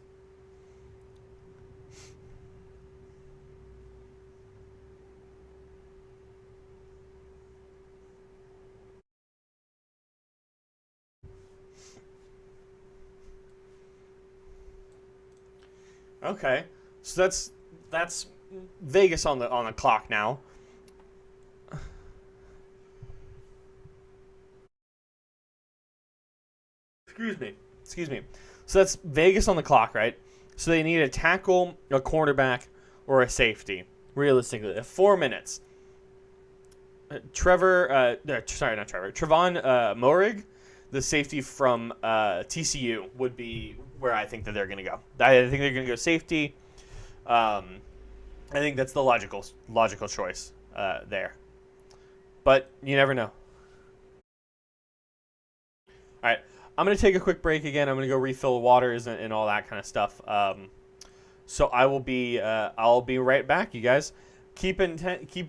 Okay, so that's Vegas on the clock now. Excuse me. So that's Vegas on the clock, right? So they need a tackle, a cornerback, or a safety. Realistically, 4 minutes. Trevon Moehrig, the safety from TCU, would be where I think that they're going to go. I think they're going to go safety. I think that's the logical choice there. But you never know. All right. I'm going to take a quick break again. I'm going to go refill waters and all that kind of stuff. So I'll be right back, you guys. Keep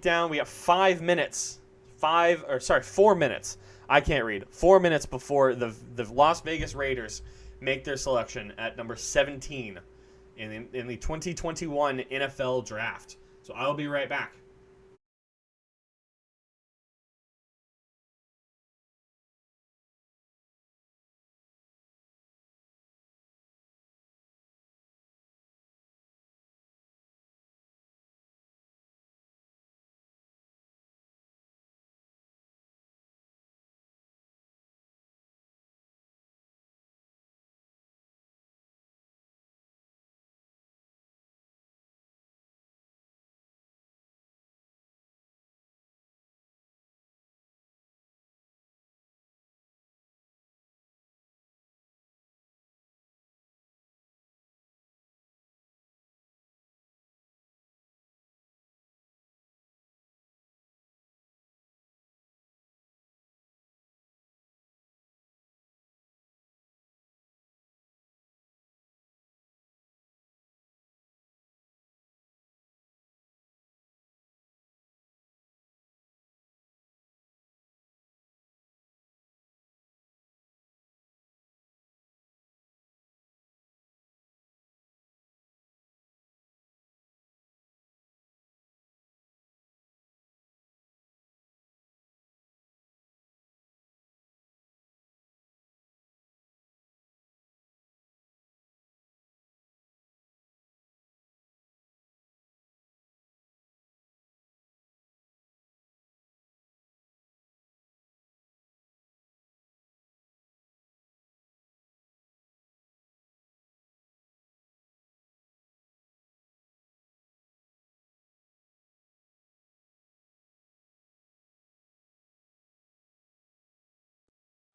down. We have 4 minutes. I can't read. 4 minutes before the Las Vegas Raiders make their selection at number 17 in the 2021 NFL Draft. So I'll be right back.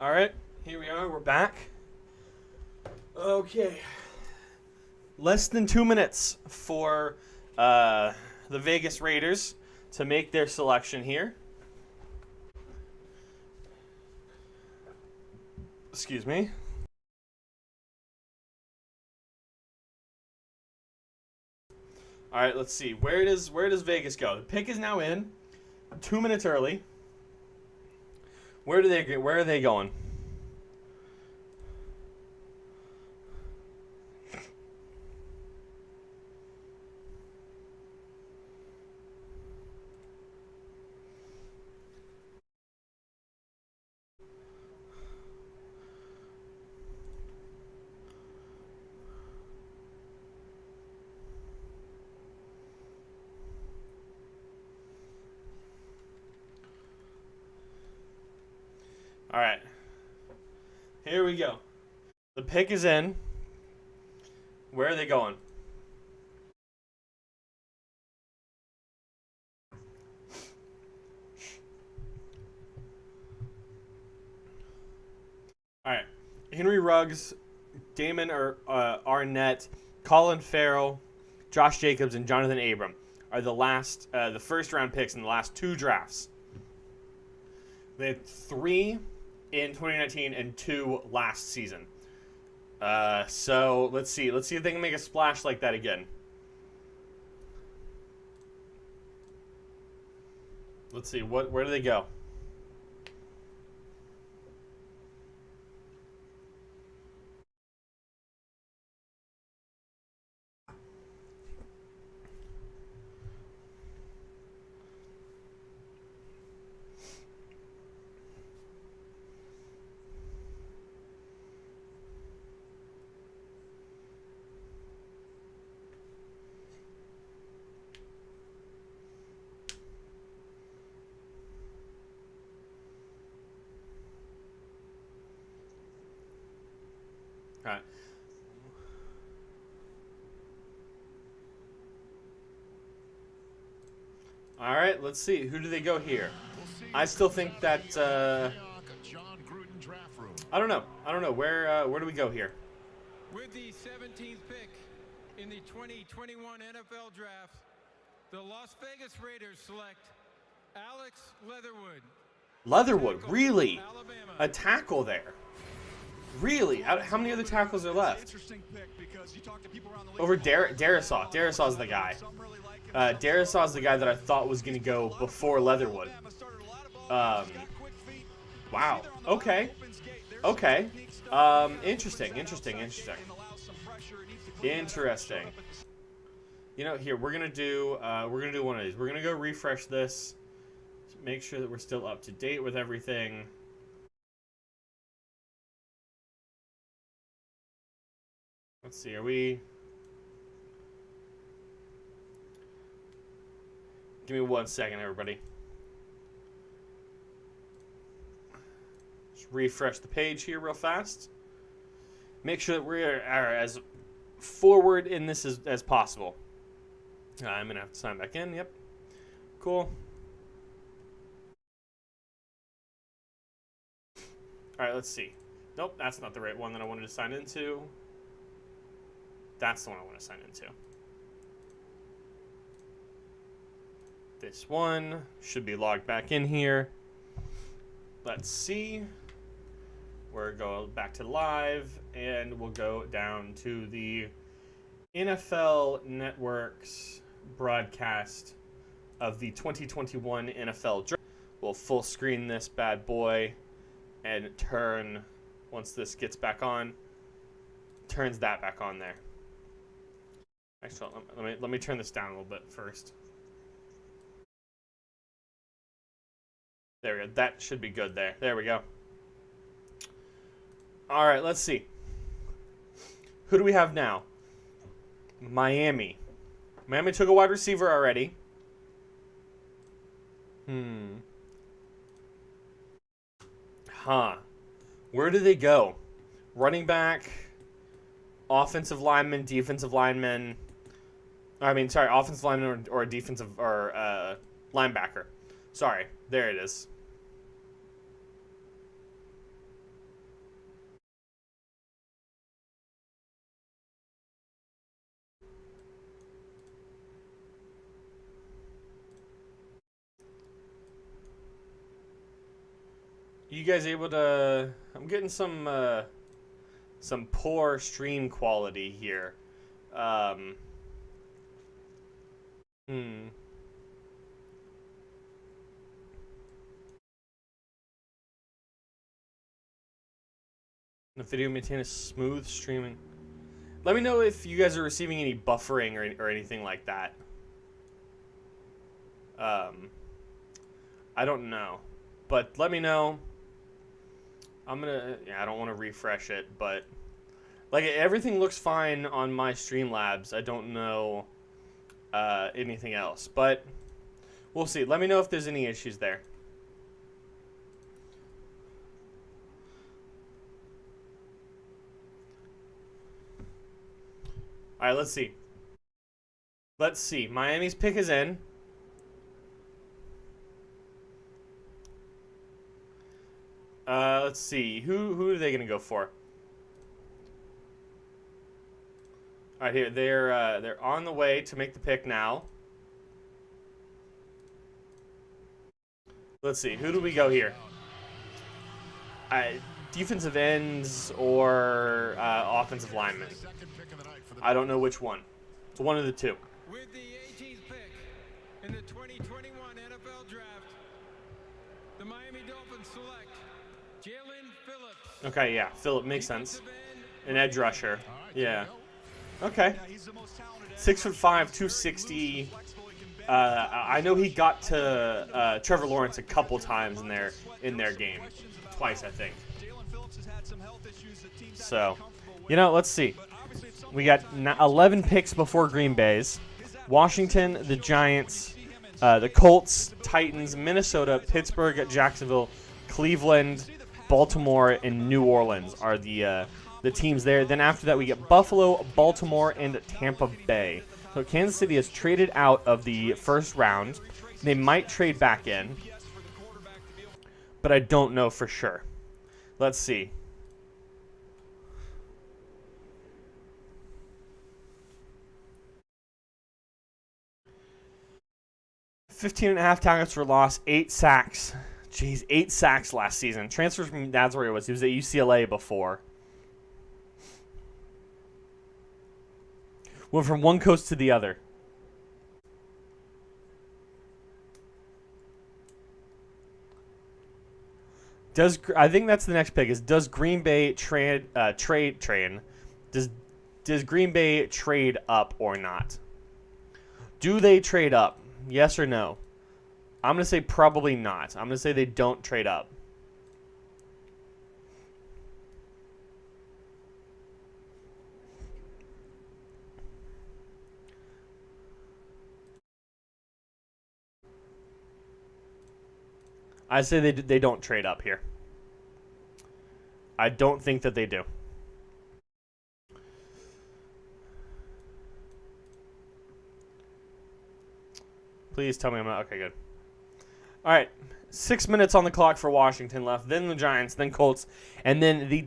All right, here we are. We're back. Okay. Less than 2 minutes for the Vegas Raiders to make their selection here. Excuse me. All right, let's see. Where does Vegas go? The pick is now in. 2 minutes early. Where are they going? All right. Here we go. The pick is in. Where are they going? All right. Henry Ruggs, Damon Arnett, Colin Farrell, Josh Jacobs, and Jonathan Abram are the first round picks in the last 2 drafts. They had 3 in 2019 and 2 last season. So let's see. Let's see if they can make a splash like that again. Let's see. Where do they go? All right. All right, let's see. Who do they go here? I still think that I don't know. Where do we go here? With the 17th pick in the 2021 NFL Draft, the Las Vegas Raiders select Alex Leatherwood. Leatherwood, really? A tackle there. Really? How many other tackles are left? Over Darrisaw. Darrisaw's the guy. Darrisaw's the guy that I thought was going to go before Leatherwood. Wow. Okay. Okay. Interesting. You know, here we're gonna do one of these. We're gonna go refresh this, make sure that we're still up to date with everything. Let's see, are we... Give me 1 second, everybody. Just refresh the page here real fast. Make sure that we are as forward in this as possible. I'm going to have to sign back in. Yep. Cool. All right, let's see. Nope, that's not the right one that I wanted to sign into. That's the one I want to sign into. This one should be logged back in here. Let's see. We're going back to live, and we'll go down to the NFL Network's broadcast of the 2021 NFL Draft. We'll full screen this bad boy and turn, once this gets back on, turns that back on there. Actually, let me turn this down a little bit first. There we go. That should be good there. There we go. All right, let's see. Who do we have now? Miami. Miami took a wide receiver already. Where do they go? Running back, offensive lineman, defensive lineman. Offensive lineman or defensive or linebacker. Sorry, there it is. You guys able to? I'm getting some poor stream quality here. The video maintain a smooth streaming. Let me know if you guys are receiving any buffering or anything like that. I don't know, but let me know. I'm gonna. Yeah, I don't want to refresh it, but like everything looks fine on my Streamlabs. I don't know anything else, but we'll see. Let me know if there's any issues there. All right, let's see. Let's see. Miami's pick is in. Let's see. Who are they gonna go for? All right, here they're on the way to make the pick now. Let's see. Who do we go here? Defensive ends or offensive linemen? I don't know which one. It's one of the two. With the 18th pick in the 2021 NFL Draft, the Miami Dolphins select Jalen Phillips. Okay, yeah, Phillip makes sense. An edge rusher. Yeah. Okay. 6'5", 260. I know he got to Trevor Lawrence a couple times in their game, twice I think. So, let's see. We got 11 picks before Green Bay's. Washington, the Giants, the Colts, Titans, Minnesota, Pittsburgh, Jacksonville, Cleveland, Baltimore, and New Orleans are the teams there. Then after that, we get Buffalo, Baltimore, and Tampa Bay. So Kansas City has traded out of the first round. They might trade back in, but I don't know for sure. Let's see. .5 tackles for loss, 8 sacks. Jeez, 8 sacks last season. Transfer from, that's where he was. He was at UCLA before. Went from one coast to the other. I think that's the next pick. Does Green Bay trade? Does Green Bay trade up or not? Do they trade up? Yes or no? I'm going to say probably not. I'm going to say they don't trade up. I say they don't trade up here. I don't think that they do. Please tell me I'm not. Okay, good. All right. 6 minutes on the clock for Washington left. Then the Giants, then Colts, and then the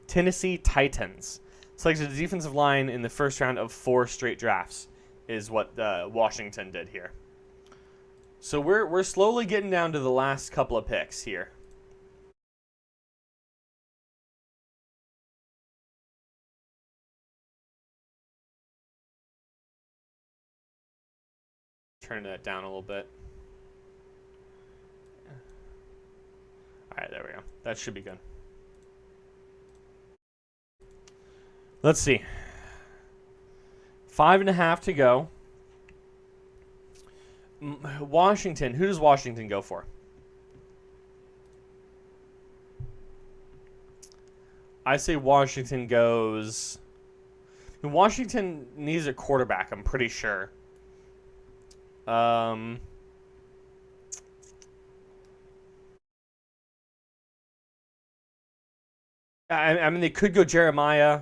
Tennessee Titans. Selected a defensive line in the first round of 4 straight drafts is what Washington did here. So we're slowly getting down to the last couple of picks here. Turn that down a little bit. All right, there we go. That should be good. Let's see. 5.5 to go. Washington. Who does Washington go for? I say Washington goes... Washington needs a quarterback, I'm pretty sure. I mean, they could go Jeremiah,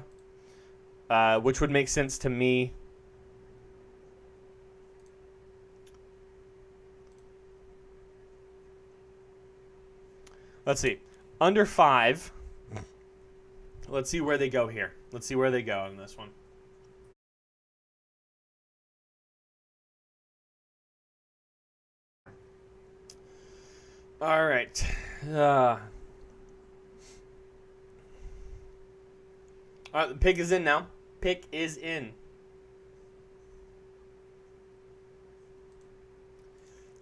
which would make sense to me. Let's see. Under 5. Let's see where they go here. Let's see where they go in this one. All right. The pick is in now. Pick is in.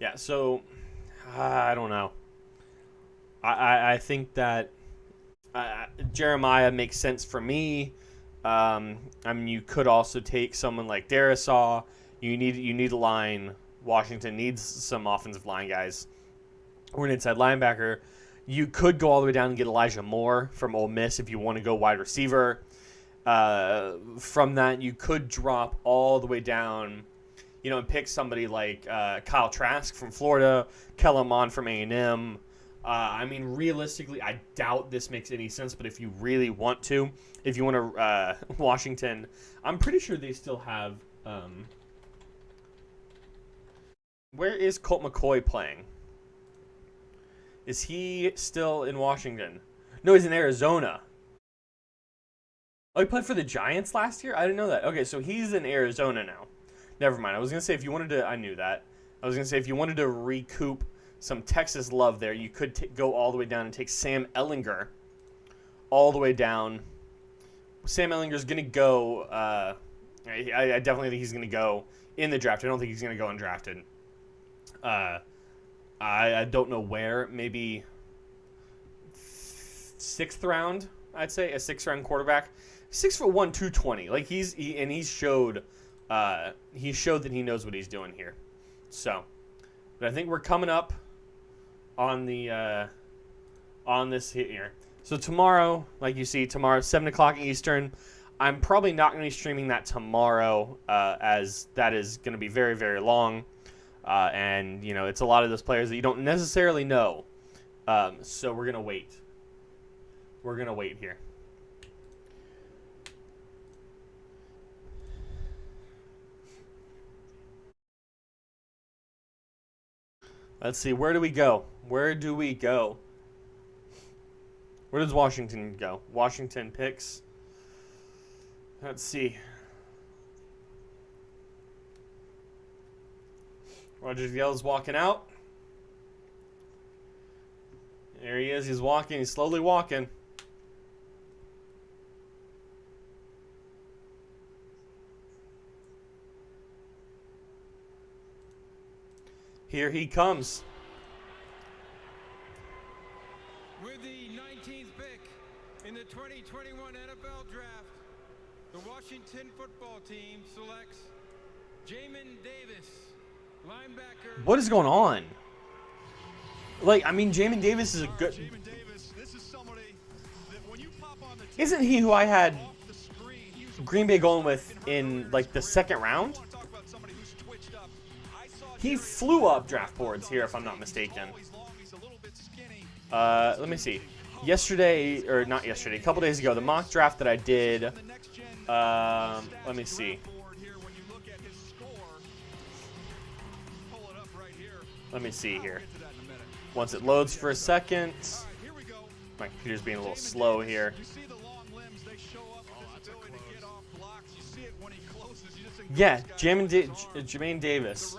Yeah, so I don't know. I think that Jeremiah makes sense for me. I mean, you could also take someone like Darisaw. You need a line. Washington needs some offensive line guys or an inside linebacker. You could go all the way down and get Elijah Moore from Ole Miss if you want to go wide receiver. From that, you could drop all the way down, and pick somebody like Kyle Trask from Florida, Kellen Mond from A&M. I mean, realistically, I doubt this makes any sense, but if you really want to, if you want to, Washington, I'm pretty sure they still have, where is Colt McCoy playing? Is he still in Washington? No, he's in Arizona. Oh, he played for the Giants last year? I didn't know that. Okay, so he's in Arizona now. Never mind. I was going to say if you wanted to, I knew that. I was going to say if you wanted to recoup some Texas love there, you could go all the way down and take Sam Ehlinger all the way down. Sam Ellinger's going to go, I definitely think he's going to go in the draft. I don't think he's going to go undrafted. I don't know where. Maybe 6th round, I'd say. A 6th round quarterback. 6'1", 220. Like he showed that he knows what he's doing here. So, but I think we're coming up on the on this here. So tomorrow, like you see, tomorrow 7:00 Eastern. I'm probably not going to be streaming that tomorrow, as that is going to be very, very long. And, it's a lot of those players that you don't necessarily know. So we're going to wait. We're going to wait here. Let's see. Where do we go? Where do we go? Where does Washington go? Washington picks. Let's see. Roger Goodell's walking out. There he is. He's walking. He's slowly walking. Here he comes. With the 19th pick in the 2021 NFL Draft, the Washington football team selects Jamin Davis, linebacker. What is going on? Like, I mean, Jamin Davis is a good... Isn't he who I had Green Bay going with in, like, the 2nd round? He flew up draft boards here, if I'm not mistaken. Let me see. Yesterday, or not yesterday, a couple days ago, the mock draft that I did, let me see. Let me see here. Once it loads for a second. My computer's being a little slow here. Yeah, Jermaine Davis.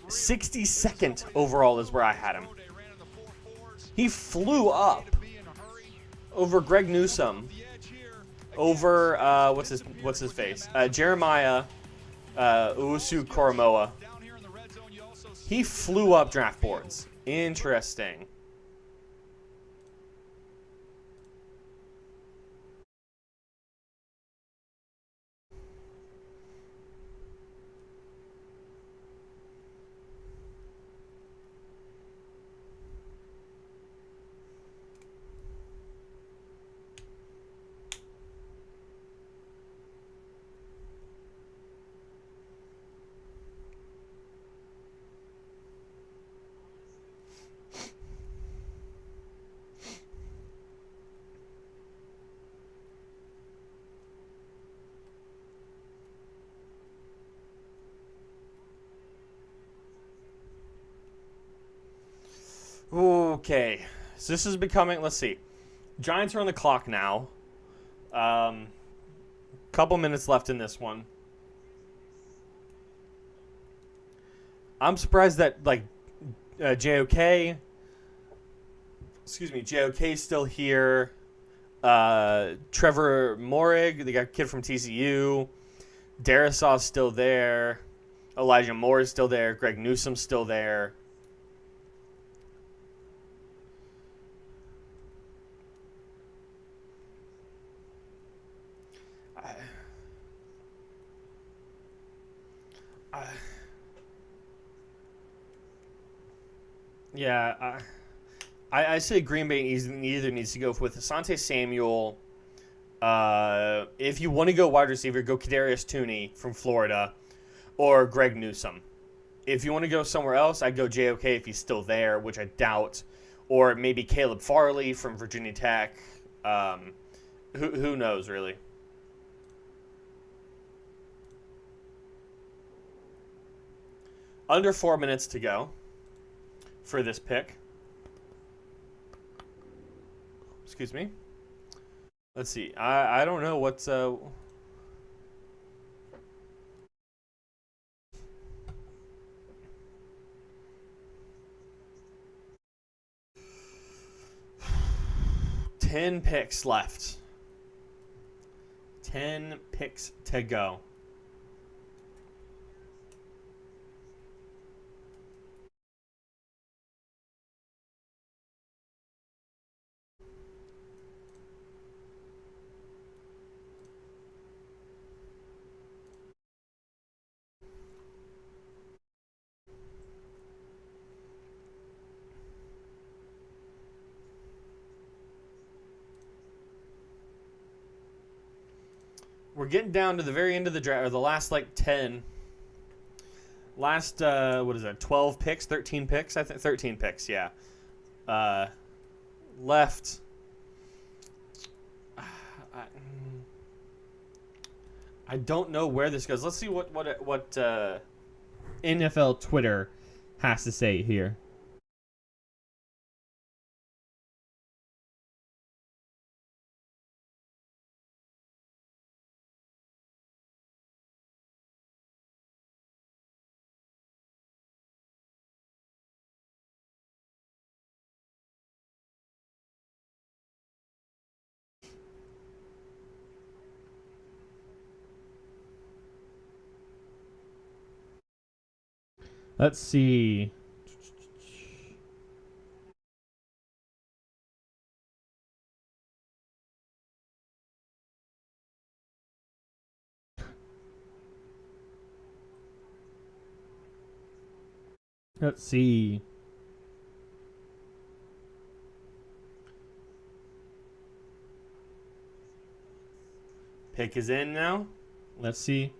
62nd overall is where I had him. He flew up over Greg Newsome, over what's his face, Jeremiah Owusu-Koramoah. He flew up draft boards. Interesting. Okay, so this is becoming, let's see. Giants are on the clock now. Couple minutes left in this one. I'm surprised that, like, JOK, excuse me, JOK's still here. Trevor Morig, they got a kid from TCU. Darrisaw's still there. Elijah Moore is still there. Greg Newsome's still there. Yeah, I say Green Bay either needs to go with Asante Samuel. If you want to go wide receiver, go Kadarius Toney from Florida, or Greg Newsome. If you want to go somewhere else, I'd go JOK if he's still there, which I doubt, or maybe Caleb Farley from Virginia Tech. Who knows, really? Under 4 minutes to go for this pick. Excuse me. Let's see. I don't know what's... 10 picks left. 10 picks to go. We're getting down to the very end of the draft, or the last, 10. Last, 12 picks, 13 picks? I think 13 picks, yeah. Left. I don't know where this goes. Let's see what NFL Twitter has to say here. Let's see. Let's see. Pick is in now. Let's see.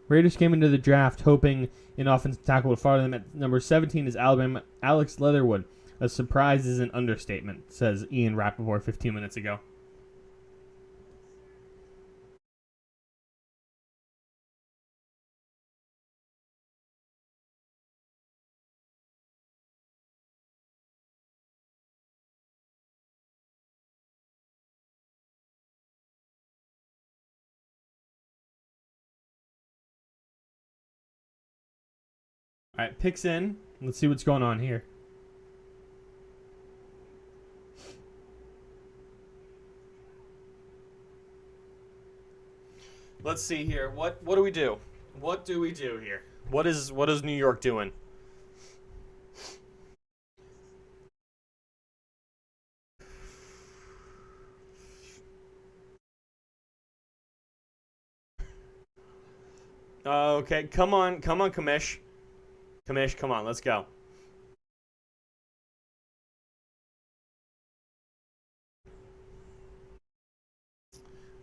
Raiders came into the draft hoping an offensive tackle would follow them. At number 17 is Alabama Alex Leatherwood. A surprise is an understatement, says Ian Rappaport 15 minutes ago. All right, picks in. Let's see what's going on here. Let's see here. What do we do? What do we do here? What is New York doing? Okay, come on, Kamish. Kamish, come on, let's go.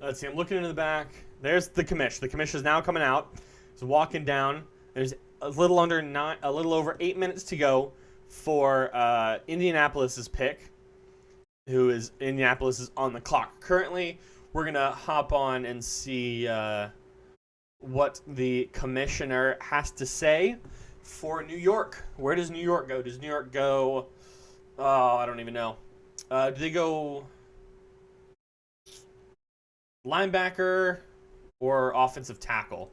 Let's see, I'm looking into the back. There's the Kamish. The Kamish is now coming out. He's walking down. There's a little over 8 minutes to go for Indianapolis's pick. Indianapolis is on the clock. Currently, we're gonna hop on and see what the commissioner has to say for New York. Where does New York go? Does New York go... Oh, I don't even know. Do they go linebacker or offensive tackle?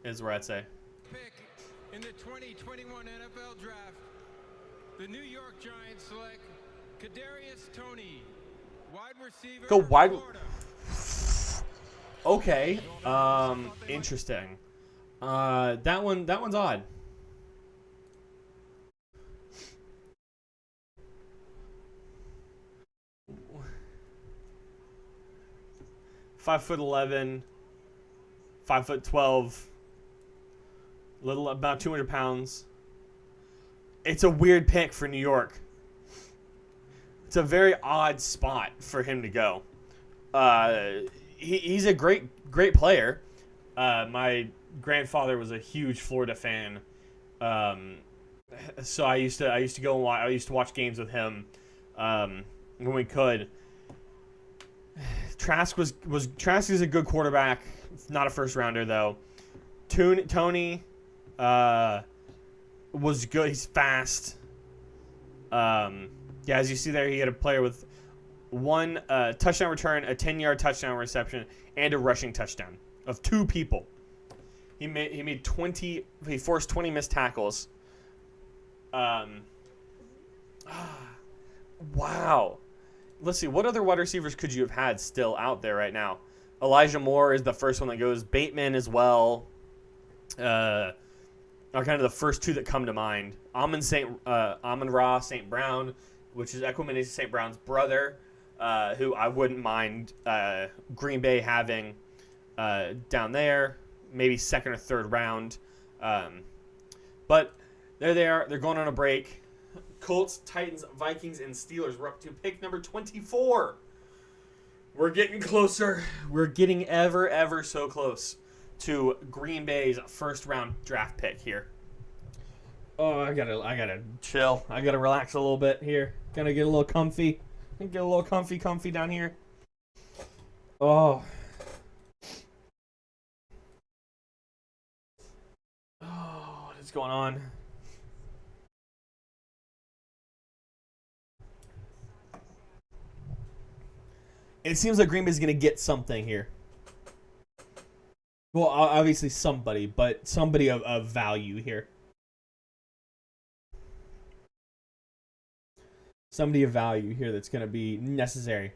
is where I'd say. Pick in the 2021 NFL Draft, the New York Giants select Kadarius Toney, wide receiver. Go wide. Florida. Okay. Interesting. That one's odd. "5'11", 5'12", little about 200 pounds. It's a weird pick for New York. It's a very odd spot for him to go. He's a great player. My grandfather was a huge Florida fan, so I used to go and watch games with him when we could. Trask is a good quarterback, not a first rounder though. Toney was good. He's fast. Yeah, as you see there, he had a player with one touchdown return, a 10-yard touchdown reception, and a rushing touchdown of 2 people. He forced 20 missed tackles. Wow. Let's see, what other wide receivers could you have had still out there right now? Elijah Moore is the first one that goes. Bateman as well. Are kind of the first 2 that come to mind. Amon-Ra St. Brown, which is Equanimeous St. Brown's brother, who I wouldn't mind Green Bay having down there, maybe 2nd or 3rd round. But there they are. They're going on a break. Colts, Titans, Vikings, and Steelers. We're up to pick number 24. We're getting closer. We're getting ever so close to Green Bay's first round draft pick here. Oh, I gotta chill. I gotta relax a little bit here. Gotta get a little comfy. Get a little comfy down here. Oh. Oh, what is going on? It seems like Green Bay's going to get something here. Well, obviously somebody, but somebody of value here. Somebody of value here that's going to be necessary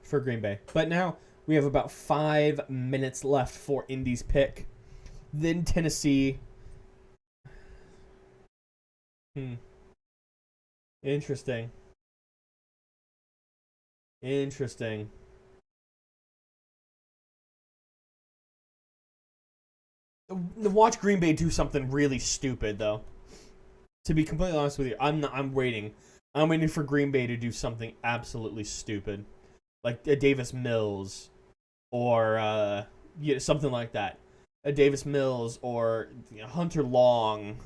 for Green Bay. But now we have about 5 minutes left for Indy's pick. Then Tennessee. Interesting. Watch Green Bay do something really stupid, though. To be completely honest with you, I'm waiting. I'm waiting for Green Bay to do something absolutely stupid, like a Davis Mills, or something like that. A Davis Mills or Hunter Long.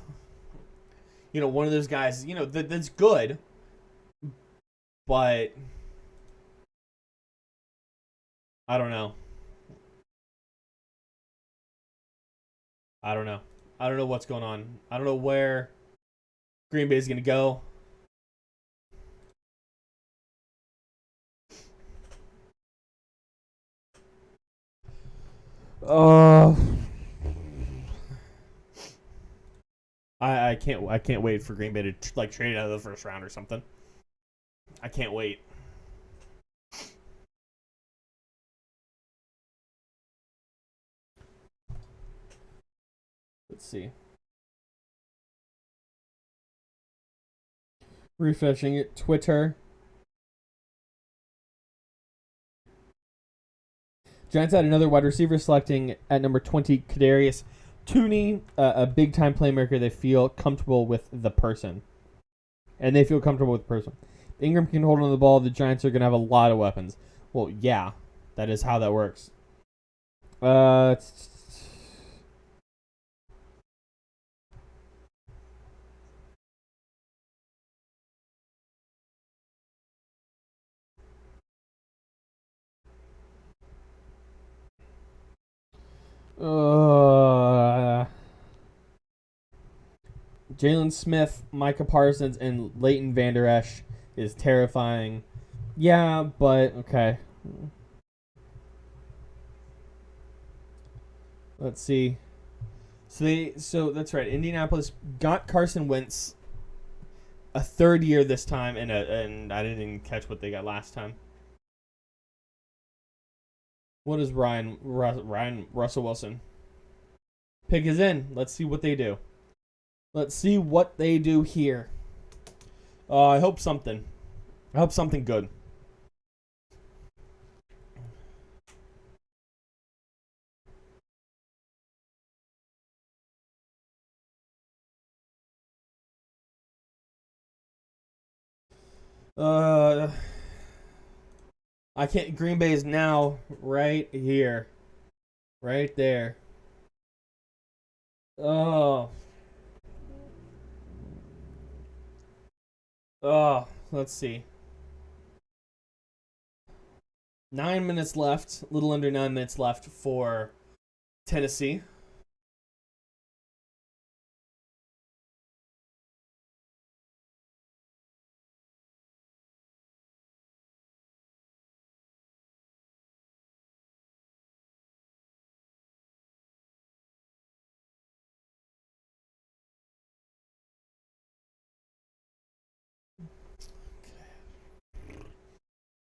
One of those guys. That's good, but I don't know. I don't know what's going on. I don't know where Green Bay is going to go. I can't wait for Green Bay to trade out of the first round or something. I can't wait. Let's see. Refreshing it. Twitter. Giants had another wide receiver, selecting at number 20 Kadarius Toney, a big-time playmaker. They feel comfortable with the person. And they feel comfortable with the person. Ingram can hold on to the ball. The Giants are going to have a lot of weapons. Well, yeah. That is how that works. Jalen Smith, Micah Parsons, and Leighton Vander Esch is terrifying. Yeah, but okay. Let's see. So that's right. Indianapolis got Carson Wentz a third year this time, and I didn't even catch what they got last time. What is Russell Wilson? Pick is in. Let's see what they do. Let's see what they do here. I hope something. I hope something good. I can't. Green Bay is now right here. Right there. Oh. Oh, let's see. 9 minutes left. A little under 9 minutes left for Tennessee.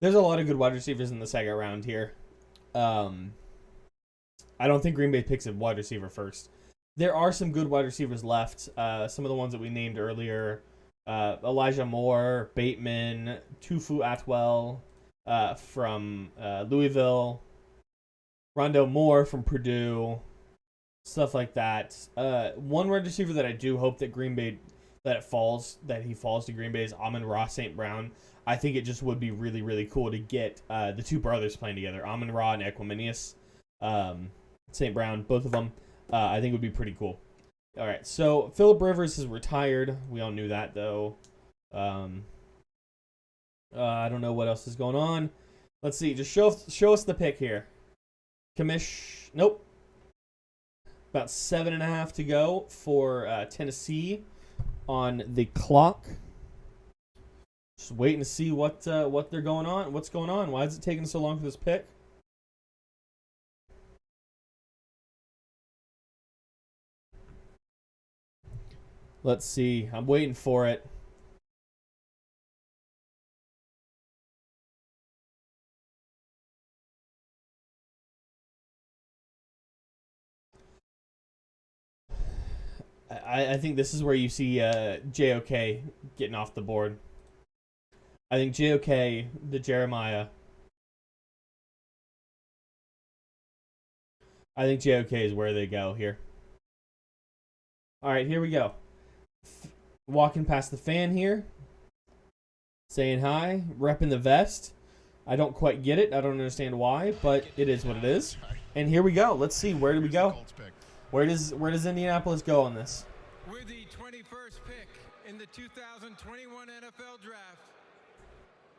There's a lot of good wide receivers in the second round here. I don't think Green Bay picks a wide receiver first. There are some good wide receivers left. Some of the ones that we named earlier. Elijah Moore, Bateman, Tufu Atwell from Louisville. Rondell Moore from Purdue. Stuff like that. One wide receiver that I do hope that Green Bay that he falls to Green Bay is Amon-Ra St. Brown. I think it just would be really, really cool to get the two brothers playing together, Amon-Ra and Equanimeous St. Brown, both of them. I think would be pretty cool. All right, so Phillip Rivers is retired. We all knew that, though. I don't know what else is going on. Let's see. Just show us the pick here. Kamish. Nope. About 7.5 to go for Tennessee on the clock. Just waiting to see what they're going on. What's going on? Why is it taking so long for this pick? Let's see. I'm waiting for it. I think this is where you see JOK getting off the board. I think JOK, the Jeremiah. I think JOK is where they go here. All right, here we go. Walking past the fan here. Saying hi. Repping the vest. I don't quite get it. I don't understand why, but it is what it is. And here we go. Let's see. Where do we go? Where does Indianapolis go on this? With the 21st pick in the 2021 NFL Draft,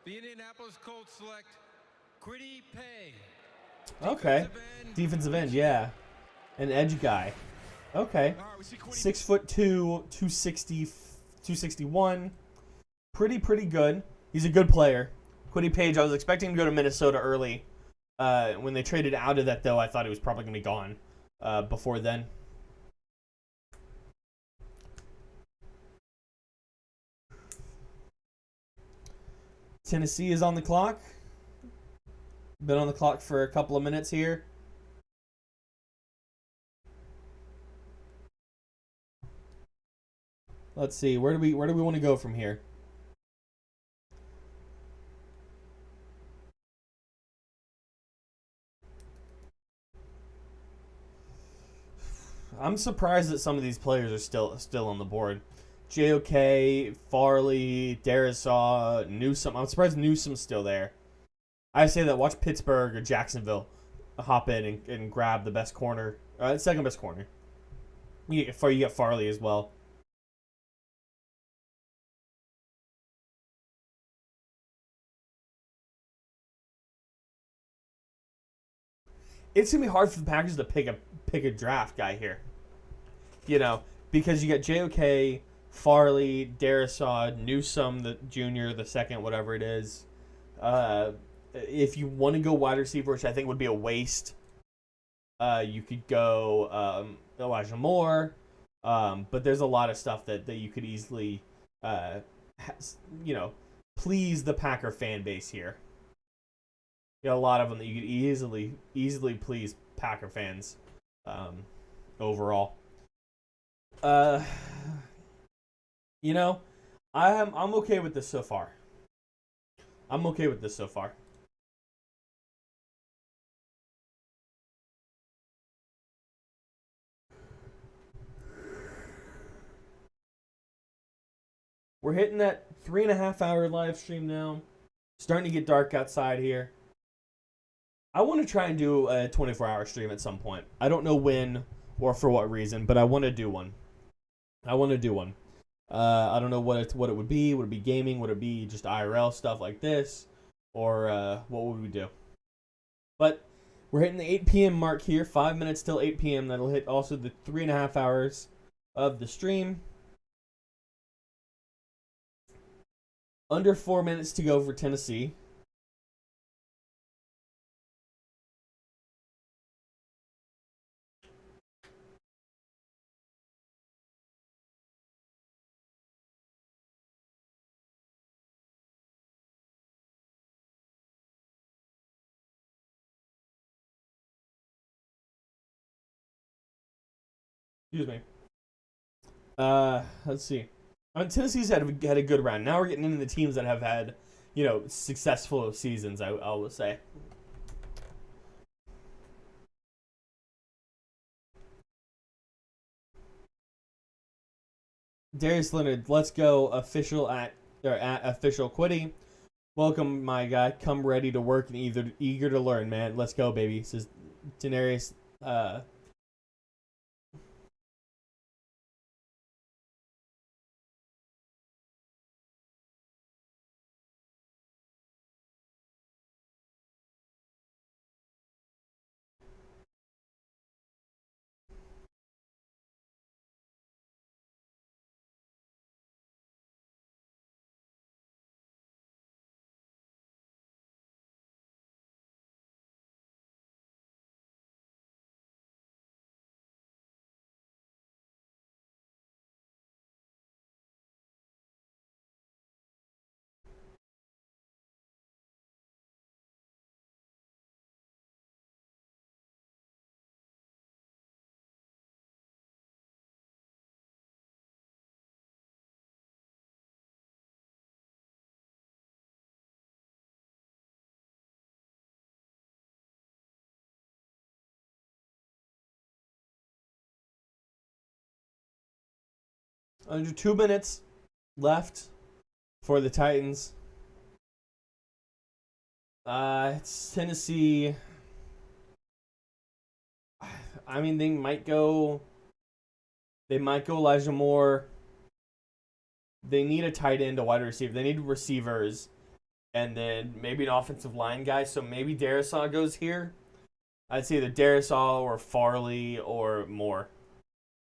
the Indianapolis Colts select Kwity Paye. Okay. Defensive end, yeah. An edge guy. Okay. 6'2", 260, 261. Pretty good. He's a good player. Kwity Paye, I was expecting to go to Minnesota early. When they traded out of that, though, I thought he was probably going to be gone before then. Tennessee is on the clock. Been on the clock for a couple of minutes here. Let's see. Where do we want to go from here? I'm surprised that some of these players are still on the board. JOK, Farley, Darisaw, Newsome. I'm surprised Newsome's still there. I say that. Watch Pittsburgh or Jacksonville hop in and grab the best corner, second best corner. You get Farley as well. It's gonna be hard for the Packers to pick a draft guy here. You know, because you got JOK, Farley, Darisaw, Newsome, the junior, the second, whatever it is. If you want to go wide receiver, which I think would be a waste, you could go. Elijah Moore. But there's a lot of stuff that you could easily, please the Packer fan base here. You got a lot of them that you could easily please Packer fans, overall. I'm okay with this so far. We're hitting that 3.5-hour live stream now. Starting to get dark outside here. I want to try and do a 24-hour stream at some point. I don't know when or for what reason, but I want to do one. I don't know what it would be. Would it be gaming? Would it be just IRL stuff like this? Or what would we do? But we're hitting the 8 p.m. mark here. 5 minutes till 8 p.m. That'll hit also the 3.5 hours of the stream. Under 4 minutes to go for Tennessee. Excuse me. Let's see. Tennessee's had a good round. Now we're getting into the teams that have had, successful seasons, I will say. Darius Leonard, let's go official at official Quiddy. Welcome, my guy. Come ready to work and eager to learn, man. Let's go, baby. Says Daenerys. Under 2 minutes left for the Titans. It's Tennessee. I mean, they might go Elijah Moore. They need a tight end, a wide receiver. They need receivers. And then maybe an offensive line guy. So maybe Darisaw goes here. I'd say either Darisaw or Farley or Moore.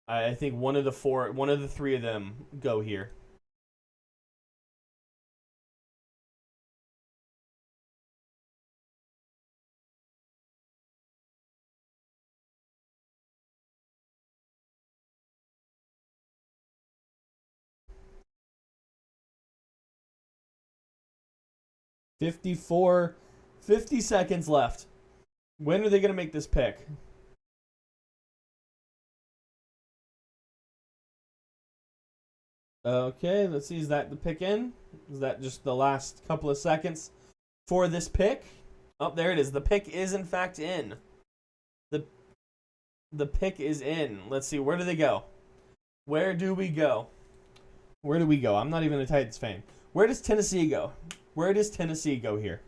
I think one of the three of them go here. $50 seconds left. When are they going to make this pick? Okay, let's see. Is that the pick in? Is that just the last couple of seconds for this pick? Oh, there it is. The pick is in fact in. The pick is in. Let's see. Where do they go? Where do we go? Where do we go? I'm not even a Titans fan. Where does Tennessee go? Where does Tennessee go here?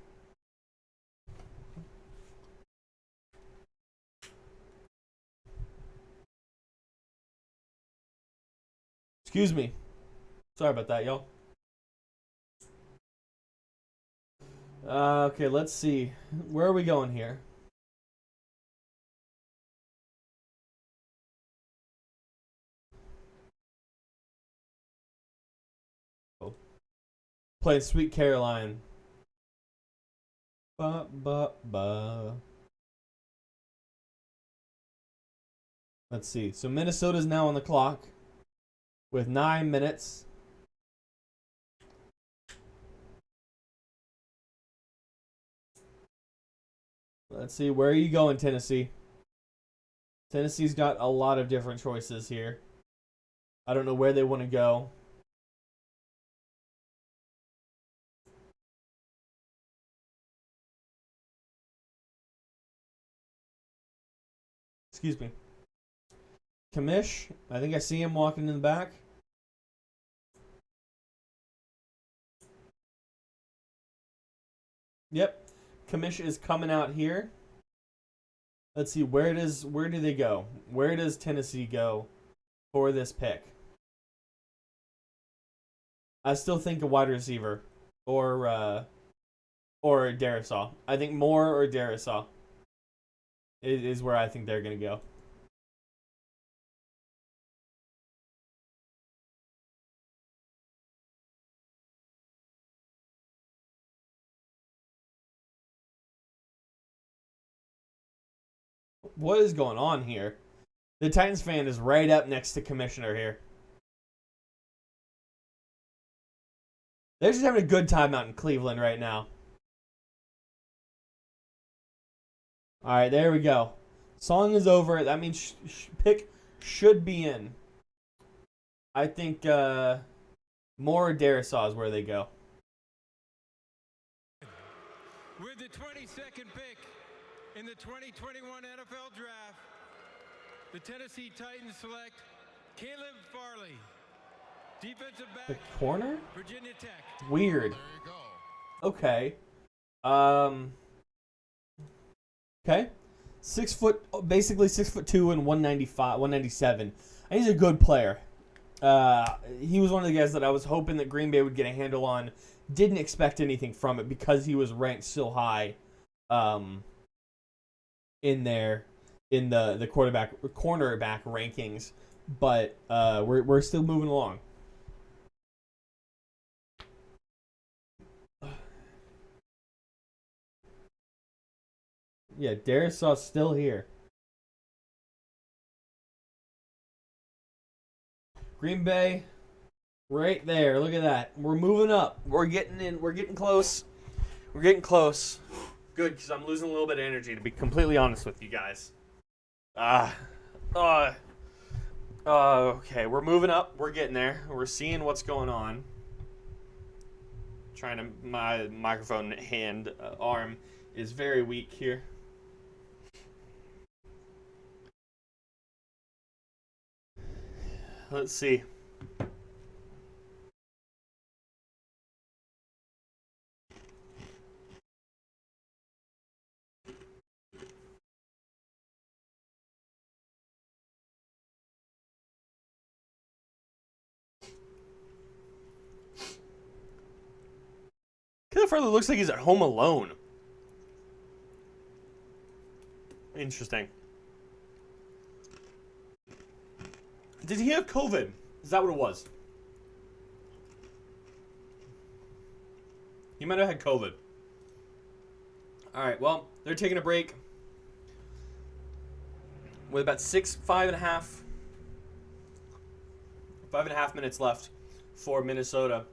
Excuse me. Sorry about that, y'all. Okay, let's see. Where are we going here? Oh. Playing Sweet Caroline. Ba ba ba. Let's see. So Minnesota's now on the clock with 9 minutes. Let's see. Where are you going, Tennessee? Tennessee's got a lot of different choices here. I don't know where they want to go. Excuse me. Kamish, I think I see him walking in the back. Yep. Kamish is coming out here. Let's see, where do they go? Where does Tennessee go for this pick? I still think a wide receiver or Darisaw. I think Moore or Darisaw is where I think they're going to go. What is going on here? The Titans fan is right up next to Commissioner here. They're just having a good time out in Cleveland right now. All right, there we go. Song is over. That means pick should be in. I think Moore or Darisaw is where they go. With the 22nd pick in the 2021 NFL Draft, the Tennessee Titans select Caleb Farley, defensive back. The corner? Virginia Tech. Weird. There you go. Okay. Okay. 6 foot, basically 6'2" and 197. And he's a good player. He was one of the guys that I was hoping that Green Bay would get a handle on. Didn't expect anything from it because he was ranked so high, in the cornerback rankings. But we're still moving along. Yeah, Darisaw's still here. Green Bay, right there. Look at that. We're moving up. We're getting in. We're getting close. We're getting close. Good, because I'm losing a little bit of energy, to be completely honest with you guys. Okay, we're moving up. We're getting there. We're seeing what's going on. My microphone arm is very weak here. Let's see. Caleb Farley looks like he's at home alone. Interesting. Did he have COVID? Is that what it was? He might have had COVID. All right, well, they're taking a break with about 5.5 minutes left for Minnesota.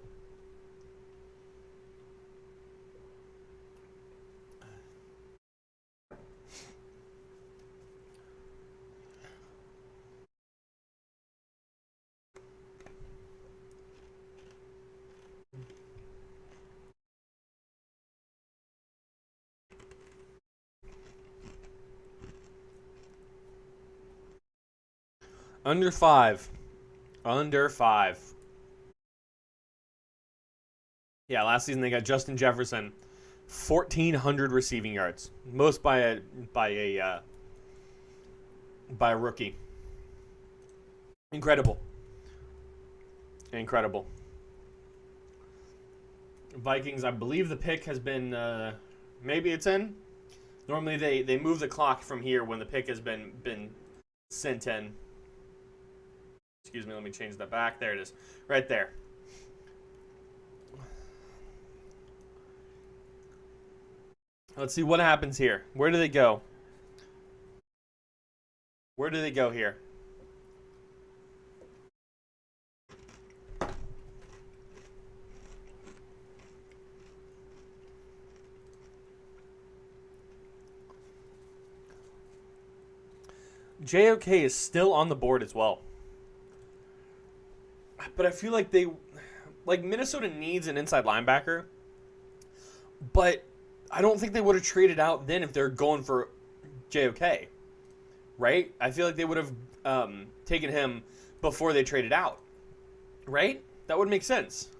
Under 5. Under 5. Yeah, last season they got Justin Jefferson, 1,400 receiving yards, most by a rookie. Incredible. Incredible. Vikings, I believe the pick has been maybe it's in. Normally they move the clock from here when the pick has been sent in. Excuse me, let me change that back. There it is. Right there. Let's see what happens here. Where do they go? Where do they go here? JOK is still on the board as well. But I feel like Minnesota needs an inside linebacker. But I don't think they would have traded out then if they're going for JOK. Right? I feel like they would have taken him before they traded out. Right? That would make sense.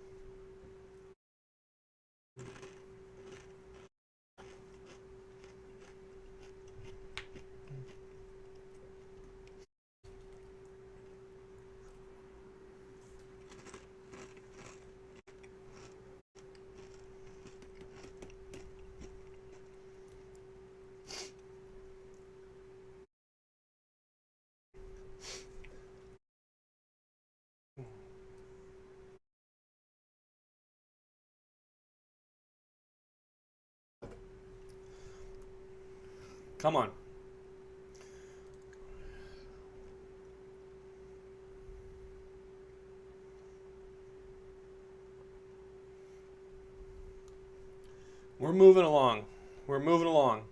Come on. We're moving along. We're moving along.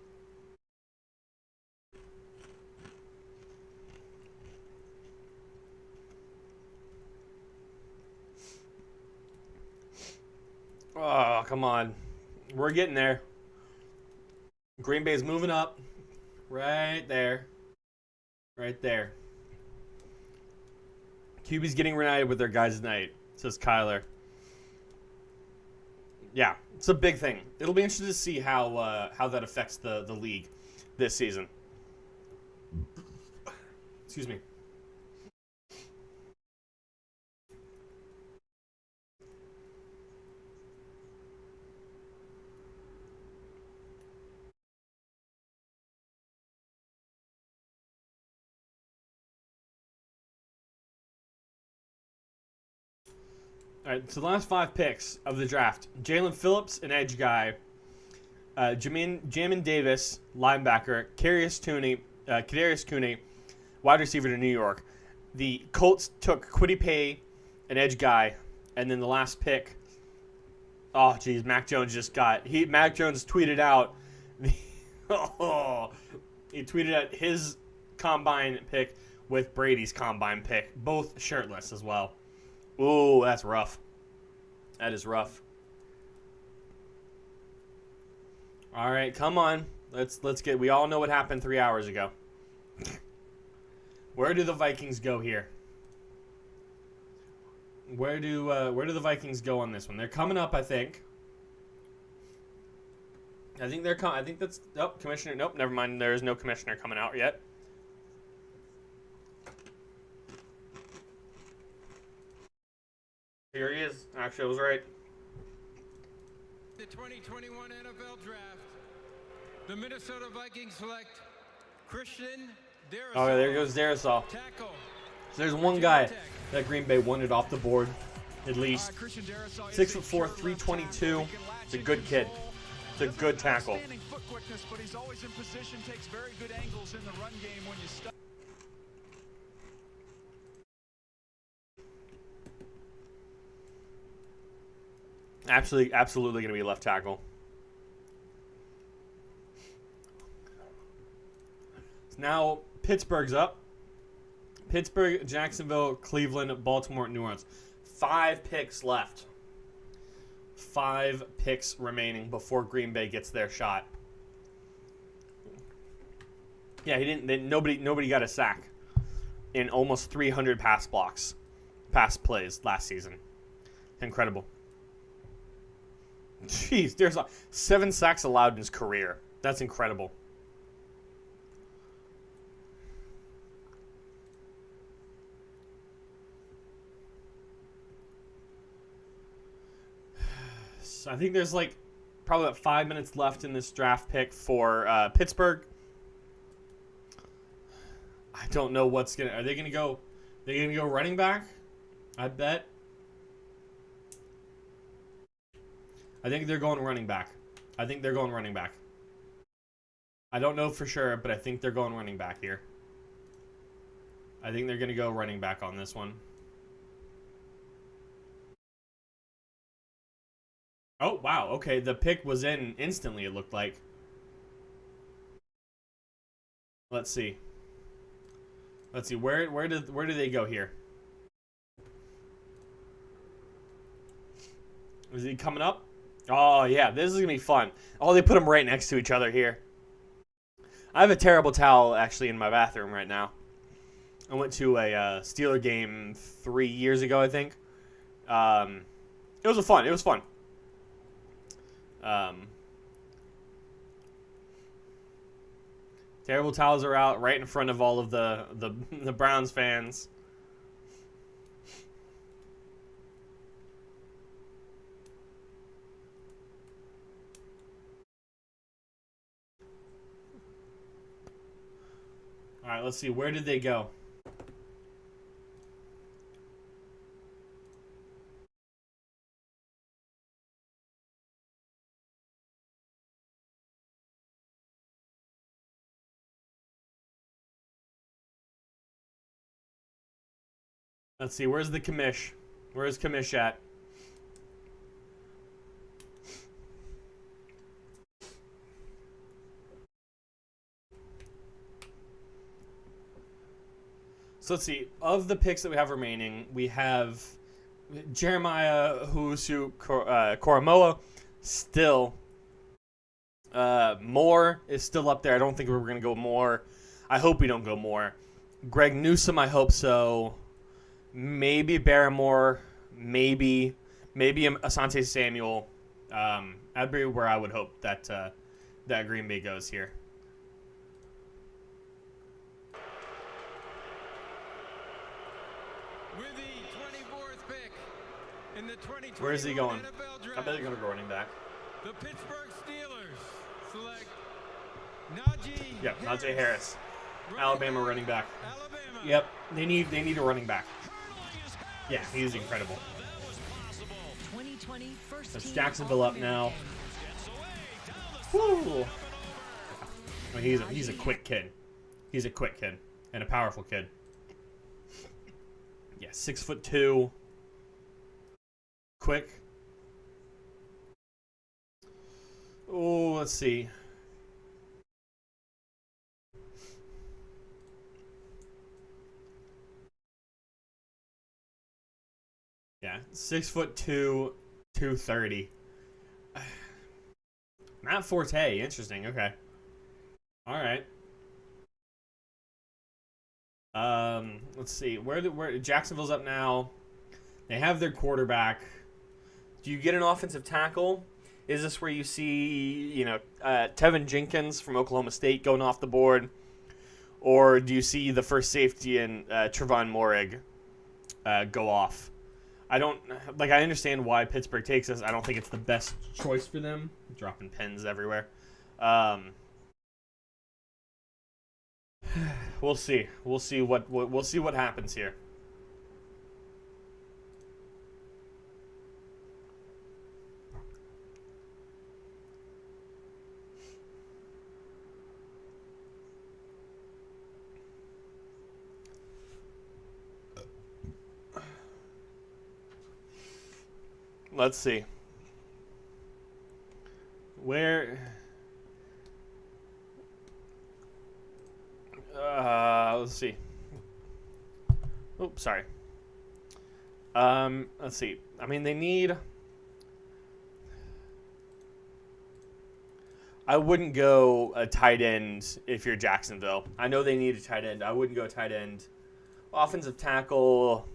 Oh, come on. We're getting there. Green Bay's moving up. Right there. Right there. QB's getting reunited with their guys tonight, says Kyler. Yeah, it's a big thing. It'll be interesting to see how that affects the league this season. Excuse me. All right, so the last 5 picks of the draft: Jalen Phillips, an edge guy; Jamin Davis, linebacker; Kadarius Toney, wide receiver to New York. The Colts took Kwity Paye, an edge guy, and then the last pick. Oh, geez, Mac Jones Mac Jones tweeted out. He tweeted out his combine pick with Brady's combine pick, both shirtless as well. Ooh, that's rough. That is rough. All right, come on. Let's get. We all know what happened 3 hours ago. Where do the Vikings go here? Where do the Vikings go on this one? They're coming up, I think. I think they're I think that's commissioner. Nope, never mind. There is no commissioner coming out yet. Here he is. Actually, I was right. The 2021 NFL Draft, the Minnesota Vikings select Christian Darrisaw. Oh, there goes Darrisaw. Tackle. So there's one guy that Green Bay wanted off the board, at least. 6'4", 322. It's a good kid. It's a good tackle. Foot quickness, but he's always in position, takes very good angles in the run game when you stop. Absolutely going to be left tackle. Now Pittsburgh's up. Pittsburgh, Jacksonville, Cleveland, Baltimore, New Orleans. 5 picks left. 5 picks remaining before Green Bay gets their shot. Yeah, nobody got a sack in almost 300 pass plays last season. Incredible. Jeez, there's 7 sacks allowed in his career. That's incredible. So I think there's probably about 5 minutes left in this draft pick for Pittsburgh. I don't know what's gonna. Are they gonna go? They're gonna go running back? I bet. I think they're going running back. I don't know for sure, but I think they're going running back here. I think they're going to go running back on this one. Oh, wow. Okay, the pick was in instantly, it looked like. Let's see. Let's see. Where do they go here? Is he coming up? Oh, yeah. This is going to be fun. Oh, they put them right next to each other here. I have a terrible towel, actually, in my bathroom right now. I went to a Steeler game 3 years ago, I think. It was fun. It was fun. Terrible towels are out right in front of all of the Browns fans. All right, let's see. Where did they go? Let's see. Where's the commish? Where's commish at? So let's see. Of the picks that we have remaining, we have Jeremiah Koromoa still. Moore is still up there. I don't think we're going to go Moore. I hope we don't go Moore. Greg Newsome, I hope so. Maybe Barrymore. Maybe Asante Samuel. That'd be where I would hope that that Green Bay goes here. With the 24th pick in the 2021 Where is he going? NFL Draft, I bet they're going to go running back. the Pittsburgh Steelers select Najee. Yep, Najee Harris. Alabama running back. Yep, they need a running back. Yeah, he's incredible. 2020 first That's team Jacksonville up now. Woo! I mean, he's a quick kid. He's a quick kid and a powerful kid. Yeah, 6'2". Quick. Oh, let's see. Yeah, 6'2", 230. Matt Forte, interesting. Okay. All right. Let's see. Where Jacksonville's up now. They have their quarterback. Do you get an offensive tackle? Is this where you see, Tevin Jenkins from Oklahoma State going off the board? Or do you see the first safety in Trevon Moehrig go off? I understand why Pittsburgh takes this. I don't think it's the best choice for them. Dropping pens everywhere. We'll see. We'll see what happens here. Let's see. Let's see. Oops, sorry. Let's see. I mean, they need... I wouldn't go a tight end if you're Jacksonville. I know they need a tight end. I wouldn't go tight end. Offensive tackle...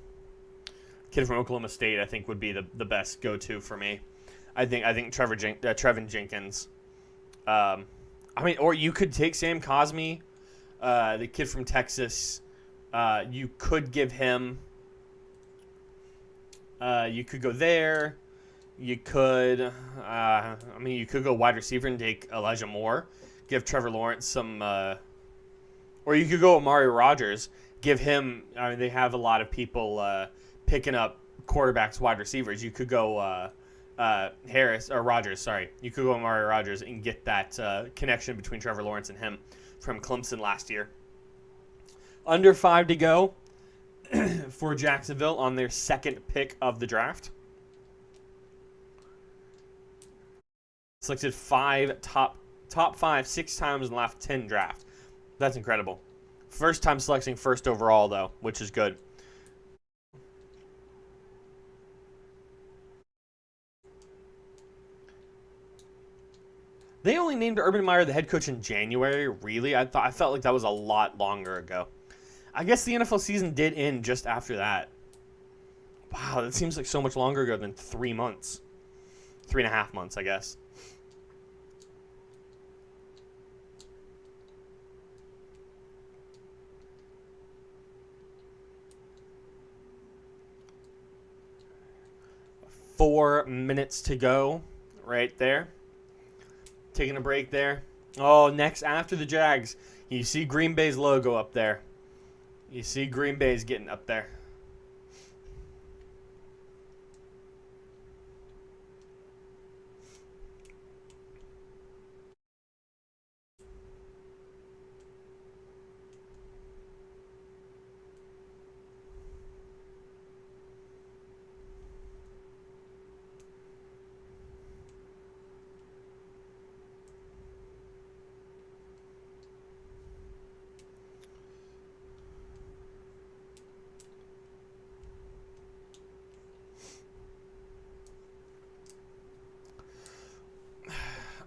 Kid from Oklahoma State, I think, would be the best go-to for me. I think Trevin Jenkins. Or you could take Sam Cosmi, the kid from Texas. You could give him. You could go there. You could. You could go wide receiver and take Elijah Moore. Give Trevor Lawrence some. Or you could go Amari Rodgers. Give him. They have a lot of people. Picking up quarterbacks, wide receivers. You could go Rodgers. Sorry, you could go Amari Rodgers and get that connection between Trevor Lawrence and him from Clemson last year. Under 5 to go for Jacksonville on their second pick of the draft. Selected top 5 6 times in the last 10 draft. That's incredible. First time selecting first overall, though, which is good. They only named Urban Meyer the head coach in January, really? I felt like that was a lot longer ago. I guess the NFL season did end just after that. Wow, that seems like so much longer ago than 3 months. 3.5 months, I guess. Four minutes to go right there. Taking a break there. Oh, next after the Jags, you see Green Bay's logo up there. You see Green Bay's getting up there.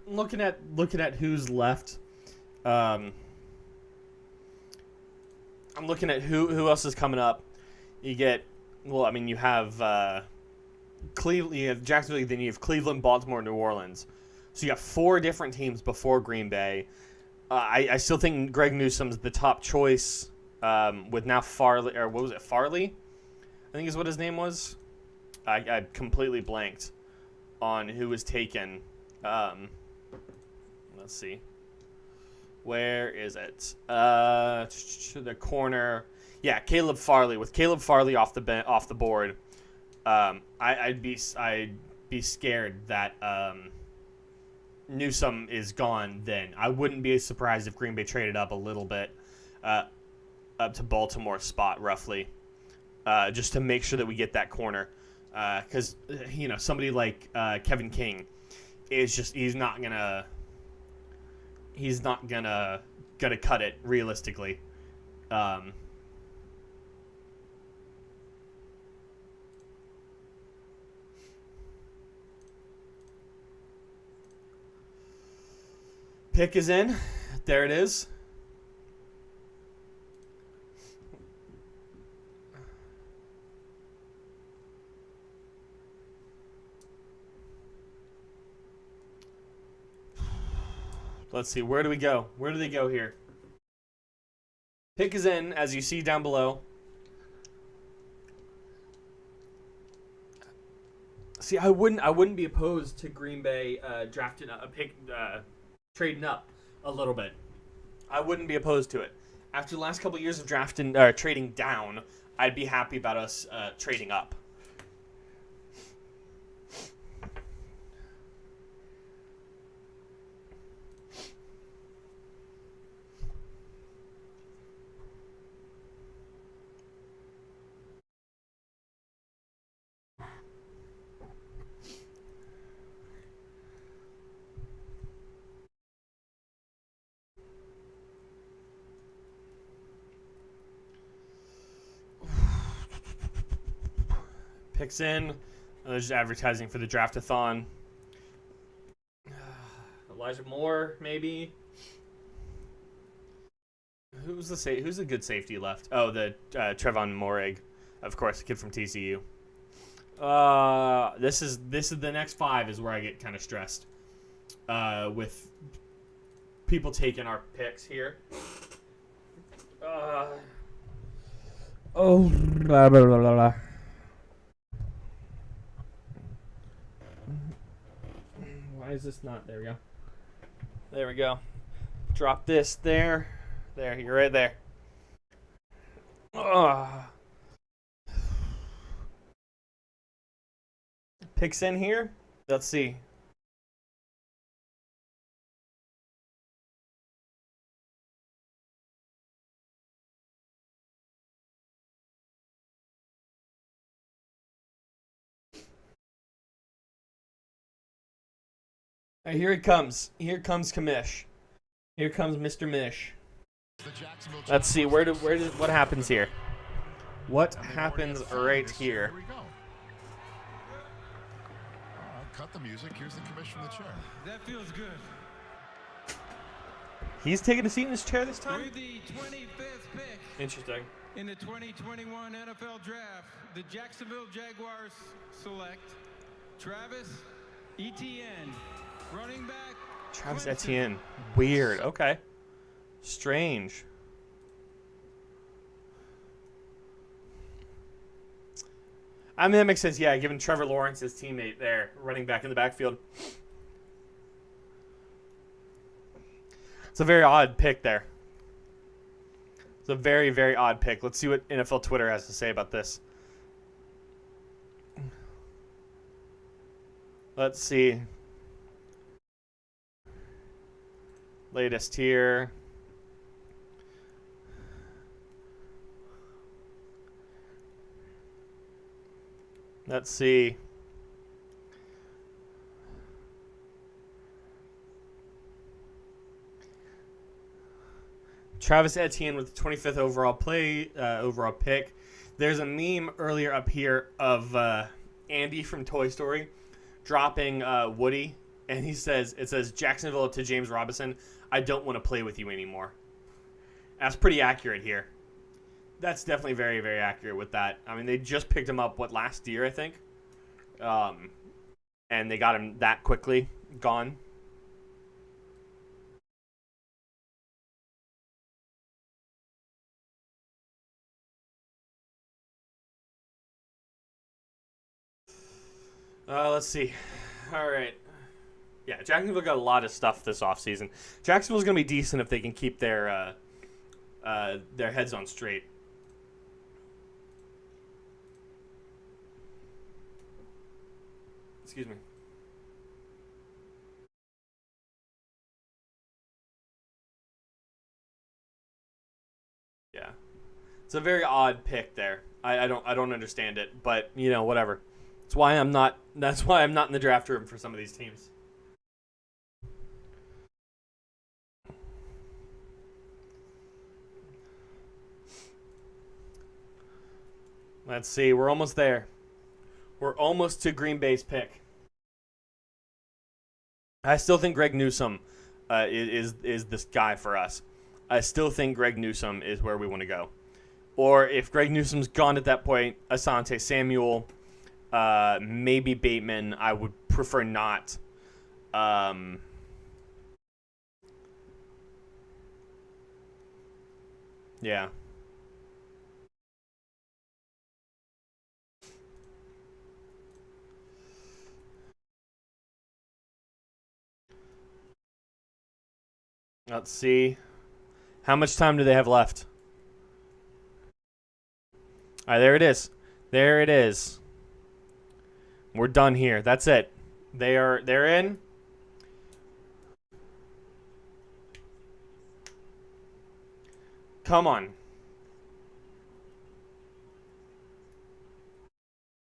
Looking at who's left. I'm looking at who else is coming up. You get, well, I mean, you have Cleveland, you have Jacksonville, then you have Cleveland, Baltimore, New Orleans. So you got 4 different teams before Green Bay. I still think Greg Newsom's the top choice with now Farley, or what was it, Farley? I think is what his name was. I completely blanked on who was taken. Let's see. Where is it? The corner. Yeah, Caleb Farley. With Caleb Farley off the board, I'd be scared that Newsome is gone. Then I wouldn't be surprised if Green Bay traded up a little bit, up to Baltimore's spot roughly, just to make sure that we get that corner. Because somebody like Kevin King is just he's not gonna cut it realistically. Pick is in. There it is. Let's see, where do we go? Where do they go here? Pick is in, as you see down below. See, I wouldn't be opposed to Green Bay trading up a little bit. I wouldn't be opposed to it. After the last couple of years of trading down, I'd be happy about us trading up. Picks in. There's advertising for the draft-a-thon. Elijah Moore, maybe. Who's a good safety left? Oh, the Trevon Moehrig, of course, the kid from TCU. This is the next 5 is where I get kind of stressed. With people taking our picks here. Blah, blah, blah, blah. Why is this not? There we go. There we go. Drop this there. There, you're right there. Picks in here. Let's see. Here he comes. Here comes Kamish. Here comes Mr. Mish. Let's see, what happens here? What happens right here? Here we go. Cut the music. Here's the commission from the chair. That feels good. He's taking a seat in his chair this time? With the 25th pick Interesting. in the 2021 NFL Draft, the Jacksonville Jaguars select Travis Etienne, running back. Travis Clemson. Etienne. Weird. Okay. Strange. I mean, that makes sense. Yeah, given Trevor Lawrence, his teammate there, running back in the backfield. It's a very odd pick there. It's a very, very odd pick. Let's see what NFL Twitter has to say about this. Let's see. Latest here. Let's see. Travis Etienne with the 25th overall pick. There's a meme earlier up here of Andy from Toy Story dropping Woody, and it says Jacksonville to James Robinson, I don't want to play with you anymore. That's pretty accurate here. That's definitely very, very accurate with that. I mean, they just picked him up, last year, I think? And they got him that quickly gone. Let's see. All right. Yeah, Jacksonville got a lot of stuff this offseason. Jacksonville's going to be decent if they can keep their heads on straight. Excuse me. Yeah. It's a very odd pick there. I don't understand it, but whatever. That's why I'm not in the draft room for some of these teams. Let's see. We're almost there. We're almost to Green Bay's pick. I still think Greg Newsome is this guy for us. I still think Greg Newsome is where we want to go. Or if Greg Newsome's gone at that point, Asante Samuel, maybe Bateman. I would prefer not. Yeah. Let's see. How much time do they have left? All right, there it is. There it is. We're done here. That's it. They're in. Come on.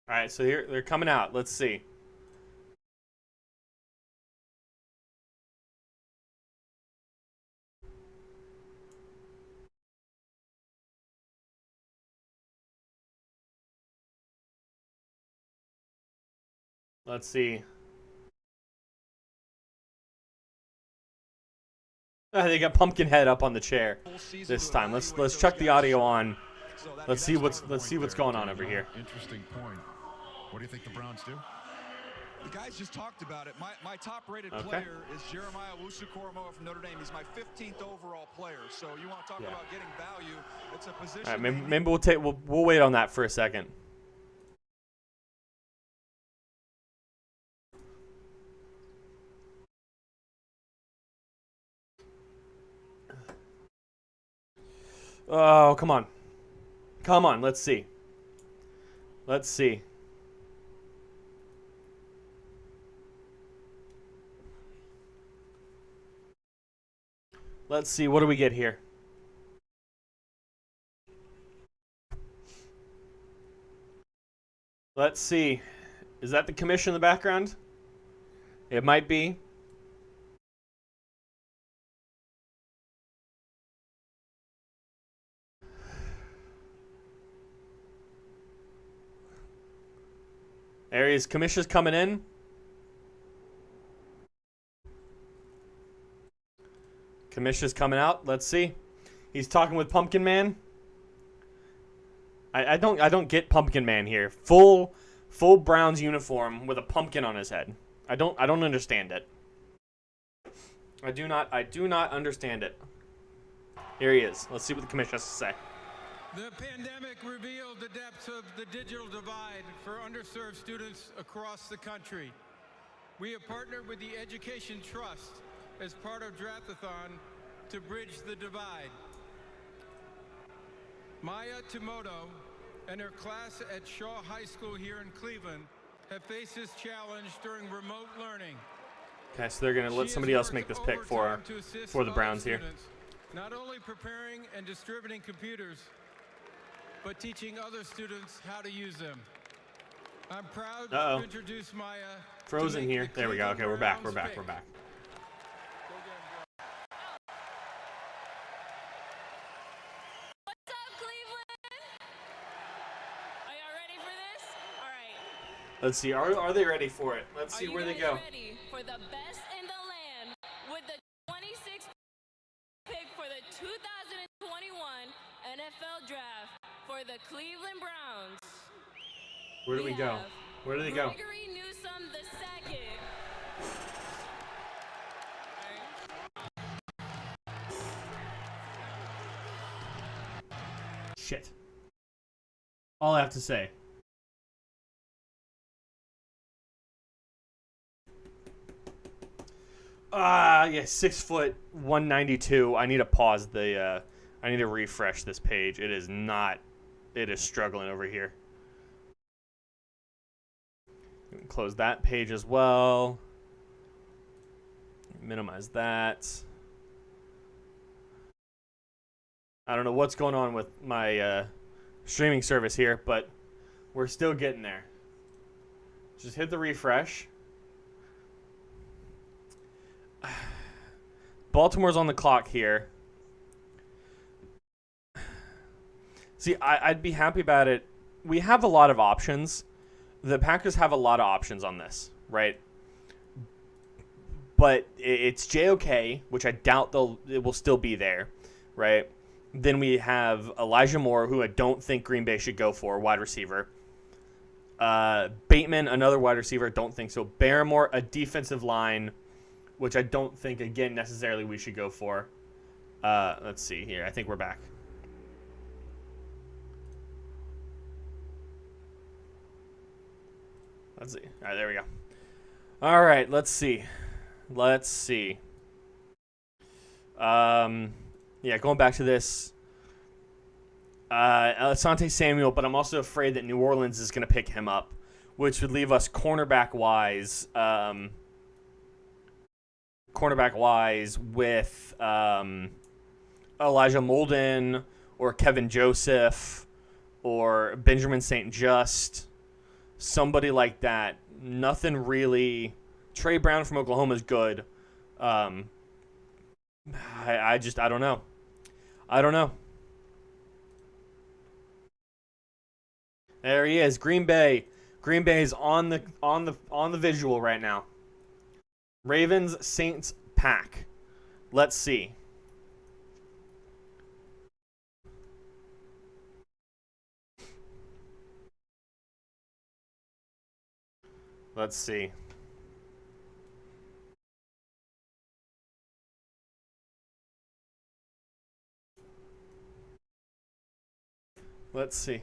All right, so here they're coming out. Let's see. Let's see. They got Pumpkinhead up on the chair this time. Let's chuck the audio on. Let's see what's going on over here. Interesting point. What do you think the Browns do? The guys just talked about it. My top-rated player is Jeremiah Owusu-Koramoah from Notre Dame. He's my 15th overall player. So you want to talk about getting value? It's a position. All right, maybe we'll wait on that for a second. Oh, come on. Come on, let's see. Let's see. Let's see, what do we get here? Let's see. Is that the commission in the background? It might be. There he is. Kamisha's coming in. Kamisha's coming out. Let's see. He's talking with Pumpkin Man. I don't get Pumpkin Man here. Full Browns uniform with a pumpkin on his head. I don't understand it. I do not understand it. Here he is. Let's see what the commission has to say. The pandemic revealed the depths of the digital divide for underserved students across the country. We have partnered with the Education Trust as part of Draftathon to bridge the divide. Maya Tomoto and her class at Shaw High School here in Cleveland have faced this challenge during remote learning. Okay, so they're going to let somebody else make this pick for the Browns here. Not only preparing and distributing computers, but teaching other students how to use them. I'm proud to introduce Maya. Frozen here. There we go. Okay, we're back. We're back. What's up, Cleveland? Are y'all ready for this? All right. Let's see. Are they ready for it? Let's see where they go. Ready for the best in the land with the 26th pick for the 2021 NFL Draft for the Cleveland Browns. Where do we go? Where do they go? Gregory Newsome II. Shit. All I have to say. Yeah, 6 foot 192. I need to pause the. I need to refresh this page. It is not. It is struggling over here. Close that page as well. Minimize that. I don't know what's going on with my streaming service here, but we're still getting there. Just hit the refresh. Baltimore's on the clock here. See, I'd be happy about it. We have a lot of options. The Packers have a lot of options on this, right? But it's JOK, which I doubt it will still be there, right? Then we have Elijah Moore, who I don't think Green Bay should go for, wide receiver. Bateman, another wide receiver, don't think so. Barrymore, a defensive line, which I don't think, again, necessarily we should go for. Let's see here. I think we're back. Let's see. All right, there we go. All right, let's see. Let's see. Yeah, going back to this. Asante Samuel, but I'm also afraid that New Orleans is going to pick him up, which would leave us cornerback-wise with Elijah Molden or Kevin Joseph or Benjamin St. Just. Somebody like that. Nothing really. Trey Brown from Oklahoma is good. I don't know. I don't know. There he is. Green Bay. Green Bay is on the visual right now. Ravens, Saints, Pack. Let's see. Let's see. Let's see.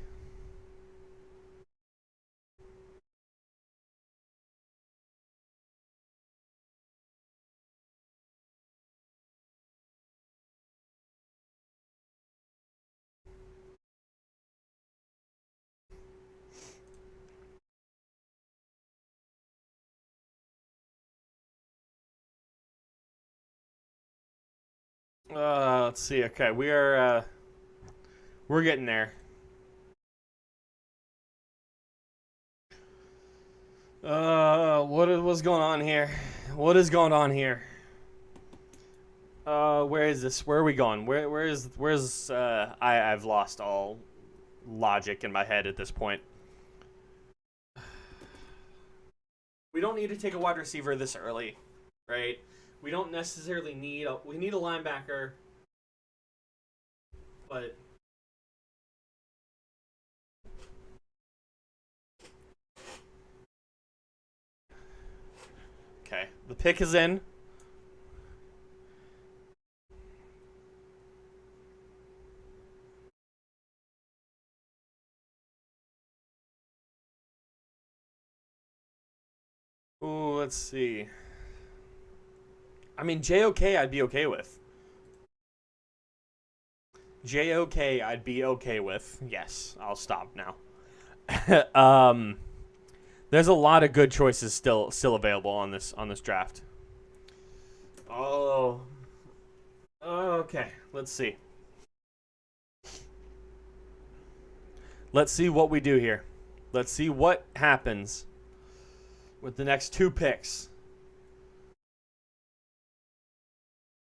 Let's see. Okay, we're getting there. What's going on here? What is going on here? Where is this? Where are we going? Where's I've lost all logic in my head at this point. We don't need to take a wide receiver this early, right? We don't necessarily need we need a linebacker, but okay, the pick is in. Ooh, let's see. I mean, JOK I'd be okay with. JOK I'd be okay with. Yes, I'll stop now. There's a lot of good choices still available on this draft. Oh. Okay, let's see. Let's see what we do here. Let's see what happens with the next 2 picks.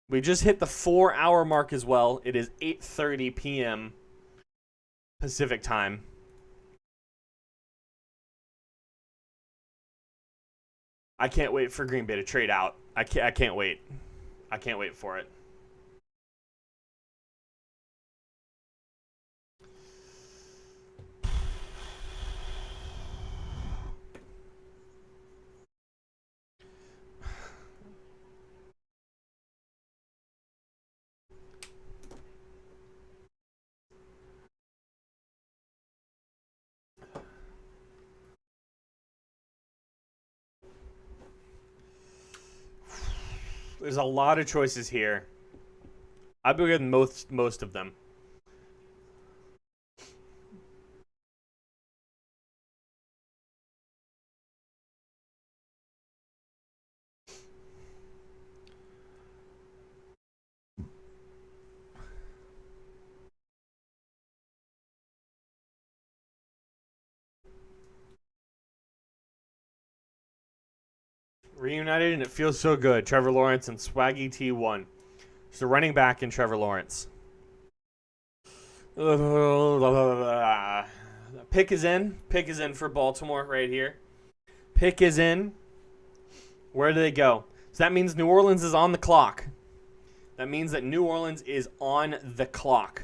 We just hit the 4-hour mark as well. It is 8:30 p.m. Pacific time. I can't wait for Green Bay to trade out. I can't wait. I can't wait for it. There's a lot of choices here. I'd be with most of them. Reunited, and it feels so good. Trevor Lawrence and Swaggy T1. It's the running back in Trevor Lawrence. Pick is in. Pick is in for Baltimore right here. Pick is in. Where do they go? So that means New Orleans is on the clock. That means that New Orleans is on the clock.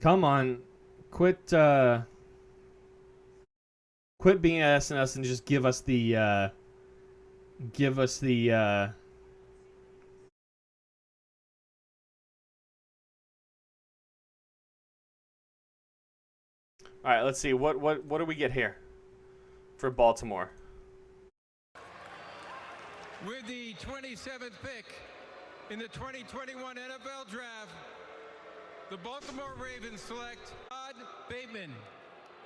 Come on, quit BSing us and just give us the All right, let's see what do we get here for Baltimore? With the 27th pick in the 2021 NFL Draft, the Baltimore Ravens select Todd Bateman,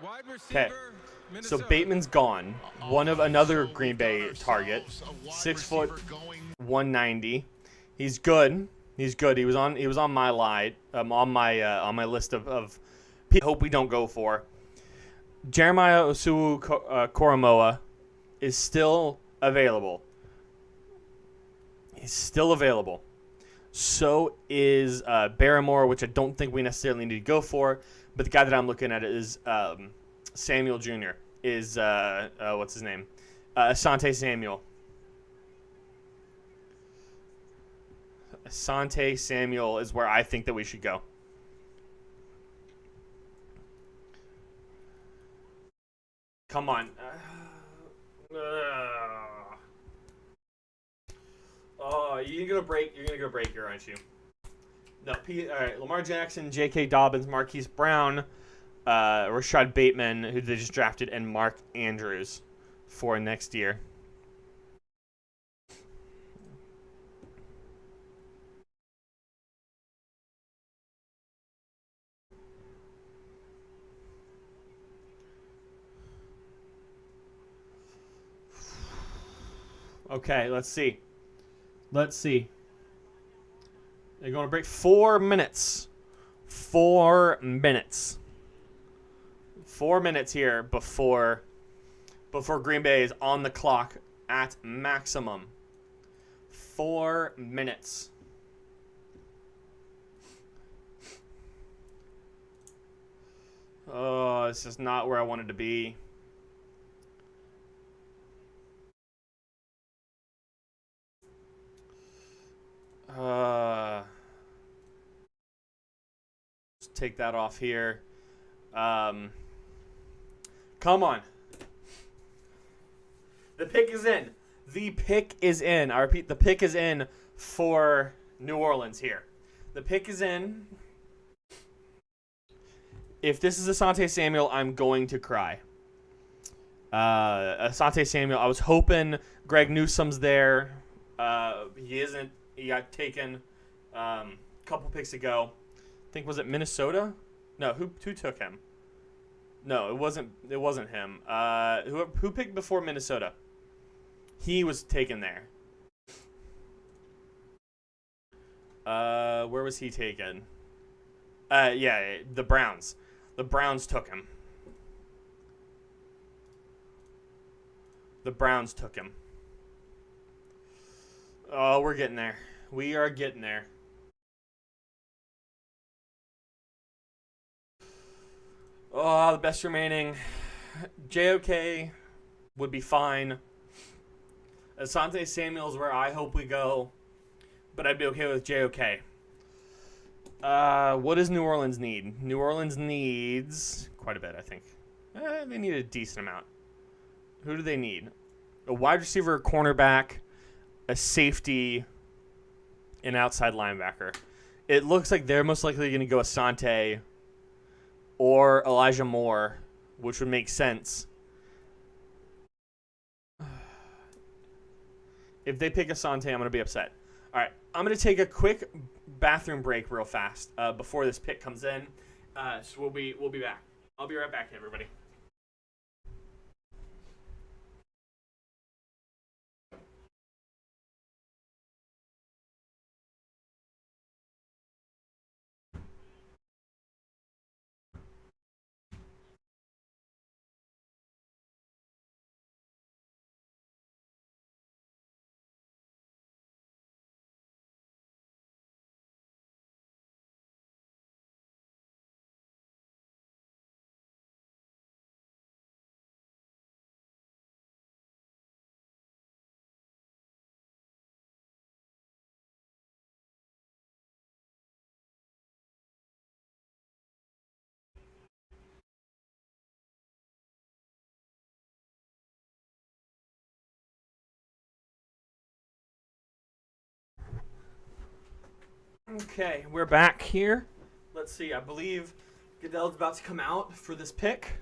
wide receiver, Minnesota. So Bateman's gone. One of another Green Bay target. 6 foot, 190. He's good. He's good. He was on my line. On my list of people I hope we don't go for. Jeremiah Owusu-Koramoah is still available. He's still available. So is Barrymore, which I don't think we necessarily need to go for. But the guy that I'm looking at is Samuel Jr. Is, what's his name? Asante Samuel. Asante Samuel is where I think that we should go. Come on. Oh, you're gonna break here, aren't you? No, all right. Lamar Jackson, J.K. Dobbins, Marquise Brown, Rashad Bateman, who they just drafted, and Mark Andrews for next year. Okay, let's see. Let's see. They're going to break 4 minutes. 4 minutes. 4 minutes here before Green Bay is on the clock at maximum. 4 minutes. Oh, this is not where I wanted to be. Let's take that off here. Come on. The pick is in. The pick is in. I repeat, the pick is in for New Orleans here. The pick is in. If this is Asante Samuel, I'm going to cry. Asante Samuel, I was hoping Greg Newsome's there. He isn't. He got taken a couple picks ago. I think, was it Minnesota? No, who took him? No, it wasn't him. Who picked before Minnesota? He was taken there. Where was he taken? Yeah, the Browns. The Browns took him. The Browns took him. Oh, we're getting there. We are getting there. Oh, the best remaining. JOK would be fine. Asante Samuel's where I hope we go, but I'd be okay with JOK. What does New Orleans need? New Orleans needs quite a bit, I think. They need a decent amount. Who do they need? A wide receiver, a cornerback, a safety, an outside linebacker. It looks like they're most likely going to go Asante or Elijah Moore, which would make sense. If they pick Asante, I'm going to be upset. All right, I'm going to take a quick bathroom break real fast before this pick comes in. So we'll be back. I'll be right back, everybody. Okay, we're back here. Let's see. I believe Goodell's about to come out for this pick.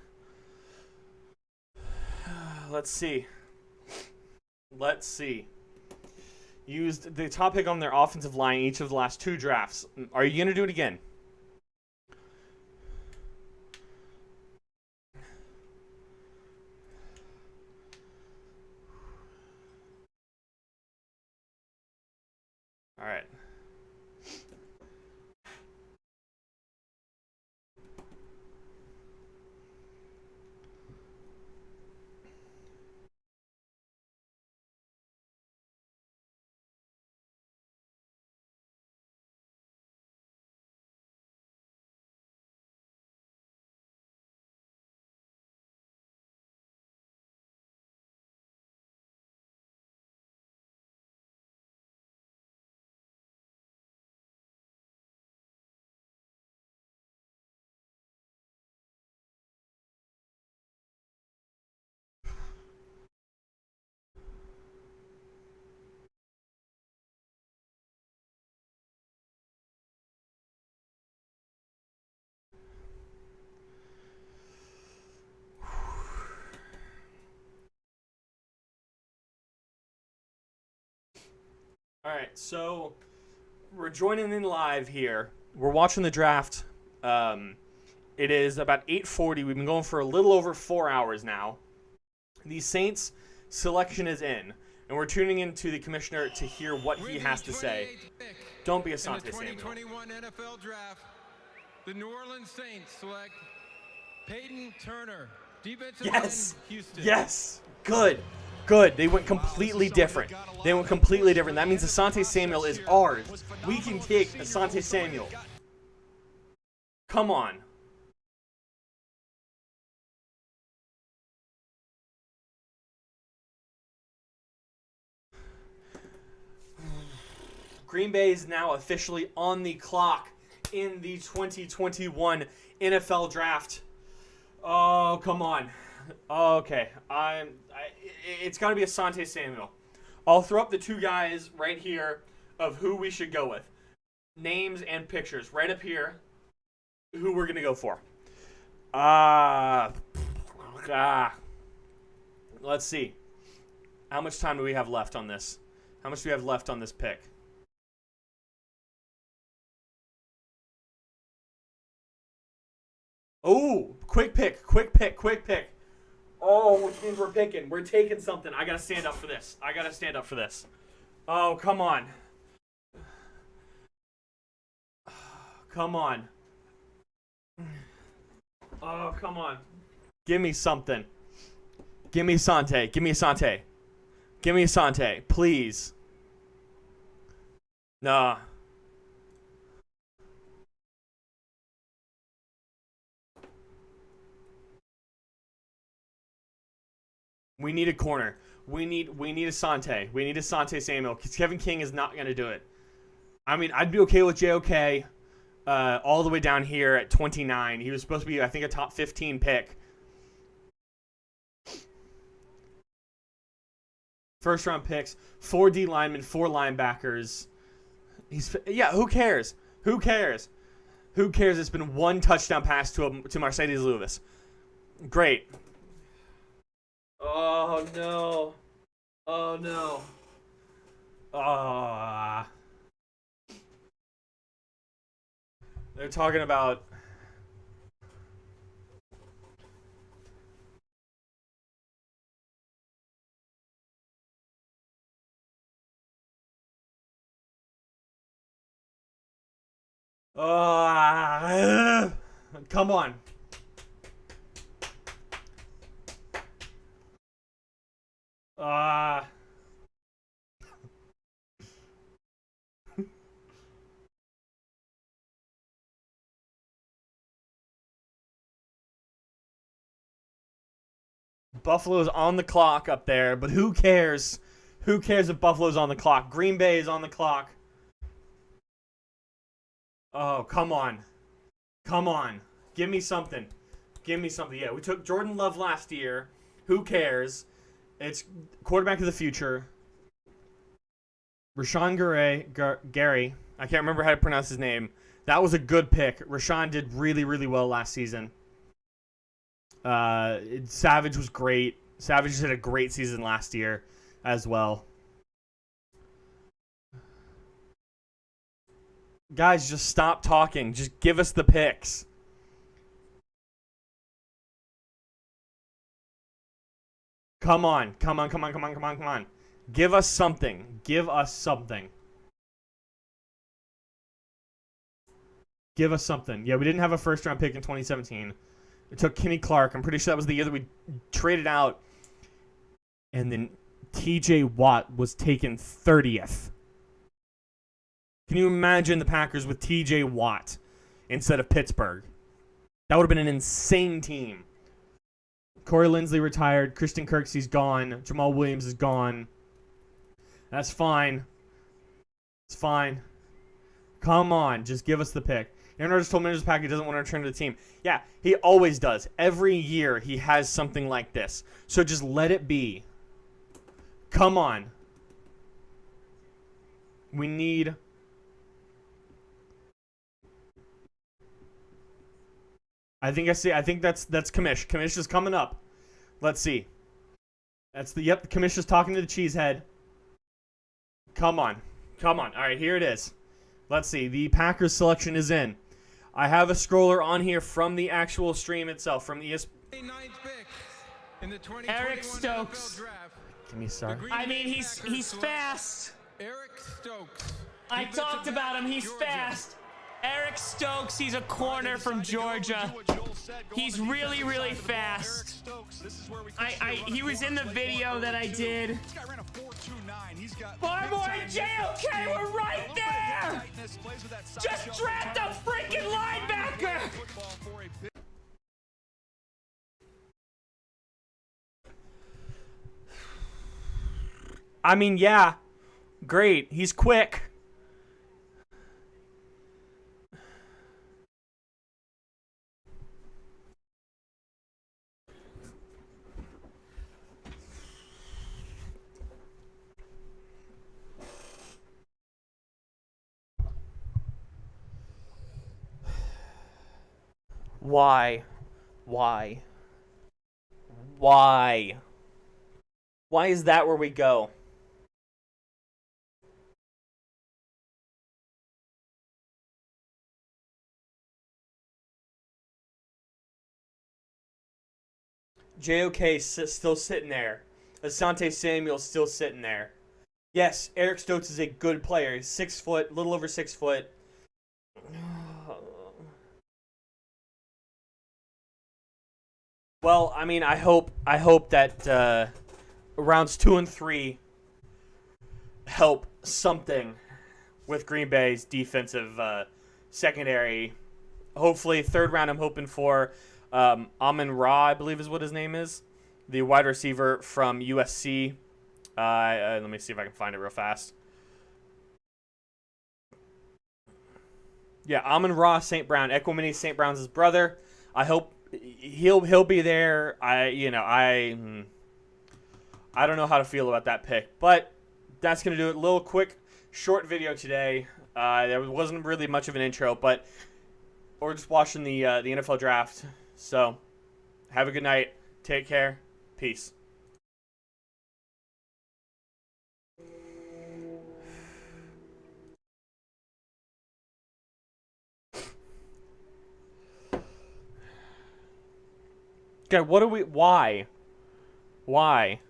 Let's see. Used the top pick on their offensive line each of the last 2 drafts. Are you going to do it again? All right. All right, so we're joining in live here. We're watching the draft. It is about 8:40. We've been going for a little over 4 hours now. The Saints selection is in, and we're tuning into the commissioner to hear what he has to say. Don't be Asante Samuel. In the 2021 NFL Draft, the New Orleans Saints select Peyton Turner, defensive Yes. end, Houston. Yes. Good. Good. They went completely different. They went completely different. That means Asante Samuel is ours. We can take Asante Samuel. Come on. Green Bay is now officially on the clock in the 2021 NFL Draft. Oh, come on. Okay. It's got to be Asante Samuel. I'll throw up the two guys right here of who we should go with. Names and pictures right up here. Who we're going to go for. Let's see. How much time do we have left on this? How much do we have left on this pick? Oh, quick pick. Oh, which means we're picking. We're taking something. I got to stand up for this. Oh, come on. Come on. Oh, come on. Give me something. Give me Asante. Please. Nah. We need a corner. We need Asante. We need Asante Samuel. Because Kevin King is not going to do it. I mean, I'd be okay with JOK all the way down here at 29. He was supposed to be, I think, a top 15 pick. First round picks, 4 D linemen, 4 linebackers. Who cares? It's been 1 touchdown pass to Mercedes Lewis. Great. Oh no. They're talking about come on. Buffalo's on the clock up there, but who cares? Who cares if Buffalo's on the clock? Green Bay is on the clock. Oh, come on. Give me something. Yeah, we took Jordan Love last year. Who cares? It's quarterback of the future. Rashawn Gary. I can't remember how to pronounce his name. That was a good pick. Rashawn did really, really well last season. Savage was great. Savage had a great season last year as well. Guys, just stop talking. Just give us the picks. Come on. Give us something. Yeah, we didn't have a first round pick in 2017. We took Kenny Clark. I'm pretty sure that was the year that we traded out. And then TJ Watt was taken 30th. Can you imagine the Packers with TJ Watt instead of Pittsburgh? That would have been an insane team. Corey Linsley retired. Christian Kirksey's gone. Jamal Williams is gone. That's fine. It's fine. Come on. Just give us the pick. Aaron Rodgers told managers Packers doesn't want to return to the team. Yeah, he always does. Every year he has something like this. So just let it be. Come on. We need... I think that's Kamish. Kamish is coming up. Let's see. Kamish is talking to the cheesehead. Come on. All right, here it is. Let's see. The Packers selection is in. I have a scroller on here from the actual stream itself, from the Eric Stokes. Give me sorry. I mean, he's fast. Eric Stokes. I talked about him. He's fast. Eric Stokes. Stokes. He's a corner from Georgia. He's really, really fast. He was in the video that I did. Barmore and JOK were right there. Just draft a freaking linebacker. I mean, yeah, great. He's quick. Why? Why? Why? Why is that where we go? JOK still sitting there. Asante Samuel's still sitting there. Yes, Eric Stokes is a good player. He's 6 foot, a little over 6 foot. Well, I mean, I hope that rounds 2 and 3 help something with Green Bay's defensive secondary. Hopefully, 3rd round, I'm hoping for Amon-Ra, I believe is what his name is, the wide receiver from USC. Let me see if I can find it real fast. Yeah, Amon-Ra St. Brown. Equimini St. Brown's his brother. I hope he'll be there. I don't know how to feel about that pick, but that's gonna do it. Little quick, short video today. There wasn't really much of an intro, but we're just watching the NFL draft. So, have a good night. Take care. Peace. Okay, what do we... Why? Why?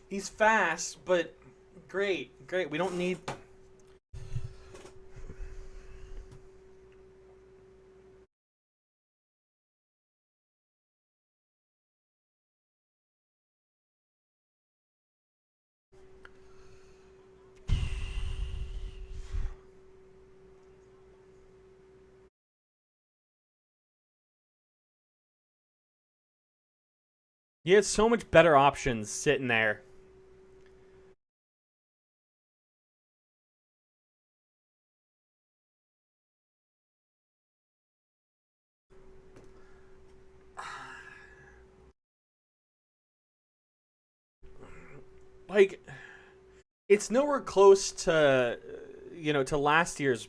He's fast, but great. We don't need... You had so much better options sitting there. Like, it's nowhere close to, to last year's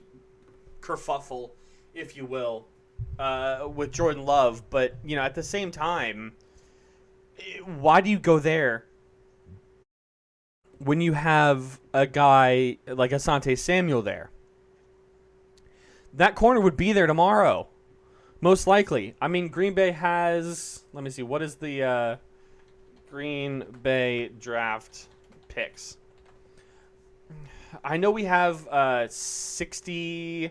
kerfuffle, if you will, with Jordan Love. But, at the same time, why do you go there when you have a guy like Asante Samuel there? That corner would be there tomorrow, most likely. I mean, Green Bay has... Let me see. What is the Green Bay draft picks? I know we have 62,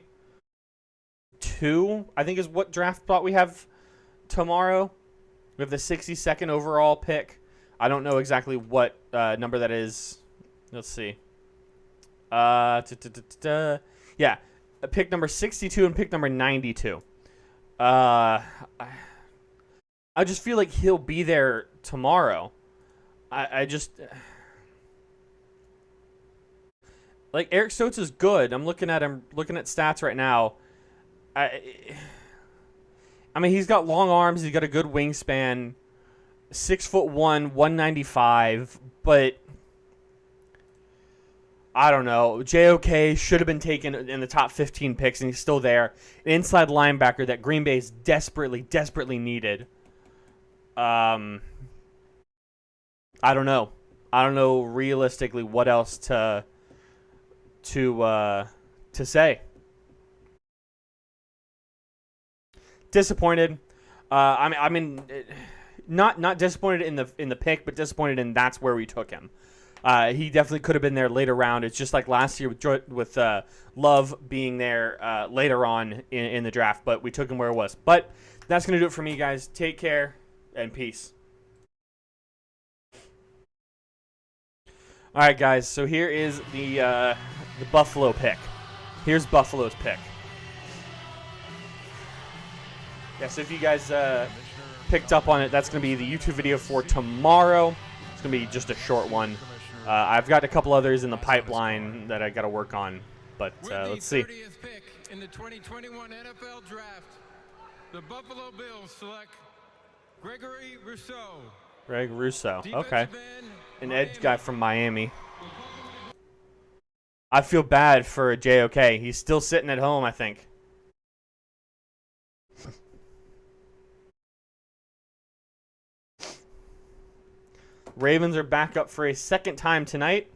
I think is what draft spot we have tomorrow. We have the 62nd overall pick. I don't know exactly what number that is. Let's see. Yeah, pick number 62 and pick number 92. I just feel like he'll be there tomorrow. Like, Eric Stokes is good. I'm looking at him, looking at stats right now. I mean, he's got long arms. He's got a good wingspan. 6'1", 195. But I don't know. JOK should have been taken in the top 15 picks, and he's still there. An inside linebacker that Green Bay's desperately, desperately needed. I don't know. I don't know realistically what else to say. Disappointed. I mean, not disappointed in the pick, but disappointed in that's where we took him. He definitely could have been there later round. It's just like last year with Love being there later on in the draft, but we took him where it was. But that's gonna do it for me, guys. Take care and peace. All right, guys. So here is the Buffalo pick. Here's Buffalo's pick. Yeah, so if you guys picked up on it, that's going to be the YouTube video for tomorrow. It's going to be just a short one. I've got a couple others in the pipeline that I got to work on, but let's see. With the 30th pick in the 2021 NFL Draft, the Buffalo Bills select Gregory Rousseau. Greg Rousseau. Okay. An edge guy from Miami. I feel bad for JOK. He's still sitting at home, I think. Ravens are back up for a second time tonight.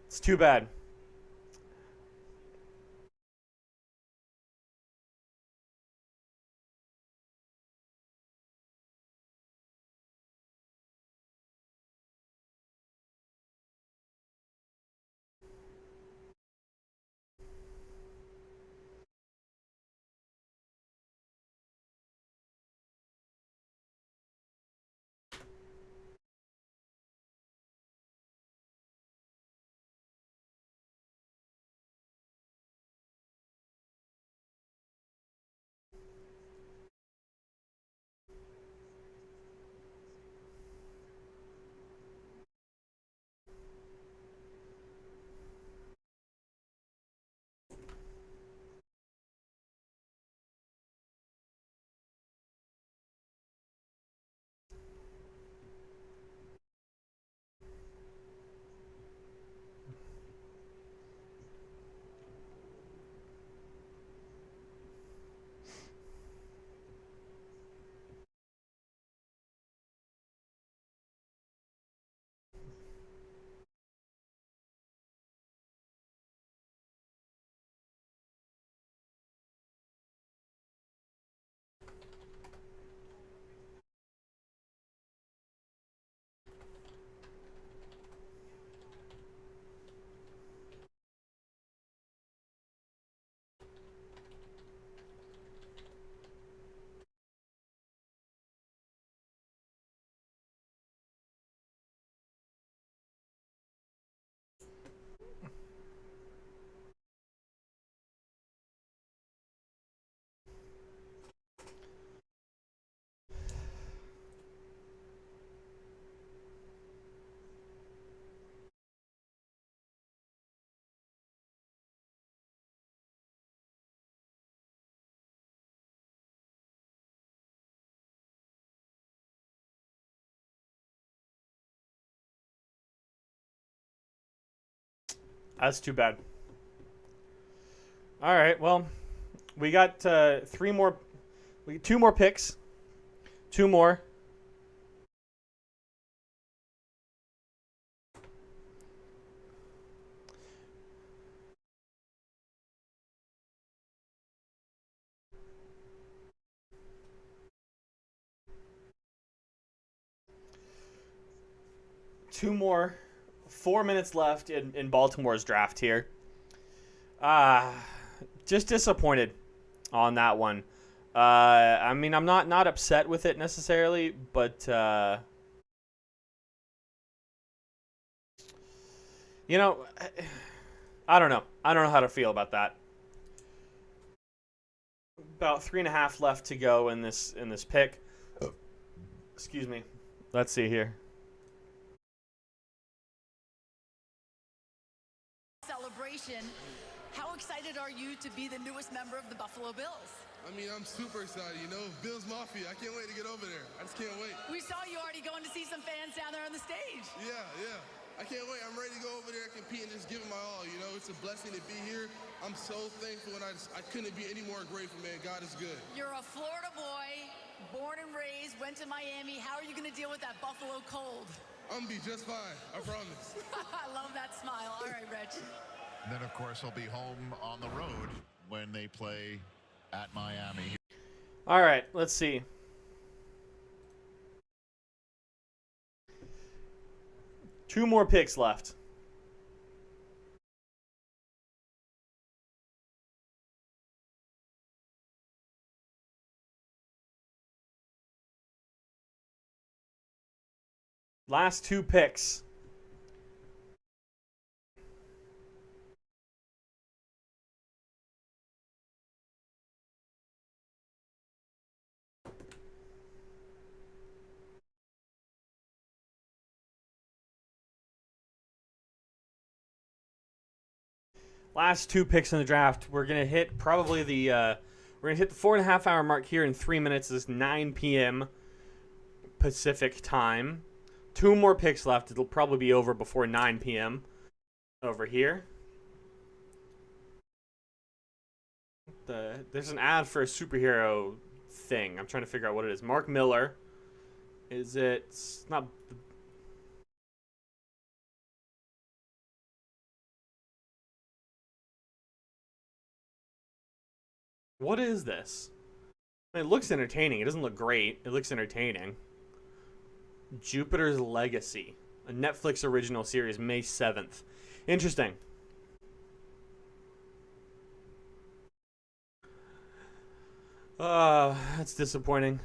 It's too bad. That's too bad. All right. Well, we got two more picks. Two more. Two more. 4 minutes left in Baltimore's draft here. Just disappointed on that one. I mean, I'm not upset with it necessarily, but you know, I don't know. I don't know how to feel about that. About 3.5 left to go in this pick. Excuse me. Let's see here. Celebration. How excited are you to be the newest member of the Buffalo Bills? I mean, I'm super excited, you know. Bills Mafia. I can't wait to get over there. I just can't wait. We saw you already going to see some fans down there on the stage. Yeah. I can't wait. I'm ready to go over there, compete, and just give it my all, you know. It's a blessing to be here. I'm so thankful, and I couldn't be any more grateful, man. God is good. You're a Florida boy, born and raised, went to Miami. How are you going to deal with that Buffalo cold? I'm going to be just fine. I promise. I love that smile. All right, Rich. And then, of course, he'll be home on the road when they play at Miami. All right, let's see. Two more picks left. Last two picks. Last two picks in the draft. We're gonna hit probably the 4.5 hour mark here in 3 minutes. It's 9 p.m. Pacific time. Two more picks left. It'll probably be over before 9 p.m. over here. There's an ad for a superhero thing. I'm trying to figure out what it is. Mark Miller. Is it? It's not. What is this? I mean, it looks entertaining. It doesn't look great. It looks entertaining. Jupiter's Legacy, a Netflix original series, May 7th. Interesting. That's disappointing.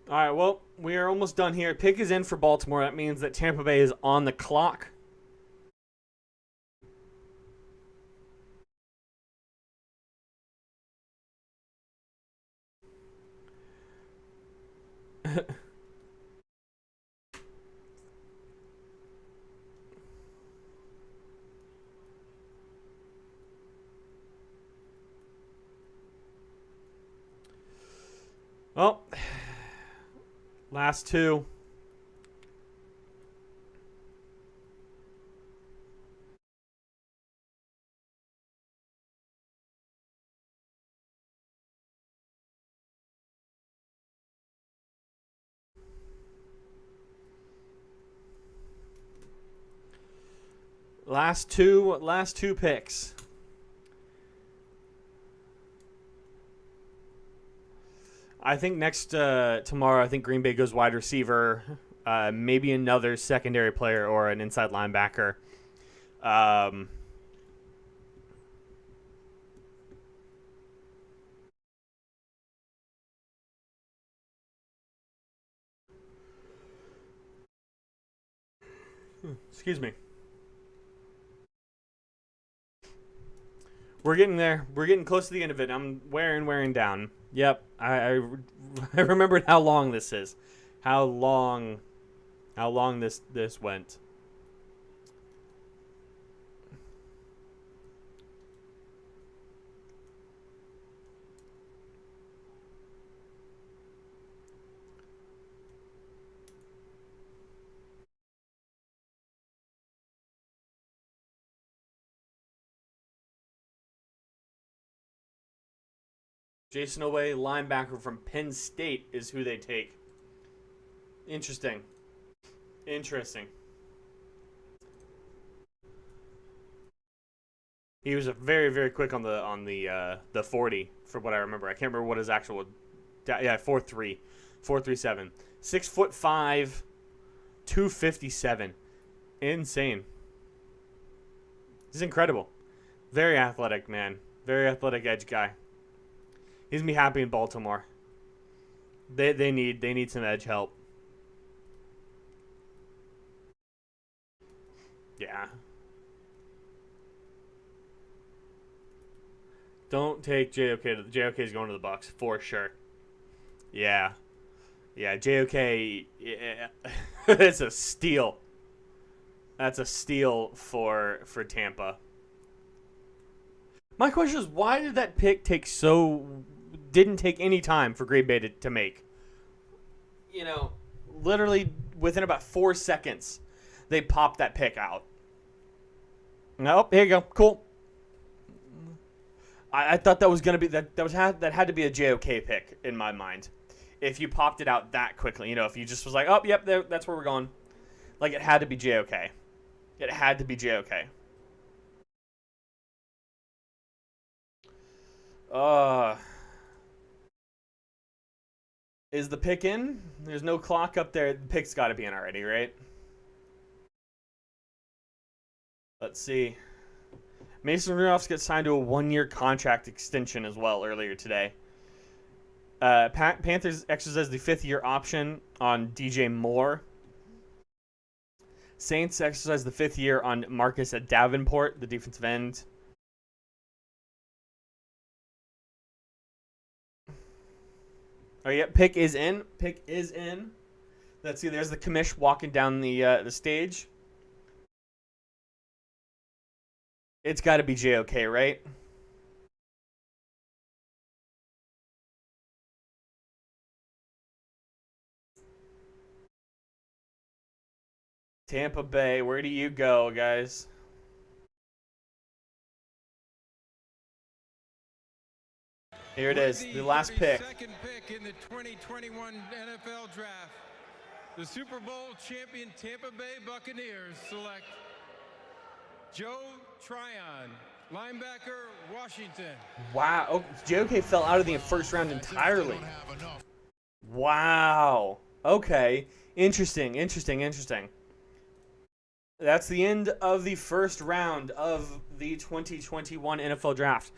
All right, well, we are almost done here. Pick is in for Baltimore. That means that Tampa Bay is on the clock. Well, last two. Last two picks. I think next tomorrow, I think Green Bay goes wide receiver, maybe another secondary player or an inside linebacker. Excuse me. We're getting there. We're getting close to the end of it. I'm wearing down. Yep, I remembered how long this is. How long this went. Jason Oweh, linebacker from Penn State, is who they take. Interesting. Interesting. He was very, very quick on the 40, from what I remember. I can't remember what his actual. Yeah, 4.3, 4.37, 6'5", 257, insane. He's incredible. Very athletic, man. Very athletic edge guy. He's gonna be happy in Baltimore. They need some edge help. Yeah. Don't take JOK to the JOK's going to the Bucks for sure. Yeah. Yeah, JOK, yeah. It's a steal. That's a steal for Tampa. My question is, why did that pick didn't take any time for Green Bay to make? You know, literally within about 4 seconds, they popped that pick out. Nope, here you go. Cool. I thought that was gonna be that had to be a JOK pick in my mind. If you popped it out that quickly, you know, if you just was like, oh, yep, that's where we're going. Like, it had to be JOK. It had to be JOK. Is the pick in? There's no clock up there. The pick's got to be in already, right? Let's see. Mason Rudolph gets signed to a 1-year contract extension as well earlier today. Panthers exercise the 5th-year option on DJ Moore. Saints exercise the 5th year on Marcus Davenport, the defensive end. Oh, yeah, pick is in. Pick is in. Let's see, there's the commish walking down the stage. It's got to be JOK, right? Tampa Bay, where do you go, guys? Here it is, the last pick. Second pick in the 2021 NFL Draft. The Super Bowl champion Tampa Bay Buccaneers select Joe Tryon, linebacker, Washington. Wow, oh, JOK fell out of the first round entirely. Wow. Okay, interesting. That's the end of the first round of the 2021 NFL Draft.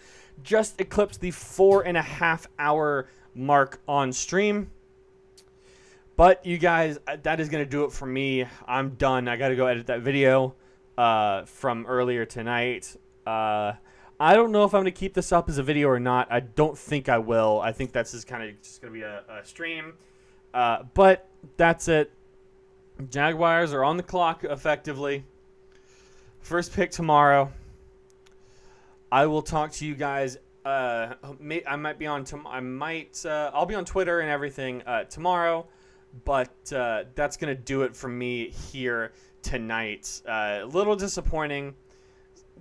Just eclipsed the 4.5-hour mark on stream. But you guys, that is going to do it for me. I'm done. I got to go edit that video from earlier tonight. I don't know if I'm going to keep this up as a video or not. I don't think I will. I think that's just kind of just going to be a stream. But that's it. Jaguars are on the clock effectively. First pick tomorrow. I will talk to you guys. I'll be on Twitter and everything tomorrow, but that's gonna do it for me here tonight. A little disappointing,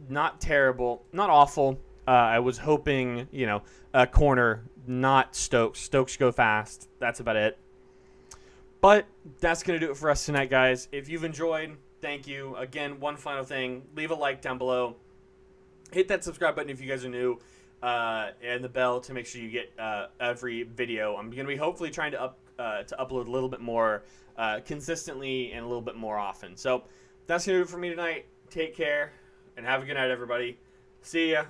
not terrible, not awful. I was hoping, a corner, not Stokes. Stokes go fast. That's about it. But that's going to do it for us tonight, guys. If you've enjoyed, thank you. Again, one final thing. Leave a like down below. Hit that subscribe button if you guys are new. And the bell to make sure you get every video. I'm going to be hopefully trying to upload a little bit more consistently and a little bit more often. So that's going to do it for me tonight. Take care and have a good night, everybody. See ya.